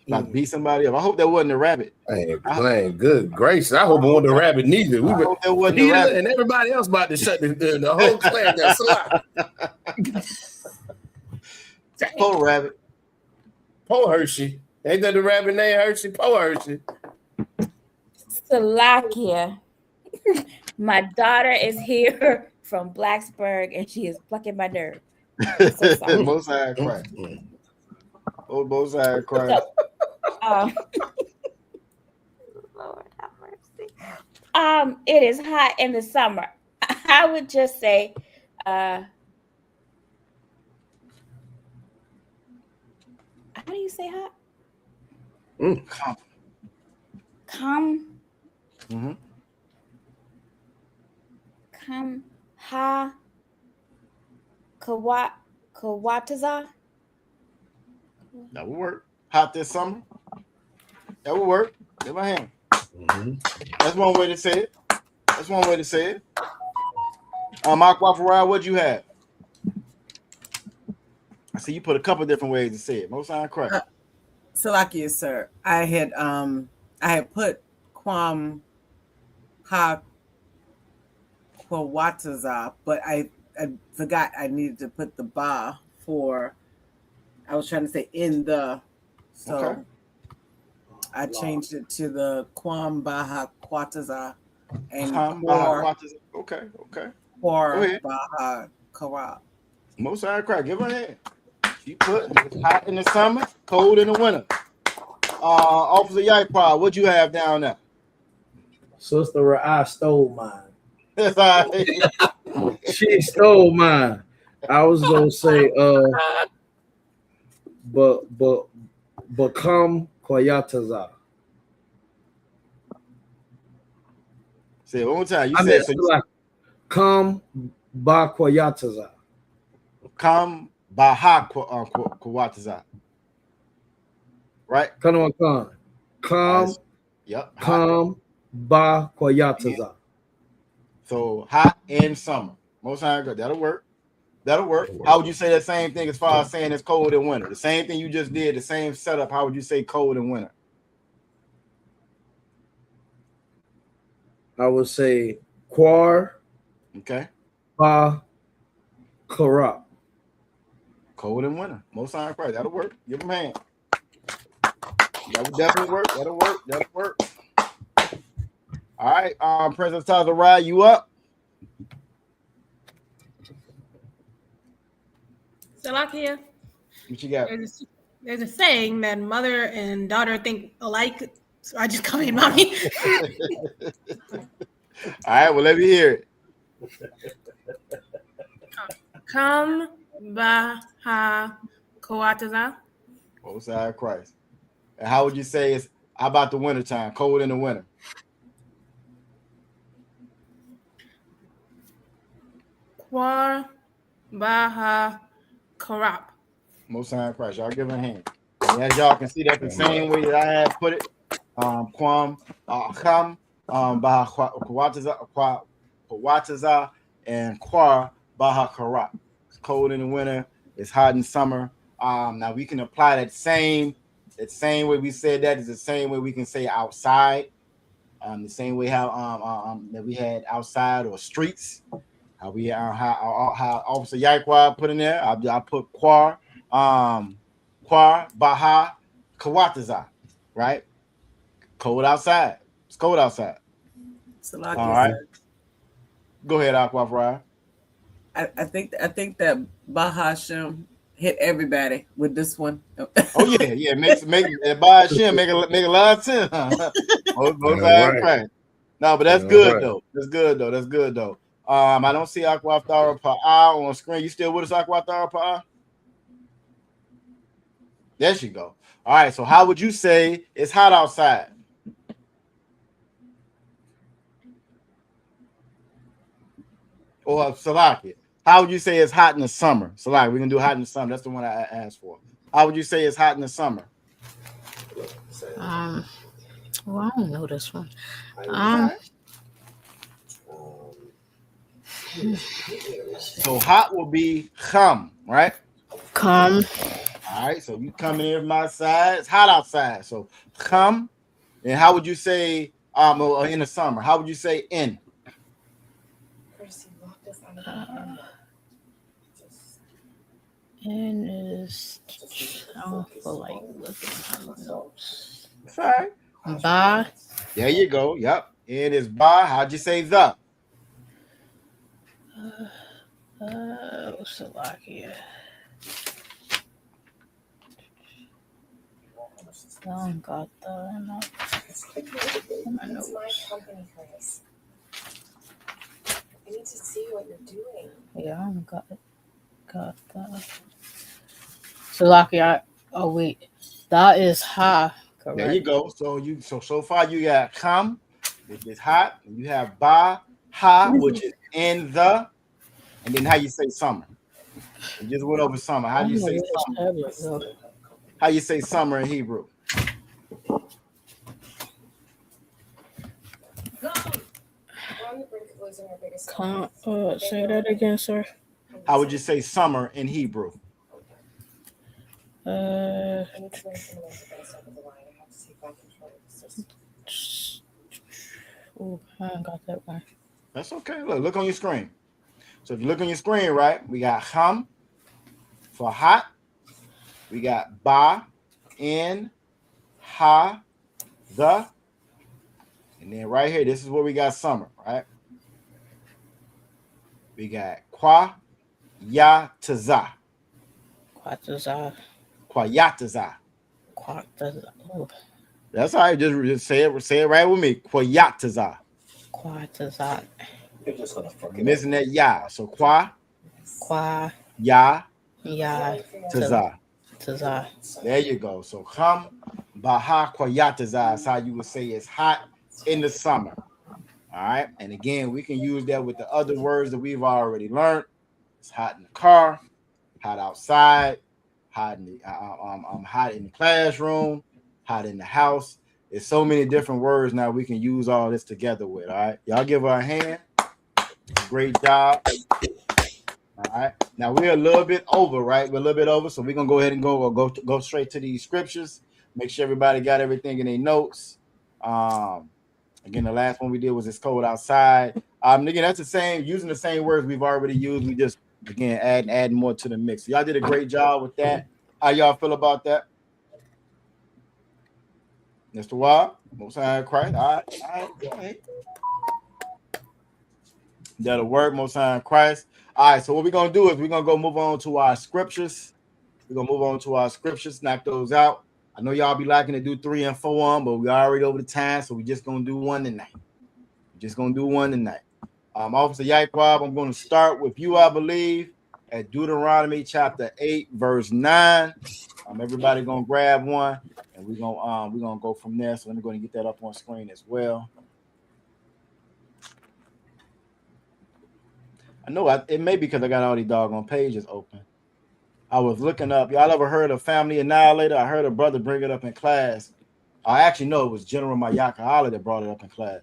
About to beat somebody up. I hope that wasn't a rabbit. I ain't playing. Good gracious. I hope it wasn't a rabbit neither. I hope that wasn't a rabbit. And everybody else about to shut the whole class down. Poor rabbit. Poor Hershey. Ain't that the rabbit named Hershey? Poor Hershey. Salakia. My daughter is here from Blacksburg and she is plucking my nerve. So Most High Christ. Oh, Most High Christ. Lord have mercy. It is hot in the summer. I would just say you say hot? Come. Come. Mm-hmm. Come. Ha. Kawataza. That would work. Hot this summer. That would work. Give my hand. That's one way to say it. That's one way to say it. Aqua Ferrari, what'd you have? I see you put a couple different ways to say it. Most sound correct. Salakia, sir. I had put Kwam Ha Kwawataza, but I forgot I needed to put the ba for. I was trying to say in the, so Okay. I changed it to the Kwam Baha Kwataza and Okay. Kwar Baha Kara. Most sound correct. Give her a hand. She put hot in the summer, cold in the winter. Officer Yaipra, what'd you have down there? Sister, I stole mine. That's all right. She stole mine. I was gonna say, become Koyataza. Say it one more time. You said so. Like, come ba Koyataza. Come baha Koyataza. Right? Come. Yep. Come ba Koyataza. So hot in summer. Most times good. That'll work. How would you say that same thing as far as saying it's cold in winter? The same thing you just did, the same setup. How would you say cold in winter? I would say Kwar. Okay. Ba Kara. Cold in winter. Most times right. That'll work. Give them a hand. That would definitely work. That'll work. All right. President Taza Ride, you up? Salakia. What you got? There's a saying that mother and daughter think alike, so I just call you mommy. All right, well, let me hear it. Come baha koataza. Oh, side Christ. And how would you say it's about the winter time, cold in the winter? Kwar baha karap. Most side Christ. Y'all give a hand. And as y'all can see, that's the same way that I had put it. Kwam, Kham, Baha Kawataza, and Kwar Baha Karap. It's cold in the winter, it's hot in summer. Now we can apply that same way we said that is the same way we can say outside. The same way how that we had outside or streets. How we how Officer Yaikwa put in there. I put Kwar Baha Kawataza, right? Cold outside. It's cold outside. So like all right. Go ahead, Aqua Fry. I think that Bahashim hit everybody with this one. Oh yeah. Make Bahashim make a lot of sense. Both sides right. No, but that's good though. That's good though. I don't see Aqua Thara Pa'a on screen. You still with us, Aqua Thara Pa'a? There she go. All right. So how would you say it's hot outside? Or Salaki, how would you say it's hot in the summer? Salaki, we can do hot in the summer. That's the one I asked for. How would you say it's hot in the summer? Well, I don't know this one. So hot will be kham, right? Kham. All right. So you come in from my side. It's hot outside. So kham. And how would you say in the summer? How would you say in? And is I don't feel like looking at my notes. Sorry. Ba. There you go. Yep. It is ba. How'd you say the? Slovakia. I don't got the It's my company, Chris. I need to see what you're doing. Yeah, I don't got the Slovakia. Oh wait, That is ha. Correct. There you go. So far you got kam, which is hot, and you have ba ha, which is in the, and then how you say summer. We just went over summer. How do you say summer? How you say summer in Hebrew? Say that again, sir. How would you say summer in Hebrew? Oh, I got that one. That's okay. Look on your screen. So if you look on your screen, right, we got ham for hot. We got ba, in, ha, the. And then right here, this is where we got summer, right? We got kwa, ya, taza. Quataza. Quayataza. Quataza. Oh. That's all right. Just say it right with me. Quayataza. Quataza. You're missing that ya. So qua, ya, taza. Taza. There you go. So ham, baha, quayataza is how you would say it's hot in the summer. All right. And again, we can use that with the other words that we've already learned. It's hot in the car, hot outside, hot in the hot in the classroom, hot in the house. There's so many different words now we can use all this together with. All right. Y'all give her a hand. Great job. All right. Now we're a little bit over, right? We're a little bit over. So we're gonna go ahead and go straight to these scriptures. Make sure everybody got everything in their notes. Again, the last one we did was it's cold outside. Again, that's the same, using the same words we've already used. We just again adding more to the mix. Y'all did a great job with that. How y'all feel about that? Mr. Wild, Most High Christ. All right. That'll work, Most High Christ. All right, so what we're gonna do is we're gonna go move on to our scriptures. Knock those out. I know y'all be liking to do 3 and 4 on, but we already over the time, so we're just gonna do one tonight. Officer Yaquab, I'm gonna start with you, I believe, at Deuteronomy chapter 8, verse 9. Everybody gonna grab one, and we're gonna go from there. So let me go and get that up on screen as well. I know it may be because I got all these doggone pages open. I was looking up. Y'all ever heard of Family Annihilator? I heard a brother bring it up in class. I actually know it was General Mayaka Ali that brought it up in class.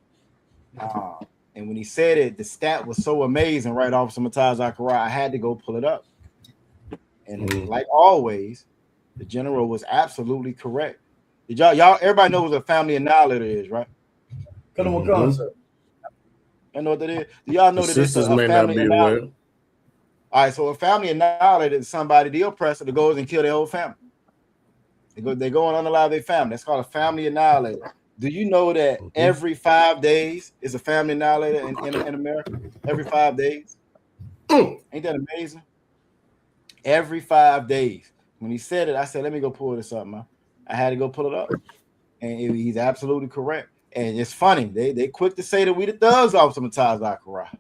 And when he said it, the stat was so amazing, right off Mataz Zakaria, I had to go pull it up. And like always, the general was absolutely correct. Did y'all everybody know what a Family Annihilator is, right? I know what that is. Do y'all know that this is a family annihilator? All right, so a family annihilator is somebody, the oppressor, that goes and kill their whole family. They go and unalive their family. That's called a family annihilator. Do you know that every 5 days is a family annihilator in America? Every 5 days. Ain't that amazing? Every 5 days. When he said it, I said, let me go pull this up, man. I had to go pull it up. And he's absolutely correct. And it's funny. They quick to say that we the thugs off some Mataz Zakaria.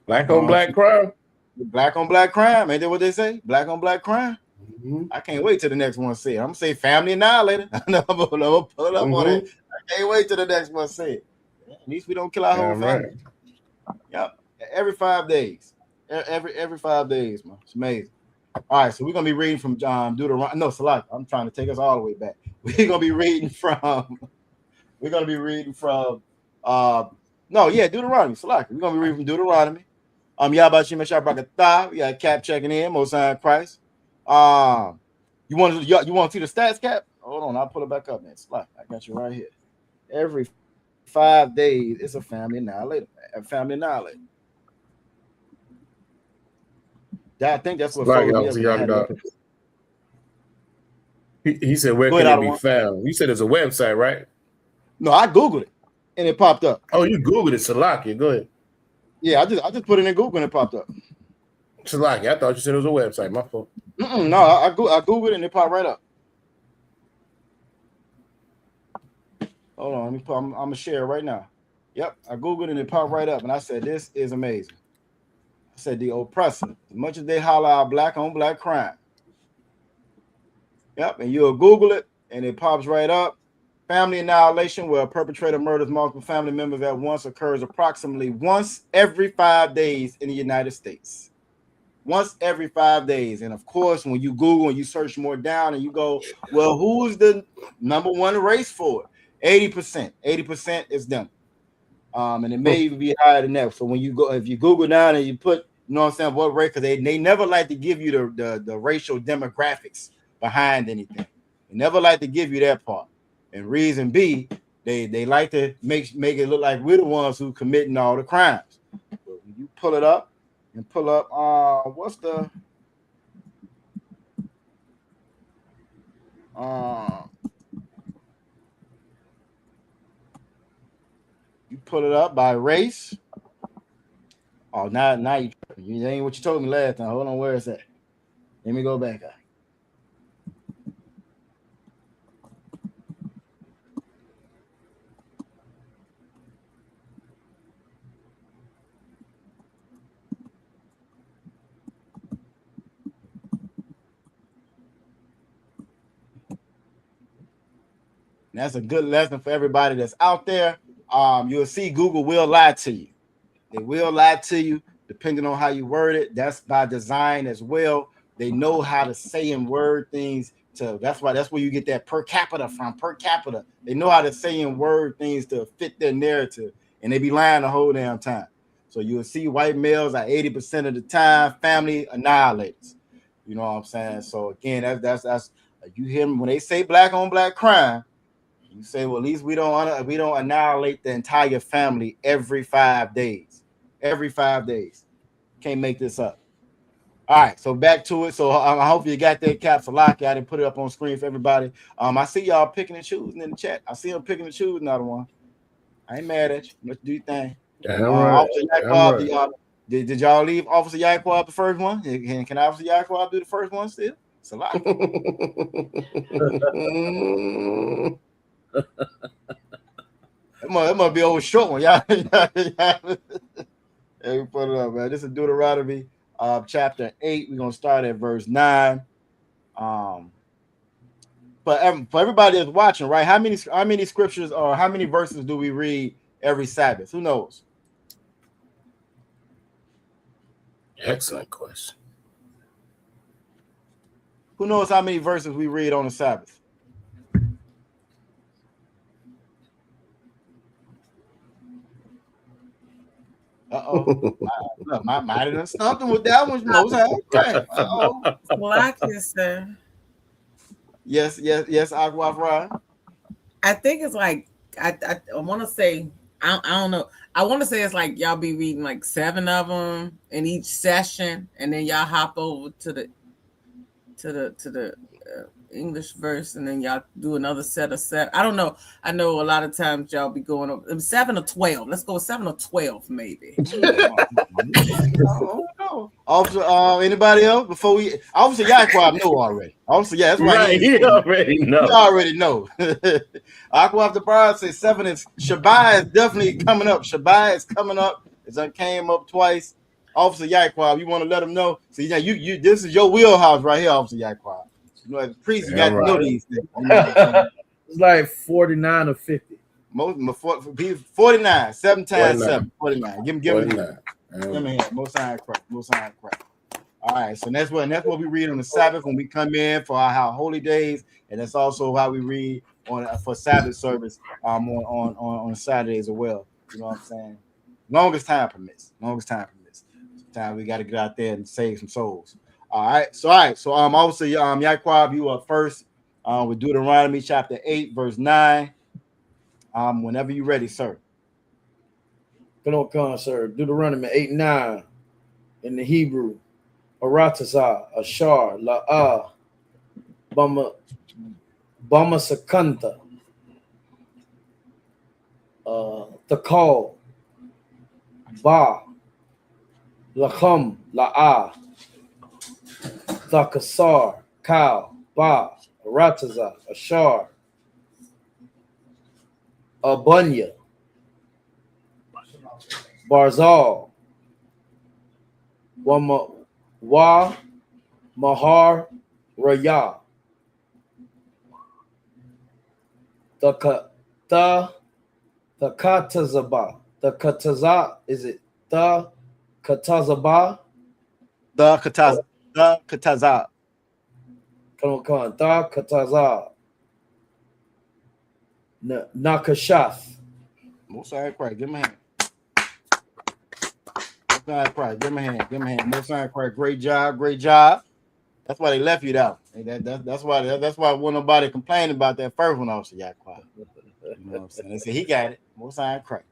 Black on black crime. Black on black crime. Ain't that what they say? Black on black crime. I can't wait till the next one say it. I'm gonna say family annihilator. I'm gonna pull it up on it. I can't wait till the next one say it. At least we don't kill our whole family. Right. Yep. Every 5 days. Every 5 days, man. It's amazing. All right, so we're gonna be reading from Deuteronomy. No, Salak, I'm trying to take us all the way back. We're gonna be reading from Deuteronomy. Salak. We're gonna be reading from Deuteronomy. Yabashim Shabrakatah. We got Cap checking in, Most High Christ. You want to see the stats, Cap? Hold on, I'll pull it back up, man. Slide. I got you right here. Every 5 days, it's a family annihilator. I think that's what he said, where can it be found? You said it's a website, right? No, I Googled it and it popped up. Oh, you Googled it, Salaki. Go ahead. Yeah, I just put it in Google and it popped up. Salaki, I thought you said it was a website. My fault. No, I Googled it and it popped right up. Hold on, I'm gonna share it right now. Yep, I Googled it and it popped right up, and I said, this is amazing. I said, the oppressor, as much as they holler out black on black crime, Yep, and you'll Google it, and it pops right up. Family annihilation, where a perpetrator murders multiple family members at once, occurs approximately once every 5 days in the United States. Once every 5 days. And of course, when you Google and you search more down and you go, well, who's the number one race for it? 80%. 80% is them. And it may even be higher than that. So when you go, if you Google down and you put, you know what I'm saying, what race, because they never like to give you the racial demographics behind anything. They never like to give you that part. And reason B, they like to make it look like we're the ones who committing all the crimes. But when you pull it up and pull up, what's the you pull it up by race. Oh, now you ain't what you told me last time. Hold on, where is that? Let me go back. And that's a good lesson for everybody that's out there. You'll see Google will lie to you. They will lie to you depending on how you word it. That's by design as well. They know how to say and word things that's where you get that per capita from. Per capita. They know how to say and word things to fit their narrative, and they be lying the whole damn time. So you'll see white males are 80% of the time family annihilators. You know what I'm saying? So again, that's you hear them when they say black on black crime. You say, well, at least we don't annihilate the entire family every 5 days. Every 5 days. Can't make this up. All right, so back to it. So I hope you got that capsule locked out and put it up on screen for everybody. I see y'all picking and choosing in the chat. I see them picking and choosing another one. I ain't mad at you. Let's do your thing. Officer Yaquab, did y'all leave Officer Yaquab the first one? Can Officer Yaquab do the first one still? It's a lot. That must be over short one. Y'all. Hey, we put it up, man. This is Deuteronomy chapter 8. We're gonna start at verse 9. For everybody that's watching, right? How many scriptures or how many verses do we read every Sabbath? Who knows? Excellent question. Who knows how many verses we read on the Sabbath? Might have done something with that one. Most right. Black is sir. Yes, Aquafra. I think it's like I want to say I don't know. I want to say it's like y'all be reading like 7 of them in each session, and then y'all hop over to the English verse, and then y'all do another set of 7. I don't know. I know a lot of times y'all be going over 7 or 12. Let's go with 7 or 12, maybe. Officer, anybody else before we? Officer Yaquab know already. Officer, yeah, that's right. He already know. He already know. Aquaf the Bride says 7 is Shabbat is definitely coming up. Shabbat is coming up. It's came up twice. Officer Yaquab, you want to let them know? See, yeah, you this is your wheelhouse right here, Officer Yaquab. You know, as a priest, you got to know these things. You know it's like 49 or 50. 49, 7 times 7, 49. Give him here. Most high crap. All right, so that's what we read on the Sabbath when we come in for our holy days, and that's also how we read for Sabbath service on Saturdays as well. You know what I'm saying? Longest time permits. Sometimes we got to get out there and save some souls. All right. So obviously Yaquab, you up first. With Deuteronomy chapter 8, verse 9. Whenever you're ready, sir. Come, sir. Deuteronomy 8:9 in the Hebrew. Aratazah, Ashar, La'ah, Bama Sakanta, Thakal, Ba, Lacham, La'ah, Thakasar, Kal, Ba, Aratazah, Ashar, Abunya, Barzal, Wa Mahar Raya, the katazaba. The kataza, is it the katazaba? The kataza. Come on. The kataza. Nakashath. Most High Christ, give him a hand. Most High Christ, give him a hand. Most High Christ, great job. That's why they left you out. That's why wasn't nobody complaining about that first one, Officer Yaquan. You know what I'm saying? They said he got it. Most High Christ.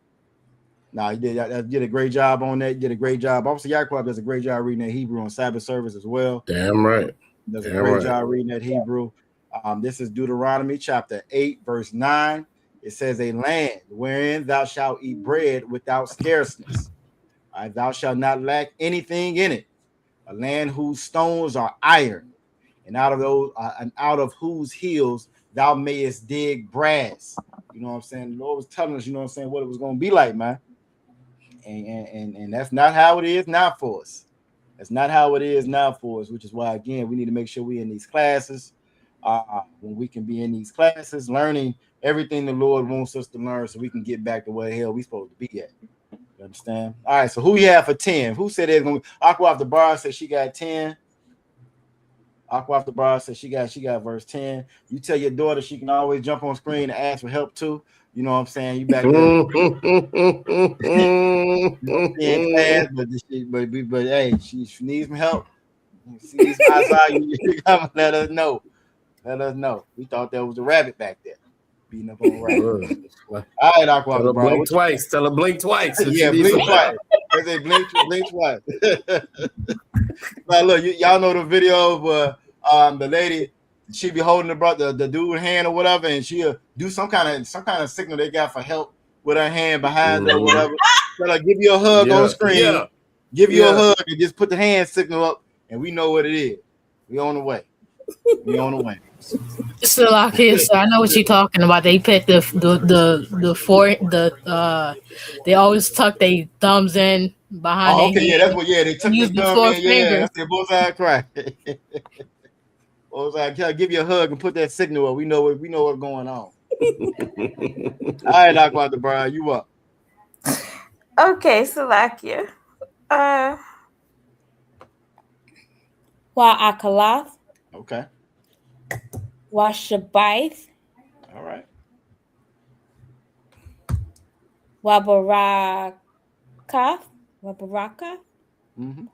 Nah, you did a great job on that. You did a great job. Officer Yaquan does a great job reading that Hebrew on Sabbath service as well. Damn right. Does a great job reading that Hebrew. This is Deuteronomy chapter 8, verse 9. It says, a land wherein thou shalt eat bread without scarceness. Thou shalt not lack anything in it. A land whose stones are iron, and out of whose hills thou mayest dig brass. You know what I'm saying? The Lord was telling us, you know what I'm saying, what it was going to be like, man. And that's not how it is now for us. That's not how it is now for us, which is why, again, we need to make sure we're in these classes. When we can be in these classes, learning everything the Lord wants us to learn so we can get back to where the hell we supposed to be at. You understand? All right, so who you have for 10? Who said they're going to Aqua off the bar said she got 10. Aqua off the bar said she got verse 10. You tell your daughter she can always jump on screen and ask for help too. You know what I'm saying? You back there. In class, but hey, she needs some help. She needs some outside. You come and let us know. Let us know. We thought there was a rabbit back there beating up on a rabbit. All right, Aqua. Tell her blink twice. Tell her blink twice. Yeah, blink twice. They say blink twice. Now look, y'all know the video where the lady, she be holding the dude hand or whatever, and she'll do some kind of signal they got for help with her hand behind her or whatever. Tell her, give you a hug on screen. Give you a hug and just put the hand signal up, and we know what it is. We on the way. So like this, I know what you're talking about. They put they always tuck their thumbs in behind. Oh, okay, that's what. Yeah, they took the thumb in. Yeah, that's their bullseye cry. Bullseye, give you a hug and put that signal up. We know what's going on. All right, Dr. Brian, you up? Okay, Salakia. Wa Akalath. Okay. Washabaith. All right. Wabaraka. Mm-hmm.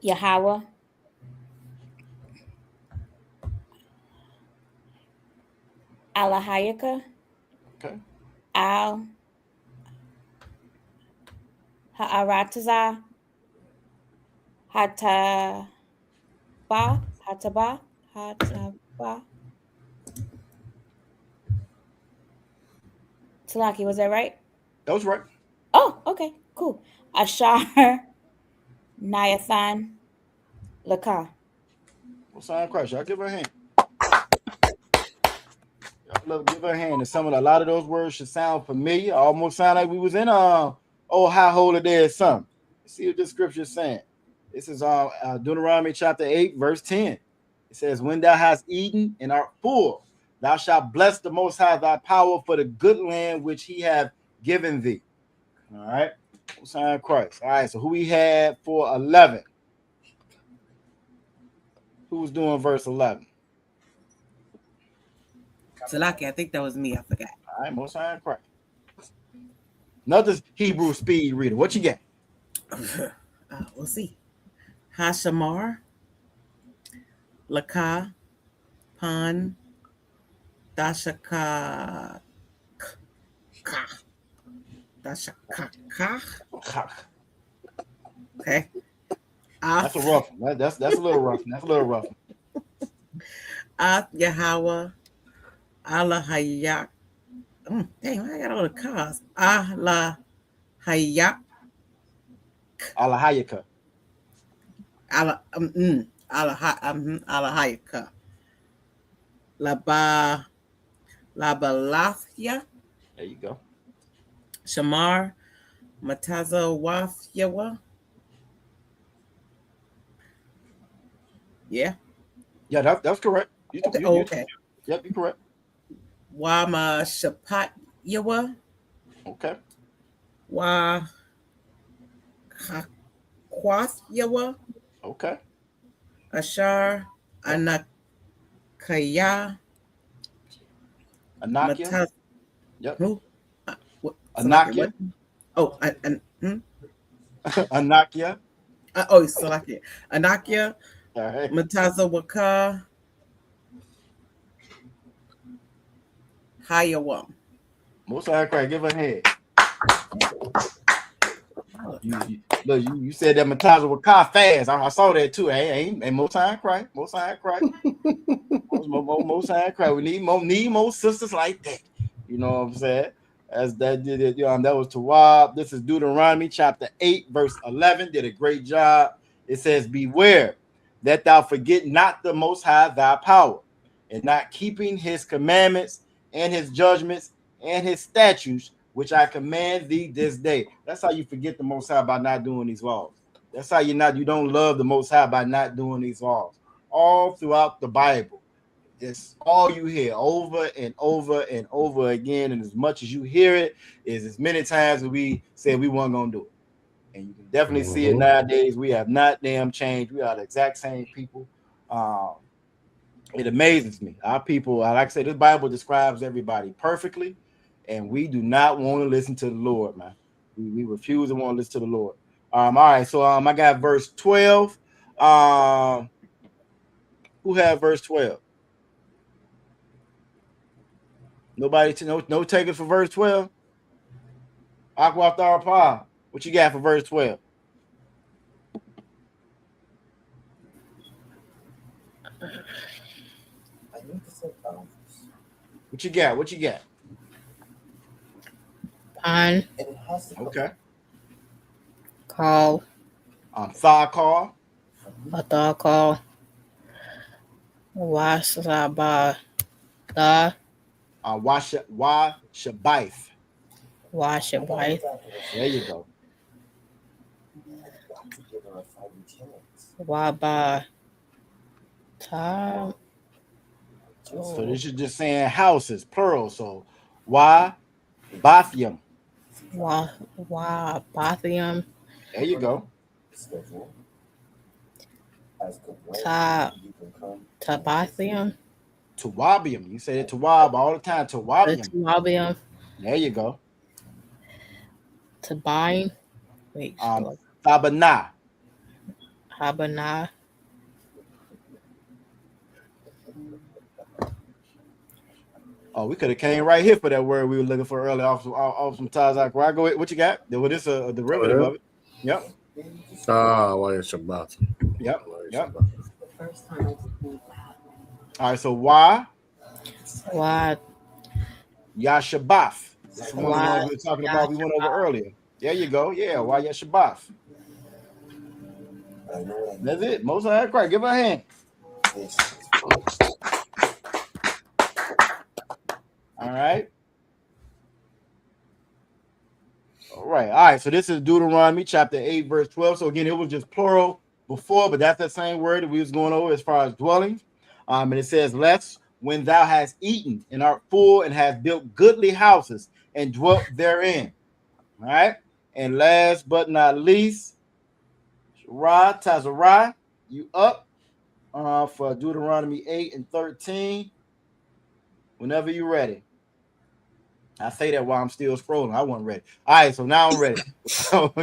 Yahweh. Alahayaka. Okay. Al. Ha'arataza. Hataba. Talaki, was that right? That was right. Oh, okay, cool. Ashar, Niathan, Laka. Well, sign Christ. Y'all give her a hand. Give her a hand. And a lot of those words should sound familiar. Almost sound like we was in How Holy Day is Something. Let's see what the scripture is saying. This is Deuteronomy chapter 8, verse 10. It says, when thou hast eaten and art full, thou shalt bless the Most High thy power for the good land which he hath given thee. All right. Sign Christ. All right. So who we had for 11? Who was doing verse 11? Salaki, I think that was me. I forgot. All right. Most High Christ. Another Hebrew speed reader. What you got? We'll see. Hashamar, Laka, Pan, Dashaka, Okay. That's a rough one. That's a little rough. That's a little rough. Yahweh, Allah Hayak. Dang, I got all the cars. Allah Hayak. Allah Hayaka. Allah Hayaka. Labalathya. There you go. Shamar Matazawafyawa. Yeah. Yeah, that's correct. Okay. Yep, you're correct. Wama Shapat Yawa. Okay. Wa Kwath Yawa. Okay. Ashar Anakaya. Anakia. Yep. Who? Anakia. Oh, Anakia. Salakia. Anakia. All right. Mataza Waka. Hayawam. Most I cry. Give her a head. You said that Mataza would car fast. I saw that too. Ain't most time cry. Most time cry. most time cry. We need more sisters like that. You know what I'm saying? As that did it, that was Tawab. This is Deuteronomy chapter 8, verse 11. Did a great job. It says, beware that thou forget not the Most High thy power, and not keeping his commandments and his judgments and his statutes, which I command thee this day. That's how you forget the Most High, by not doing these laws. That's how you don't love the Most High, by not doing these laws. All throughout the Bible, it's all you hear over and over and over again. And as much as you hear it, is as many times as we said we weren't gonna do it. And you can definitely see it nowadays. We have not damn changed. We are the exact same people. It amazes me. Our people, like I say, this Bible describes everybody perfectly, and we do not want to listen to the Lord, man. We refuse to want to listen to the Lord. All right, so I got verse 12. Who had verse 12? Nobody no takers for verse 12. Aqua Pa, what you got for verse 12? What you got? What you got? Pine. Okay. Call. Thaw call. A thaw call. Wasaba. The. Washabaith. Washabaith. There you go. Waba. Time. So this is just saying houses, plural. So Bathium. Bathium. There you go. Tabathium. Tawabium. You say it Tawab all the time. Tawabium. There you go. Tabain. Wait. Habana. Habana. Oh, we could have came right here for that word we were looking for earlier off some Tazak. Where I go, what you got? Well, this a derivative of it. Yep. Why is Shabbat? Yep. All right, so why? Yashabaf. That's one of the ones we were talking about. We went over earlier. There you go. Yeah, why Yashabaf? That's it. Most of that cry. Give her a hand. All right. All right. So this is Deuteronomy chapter 8, verse 12. So again, it was just plural before, but that's that same word that we was going over as far as dwelling. And it says, lest when thou hast eaten and art full and hast built goodly houses and dwelt therein. All right. And last but not least, Tazarah, you up for Deuteronomy 8 and 13. Whenever you're ready. I say that while I'm still scrolling. I wasn't ready. All right, so now I'm ready. So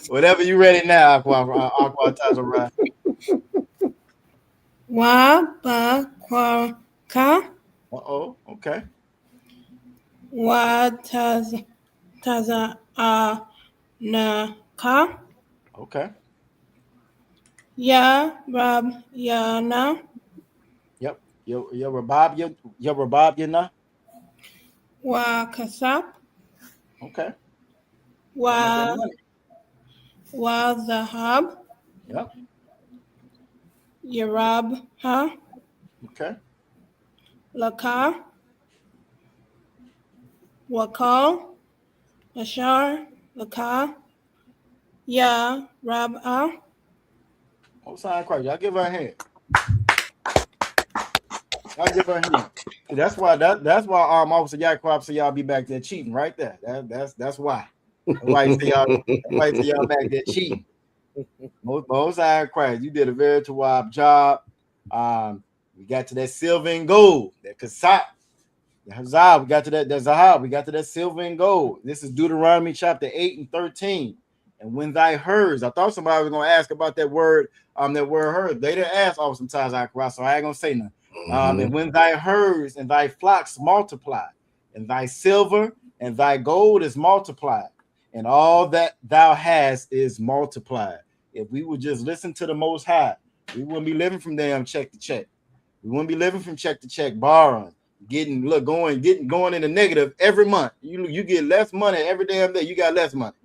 whatever you're ready now, Aqua Tazarah. Wabakwaka. Okay. Watazanaka. Okay. Ya Rab Yana. Yep. Your Rabab Yana. Wakasap. Okay. Zahab. Yep. Yarab ha. Okay. Laka. Wakal. Ashar. Laka. Ya Rab'a. Y'all give her a hand. Y'all give her a hand. That's why Officer Yaquab said y'all be back there cheating right there. That's why. That's why you see y'all back there cheating. Most High Christ, you did a very tawab job. We got to that silver and gold, that kasat. We got to that Zahab. We got to that silver and gold. This is Deuteronomy chapter 8 and 13. And when thy herds, I thought somebody was gonna ask about that word herds. They didn't ask oftentimes, so I ain't gonna say nothing. And when thy herds and thy flocks multiply, and thy silver and thy gold is multiplied, and all that thou hast is multiplied. If we would just listen to the Most High, we wouldn't be living from damn check to check. We wouldn't be living from check to check, borrowing, going in the negative every month. You get less money every damn day. You got less money.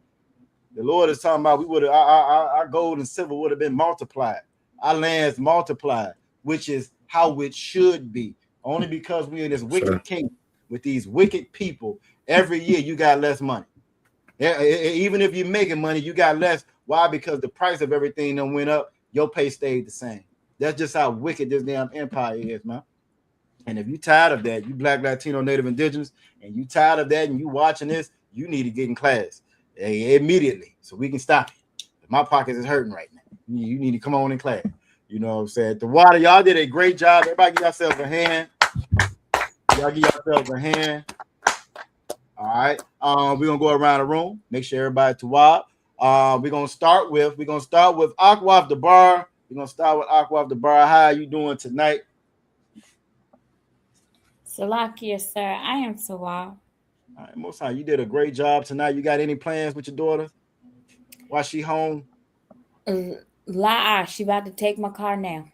The Lord is talking about our gold and silver would have been multiplied. Our lands multiplied, which is how it should be. Only because we're in this wicked kingdom with these wicked people, every year you got less money. Even if you're making money, you got less. Why? Because the price of everything done went up. Your pay stayed the same. That's just how wicked this damn empire is, man. And if you tired of that, you Black, Latino, Native Indigenous, and you tired of that and you watching this, you need to get in class immediately so we can stop it. My pockets is hurting right now. You need to come on in class. You know what I'm saying? The water, y'all did a great job. Everybody give yourselves a hand. Y'all give yourselves a hand. All right. We're gonna go around the room. Make sure everybody to walk. We're gonna start with Aquaf the Bar. We're gonna start with Aquaf the Bar. How are you doing tonight? Salakia, sir. I am Sawab. All right, Most High, you did a great job tonight. You got any plans with your daughter? Why she home? She about to take my car now.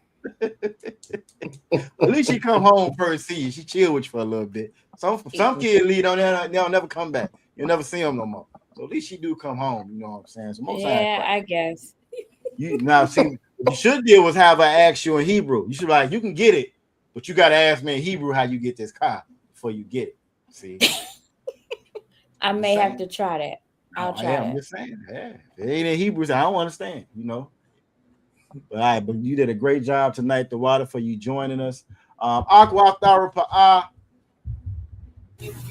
At least she come home first, see you. She chill with you for a little bit. Some kids leave on there, they'll never come back. You'll never see them no more. So at least she do come home. You know what I'm saying? So Most High, I guess. You now see what you should do was have her ask you in Hebrew. You should be like, you can get it, but you gotta ask me in Hebrew how you get this car before you get it. See. I may have to try that. I'll try that. I'm just saying, if it ain't in Hebrew, I don't understand, you know. But all right, but you did a great job tonight, the water, for you joining us. Aqua Thara.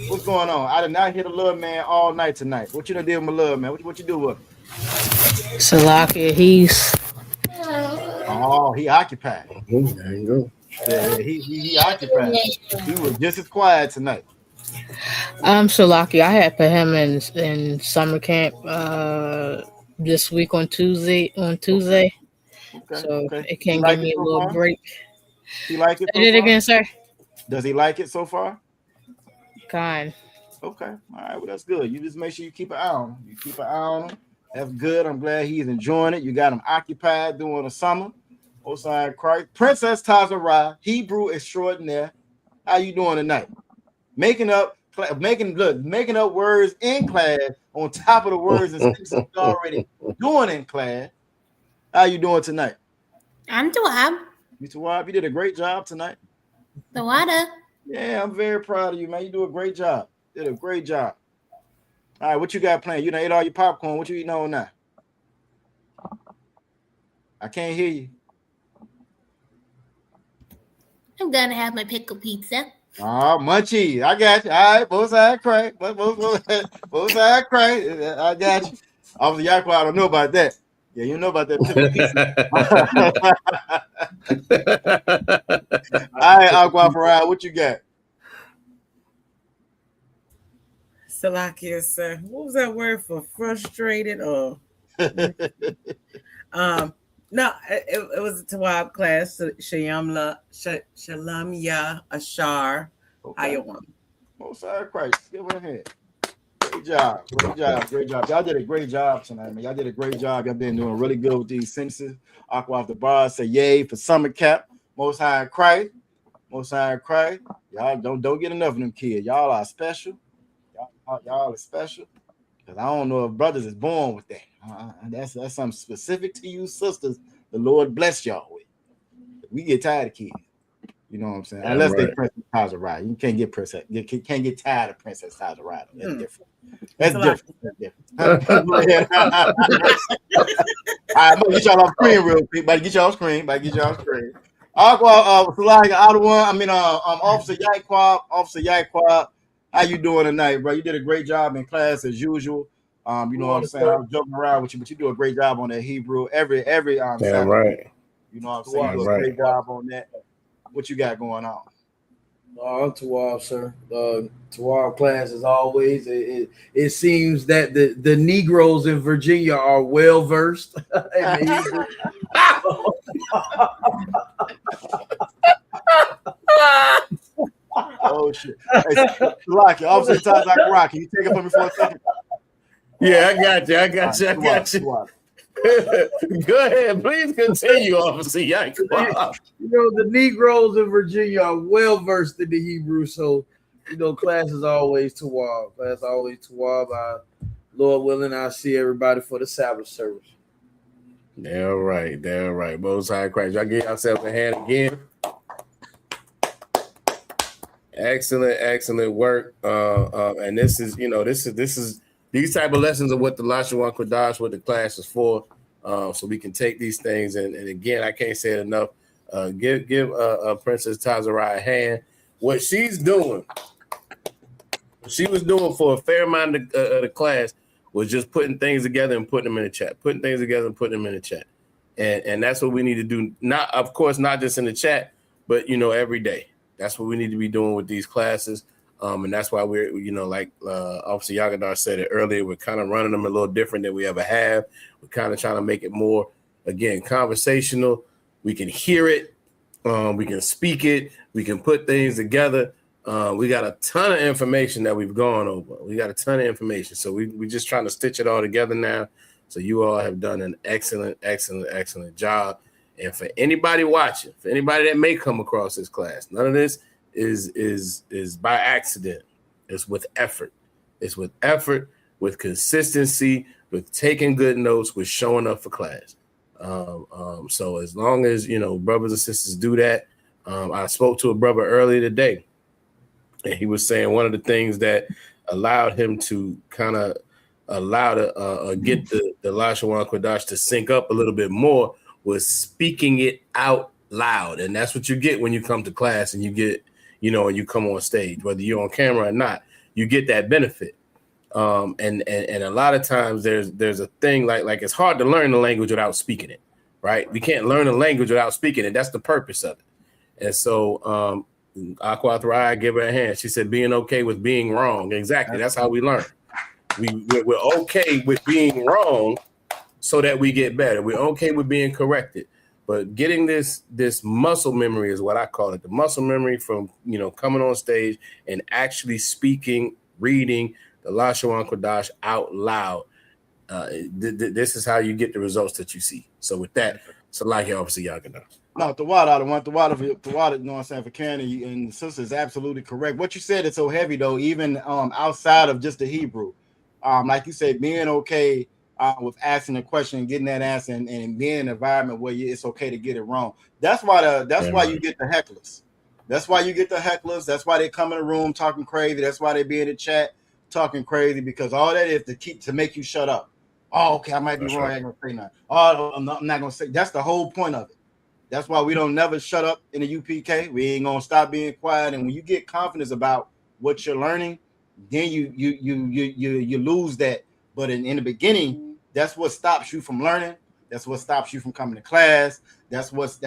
What's going on? I did not hear the love man all night tonight. What you done did with my love man? What you do with him? Salakia, he's he occupied. There you go. Yeah, he occupied. He was just as quiet tonight. Salaki, I had put him in summer camp this week on Tuesday. Okay. So it can give me a little break. He like it. Say it again, sir. Does he like it so far? Kind. Okay. All right. Well, that's good. You just make sure you keep an eye on him. That's good. I'm glad he's enjoying it. You got him occupied during the summer. Osai Christ. Princess Tazarah, Hebrew extraordinaire. How you doing tonight? Making up words in class on top of the words and things you're already doing in class. How you doing tonight? I'm Tawab. You Tawab, you did a great job tonight. The water. Yeah, I'm very proud of you, man. You do a great job. Did a great job. All right, what you got planned? You done ate all your popcorn. What you eating on now? I can't hear you. I'm gonna have my pickle pizza. Oh, munchie. I got you. All right, both sides crack. Both sides crack. I got you. Obviously, Yaquab, I don't know about that. Yeah, you know about that pickle pizza. All right, Aqua Farah, what you got? Salakia, sir. What was that word for frustrated or? No, it was a Tawab class. Shalamya Ashar. How you want? Most High Christ, give her a hand. Great job. Y'all did a great job tonight, man. Y'all did a great job. Y'all been doing really good with these sentences. Aqua off the bar, say yay for summer cap. Most High Christ. Y'all don't get enough of them kids. Y'all are special. Y'all are special. Because I don't know if brothers is born with that. That's something specific to you sisters. The Lord bless y'all with. We get tired of kids. You know what I'm saying? Unless they Princess Tazarah. You can't get tired of Princess Tazarah. That's different. All right, I'm gonna get y'all off screen real quick. Get y'all off screen. Officer Yaquab, how you doing tonight, bro? You did a great job in class as usual. You know what I'm saying? I was joking around with you, but you do a great job on that Hebrew every Saturday. Right. You know what I'm saying? You do a great job on that. What you got going on? I'm Tawab, sir. Tawab class as always. It seems that the Negroes in Virginia are well versed in the Hebrew. Oh shit! Hey, Lucky, Officer Tazakara, can you take it from me for a second? Yeah, I got you. Go ahead, please continue, Officer Yaquab. You know, the Negroes in Virginia are well versed in the Hebrew, so class is always Tawab. Class always Tawab. Lord willing, I'll see everybody for the Sabbath service. Damn right. Most High Christ. Y'all give yourself a hand again. Excellent work. And this is these type of lessons are what the Lashawan Kodash, what the class is for. So we can take these things and again, I can't say it enough. Give Princess Tazarai a hand. What she's doing, what she was doing for a fair amount of the class was just putting things together and putting them in the chat. And that's what we need to do. Not, of course, not just in the chat, but every day. That's what we need to be doing with these classes. And that's why we're, like Officer Yagadar said it earlier, we're kind of running them a little different than we ever have. We're kind of trying to make it more, again, conversational. We can hear it. We can speak it. We can put things together. We got a ton of information that we've gone over. So we're just trying to stitch it all together now. So you all have done an excellent job. And for anybody watching, for anybody that may come across this class, none of this is by accident. It's with effort. With consistency, with taking good notes, with showing up for class. So as long as brothers and sisters do that, I spoke to a brother earlier today, and he was saying one of the things that allowed him to kind of get the Lashawan Kodash to sync up a little bit more was speaking it out loud. And that's what you get when you come to class and you get, and you come on stage, whether you're on camera or not, you get that benefit. And a lot of times there's a thing like it's hard to learn the language without speaking it, right? We can't learn a language without speaking it. That's the purpose of it. And so Aqua Thrai, give her a hand. She said being okay with being wrong. Exactly. That's how we learn. We're okay with being wrong so that we get better. We're okay with being corrected. But getting this muscle memory is what I call it. The muscle memory from, coming on stage and actually speaking, reading the Lashawan Kodash out loud. This is how you get the results that you see. So with that, Salahi Officer Yagana. No, the water, you know what I'm saying, for Karen and the sister is absolutely correct. What you said is so heavy though, even outside of just the Hebrew. Like you said, being okay with asking a question and getting that answer and being in an environment where it's okay to get it wrong. That's why you get the hecklers. That's why you get the hecklers. That's why they come in the room talking crazy. That's why they be in the chat talking crazy, because all that is to make you shut up. Oh, okay, I might be wrong. Right. I ain't gonna say nothing. Oh, I'm not gonna say. That's the whole point of it. That's why we don't never shut up in the UPK. We ain't gonna stop being quiet. And when you get confidence about what you're learning, then you lose that. But in the beginning, that's what stops you from learning. That's what stops you from coming to class. That's what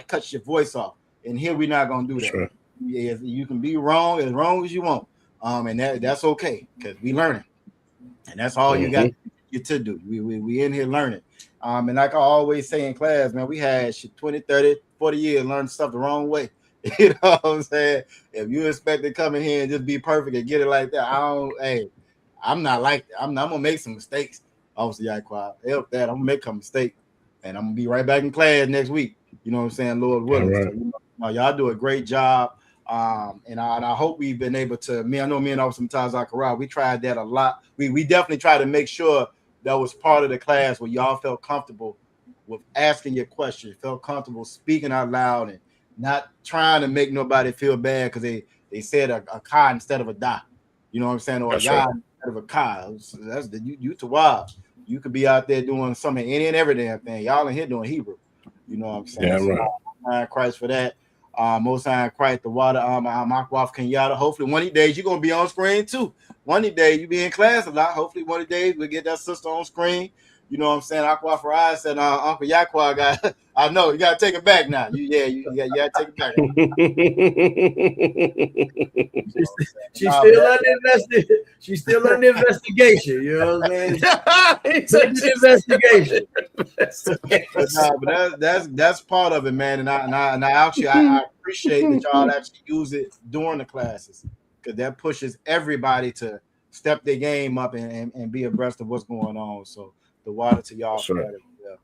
cuts your voice off. And here we're not gonna do that. Sure. Yeah, you can be wrong as you want. And that's okay, because we learning. And that's all you got to do. We in here learning. And like I always say in class, man, we had 20, 30, 40 years learning stuff the wrong way. You know what I'm saying? If you expect to come in here and just be perfect and get it like that, I'm not like that. I'm gonna make some mistakes. Obviously, I'm gonna make a mistake, and I'm gonna be right back in class next week. You know what I'm saying, Lord willing. Right. So, y'all do a great job. And I hope we've been able to. I know me and Officer Tazakara, we tried that a lot. We definitely tried to make sure that was part of the class where y'all felt comfortable with asking your questions, felt comfortable speaking out loud, and not trying to make nobody feel bad because they said a ka instead of a da. You know what I'm saying? Or that's a ya instead of a ka. That's you Tawab. You could be out there doing something, any and every damn thing. Y'all in here doing Hebrew. You know what I'm saying? Yeah, so right. High in Christ for that. Most High in Christ, the water, Makwaf Kenyatta. Hopefully one of these days you're gonna be on screen too. One of these days you be in class a lot. Hopefully one of these days we'll get that sister on screen. You know what I'm saying? Aqua Farai said, Uncle Yakwa got. I know you gotta take it back now. You gotta take it back. She's still under investigation. She's still under investigation. You know what I'm saying? Investigation. but that's part of it, man. And I actually I appreciate that y'all actually use it during the classes, because that pushes everybody to step their game up and be abreast of what's going on. So the water to y'all. Sure. Yeah.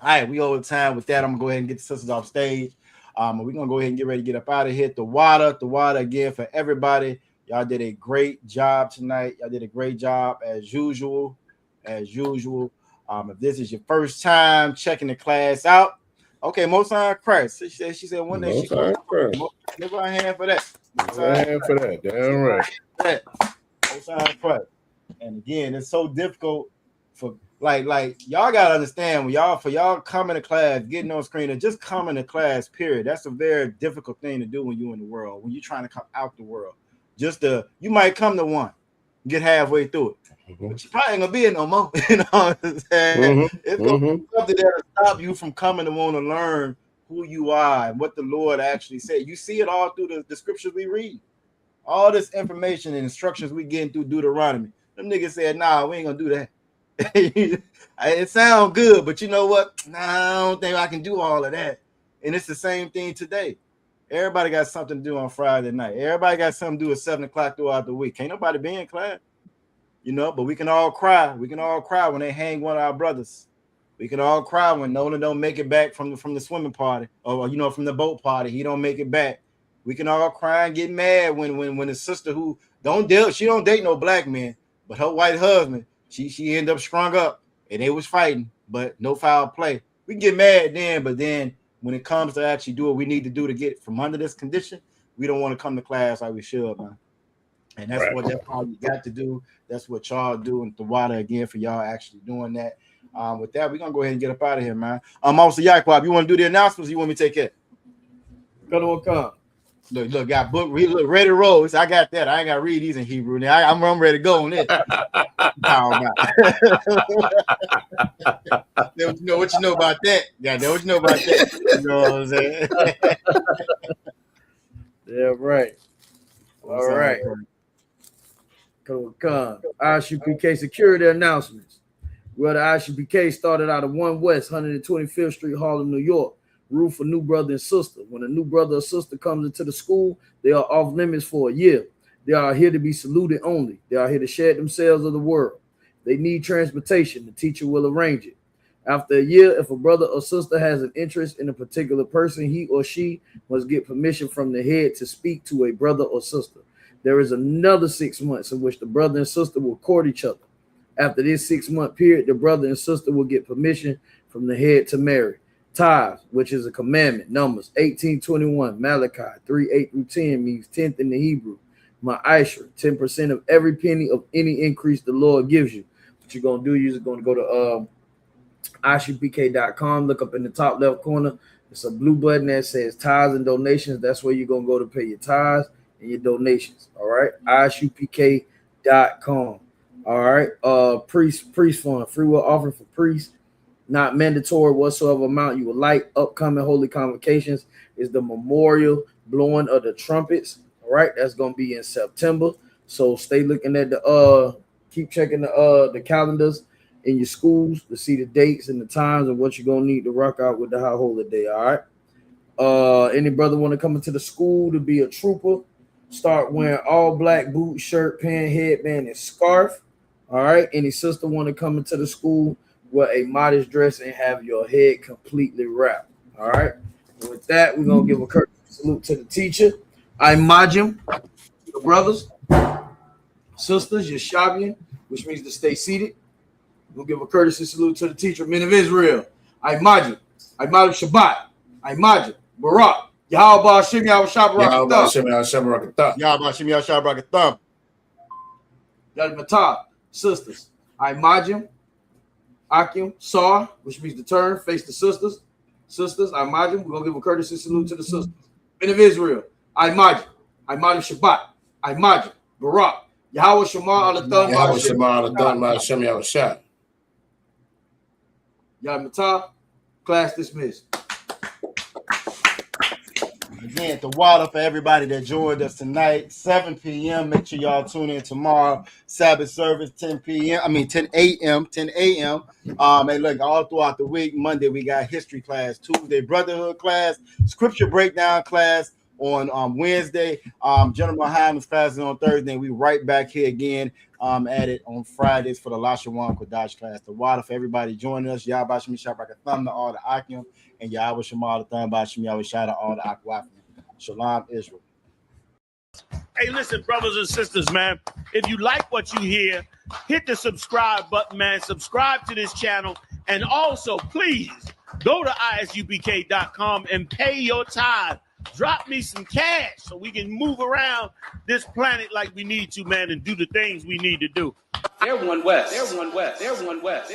All right, we over time with that. I'm gonna go ahead and get the sisters off stage. We're gonna go ahead and get ready to get up out of here. The water again for everybody. Y'all did a great job tonight. Y'all did a great job as usual. If this is your first time checking the class out, okay, most time Christ. She said one day she could give her a hand for that. Hand for that, damn right. Most time Christ. And again, it's so difficult for like y'all gotta understand when y'all coming to class, getting on screen, and just coming to class, period. That's a very difficult thing to do when you're in the world, when you're trying to come out the world. You might come to one, get halfway through it, but you probably ain't gonna be in no more. You know what I'm saying? It's gonna be something that'll stop you from coming to want to learn who you are and what the Lord actually said. You see it all through the scriptures we read. All this information and instructions we getting through Deuteronomy. Them niggas said, nah, we ain't gonna do that. It sounds good, but you know what? Nah, I don't think I can do all of that. And it's the same thing today. Everybody got something to do on Friday night. Everybody got something to do at 7 o'clock throughout the week. Can't nobody be in class, but we can all cry. We can all cry when they hang one of our brothers. We can all cry when Nolan don't make it back from the swimming party, or from the boat party. He don't make it back. We can all cry and get mad when the sister who she don't date no black men, but her white husband, she ended up strung up and they was fighting, but no foul play. We can get mad then, but then when it comes to actually do what we need to do to get from under this condition, we don't want to come to class like we should, man. And that's all you got to do. That's what y'all do. And the water again for y'all actually doing that. With that, we're gonna go ahead and get up out of here, man. Officer Yaquab, you want to do the announcements? Or you want me to take it? Come. Look, got book. We look ready to roll. I got that. I ain't got to read these in Hebrew now. I'm ready to go on it. What you know about that? Yeah, what you know about that? You know what I'm saying? Yeah, right. All right. Come. ISUPK security announcements. Well, the ISUPK started out of 1 West 125th Street, Harlem, New York. Rule for new brother and sister. When a new brother or sister comes into the school, they are off limits for a year. They are here to be saluted only. They are here to share themselves of the world. They need transportation. The teacher will arrange it. After a year, if a brother or sister has an interest in a particular person, he or she must get permission from the head to speak to a brother or sister. There is another 6 months in which the brother and sister will court each other. After this 6-month period, the brother and sister will get permission from the head to marry. Tithes, which is a commandment, Numbers 18:21, Malachi 3:8-10 means 10th in the Hebrew. Ma'asher, 10% of every penny of any increase the Lord gives you. What you're going to do, you're just going to go to ISUPK.com, look up in the top left corner. It's a blue button that says tithes and donations. That's where you're going to go to pay your tithes and your donations. All right, ISUPK.com. All right, priest fund, free will offering for priests. Not mandatory whatsoever amount you would like. Upcoming holy convocations is the memorial blowing of the trumpets. All right, that's gonna be in September. So stay looking at keep checking the calendars in your schools to see the dates and the times and what you're gonna need to rock out with the high holiday. All right. Any brother want to come into the school to be a trooper? Start wearing all black boots, shirt, pant, headband, and scarf. All right. Any sister want to come into the school? Wear a modest dress and have your head completely wrapped. All right. And with that, we're gonna give a courtesy salute to the teacher. I Majim, your brothers, sisters, your Shabian, which means to stay seated. We'll give a courtesy salute to the teacher, men of Israel. I Majim, Shabbat, I Majim, Barak, Yahweh Shem Yahweh Shabbat. Yad Matah, sisters. I Majim, Akim, Sar, which means to turn, face the sisters. sisters. I imagine we're gonna give a courtesy salute to the sisters. Men of Israel, I imagine Shabbat, I imagine Barak, Yahweh Shema Alathan Yahweh Shema Alathan Ma'ashem Yahushua. Yah, class dismissed. Again, the water for everybody that joined us tonight, 7 p.m. Make sure y'all tune in tomorrow. Sabbath service, 10 a.m. And look, all throughout the week, Monday we got history class, Tuesday brotherhood class, scripture breakdown class on Wednesday, General Hyman's classes on Thursday, and we right back here again at it on Fridays for the Lashawan Kodash class. The water for everybody joining us. Yahweh Shemi Shabrak Thumb to all the Akim, and Yahweh Shema the Thumb by Shemi Yahweh Shah to all the Akwafim. Shalom, Israel. Hey, listen, brothers and sisters, man. If you like what you hear, hit the subscribe button, man. Subscribe to this channel. And also, please, go to ISUPK.com and pay your tithe. Drop me some cash so we can move around this planet like we need to, man, and do the things we need to do. They're one West. They're one West. They're one West.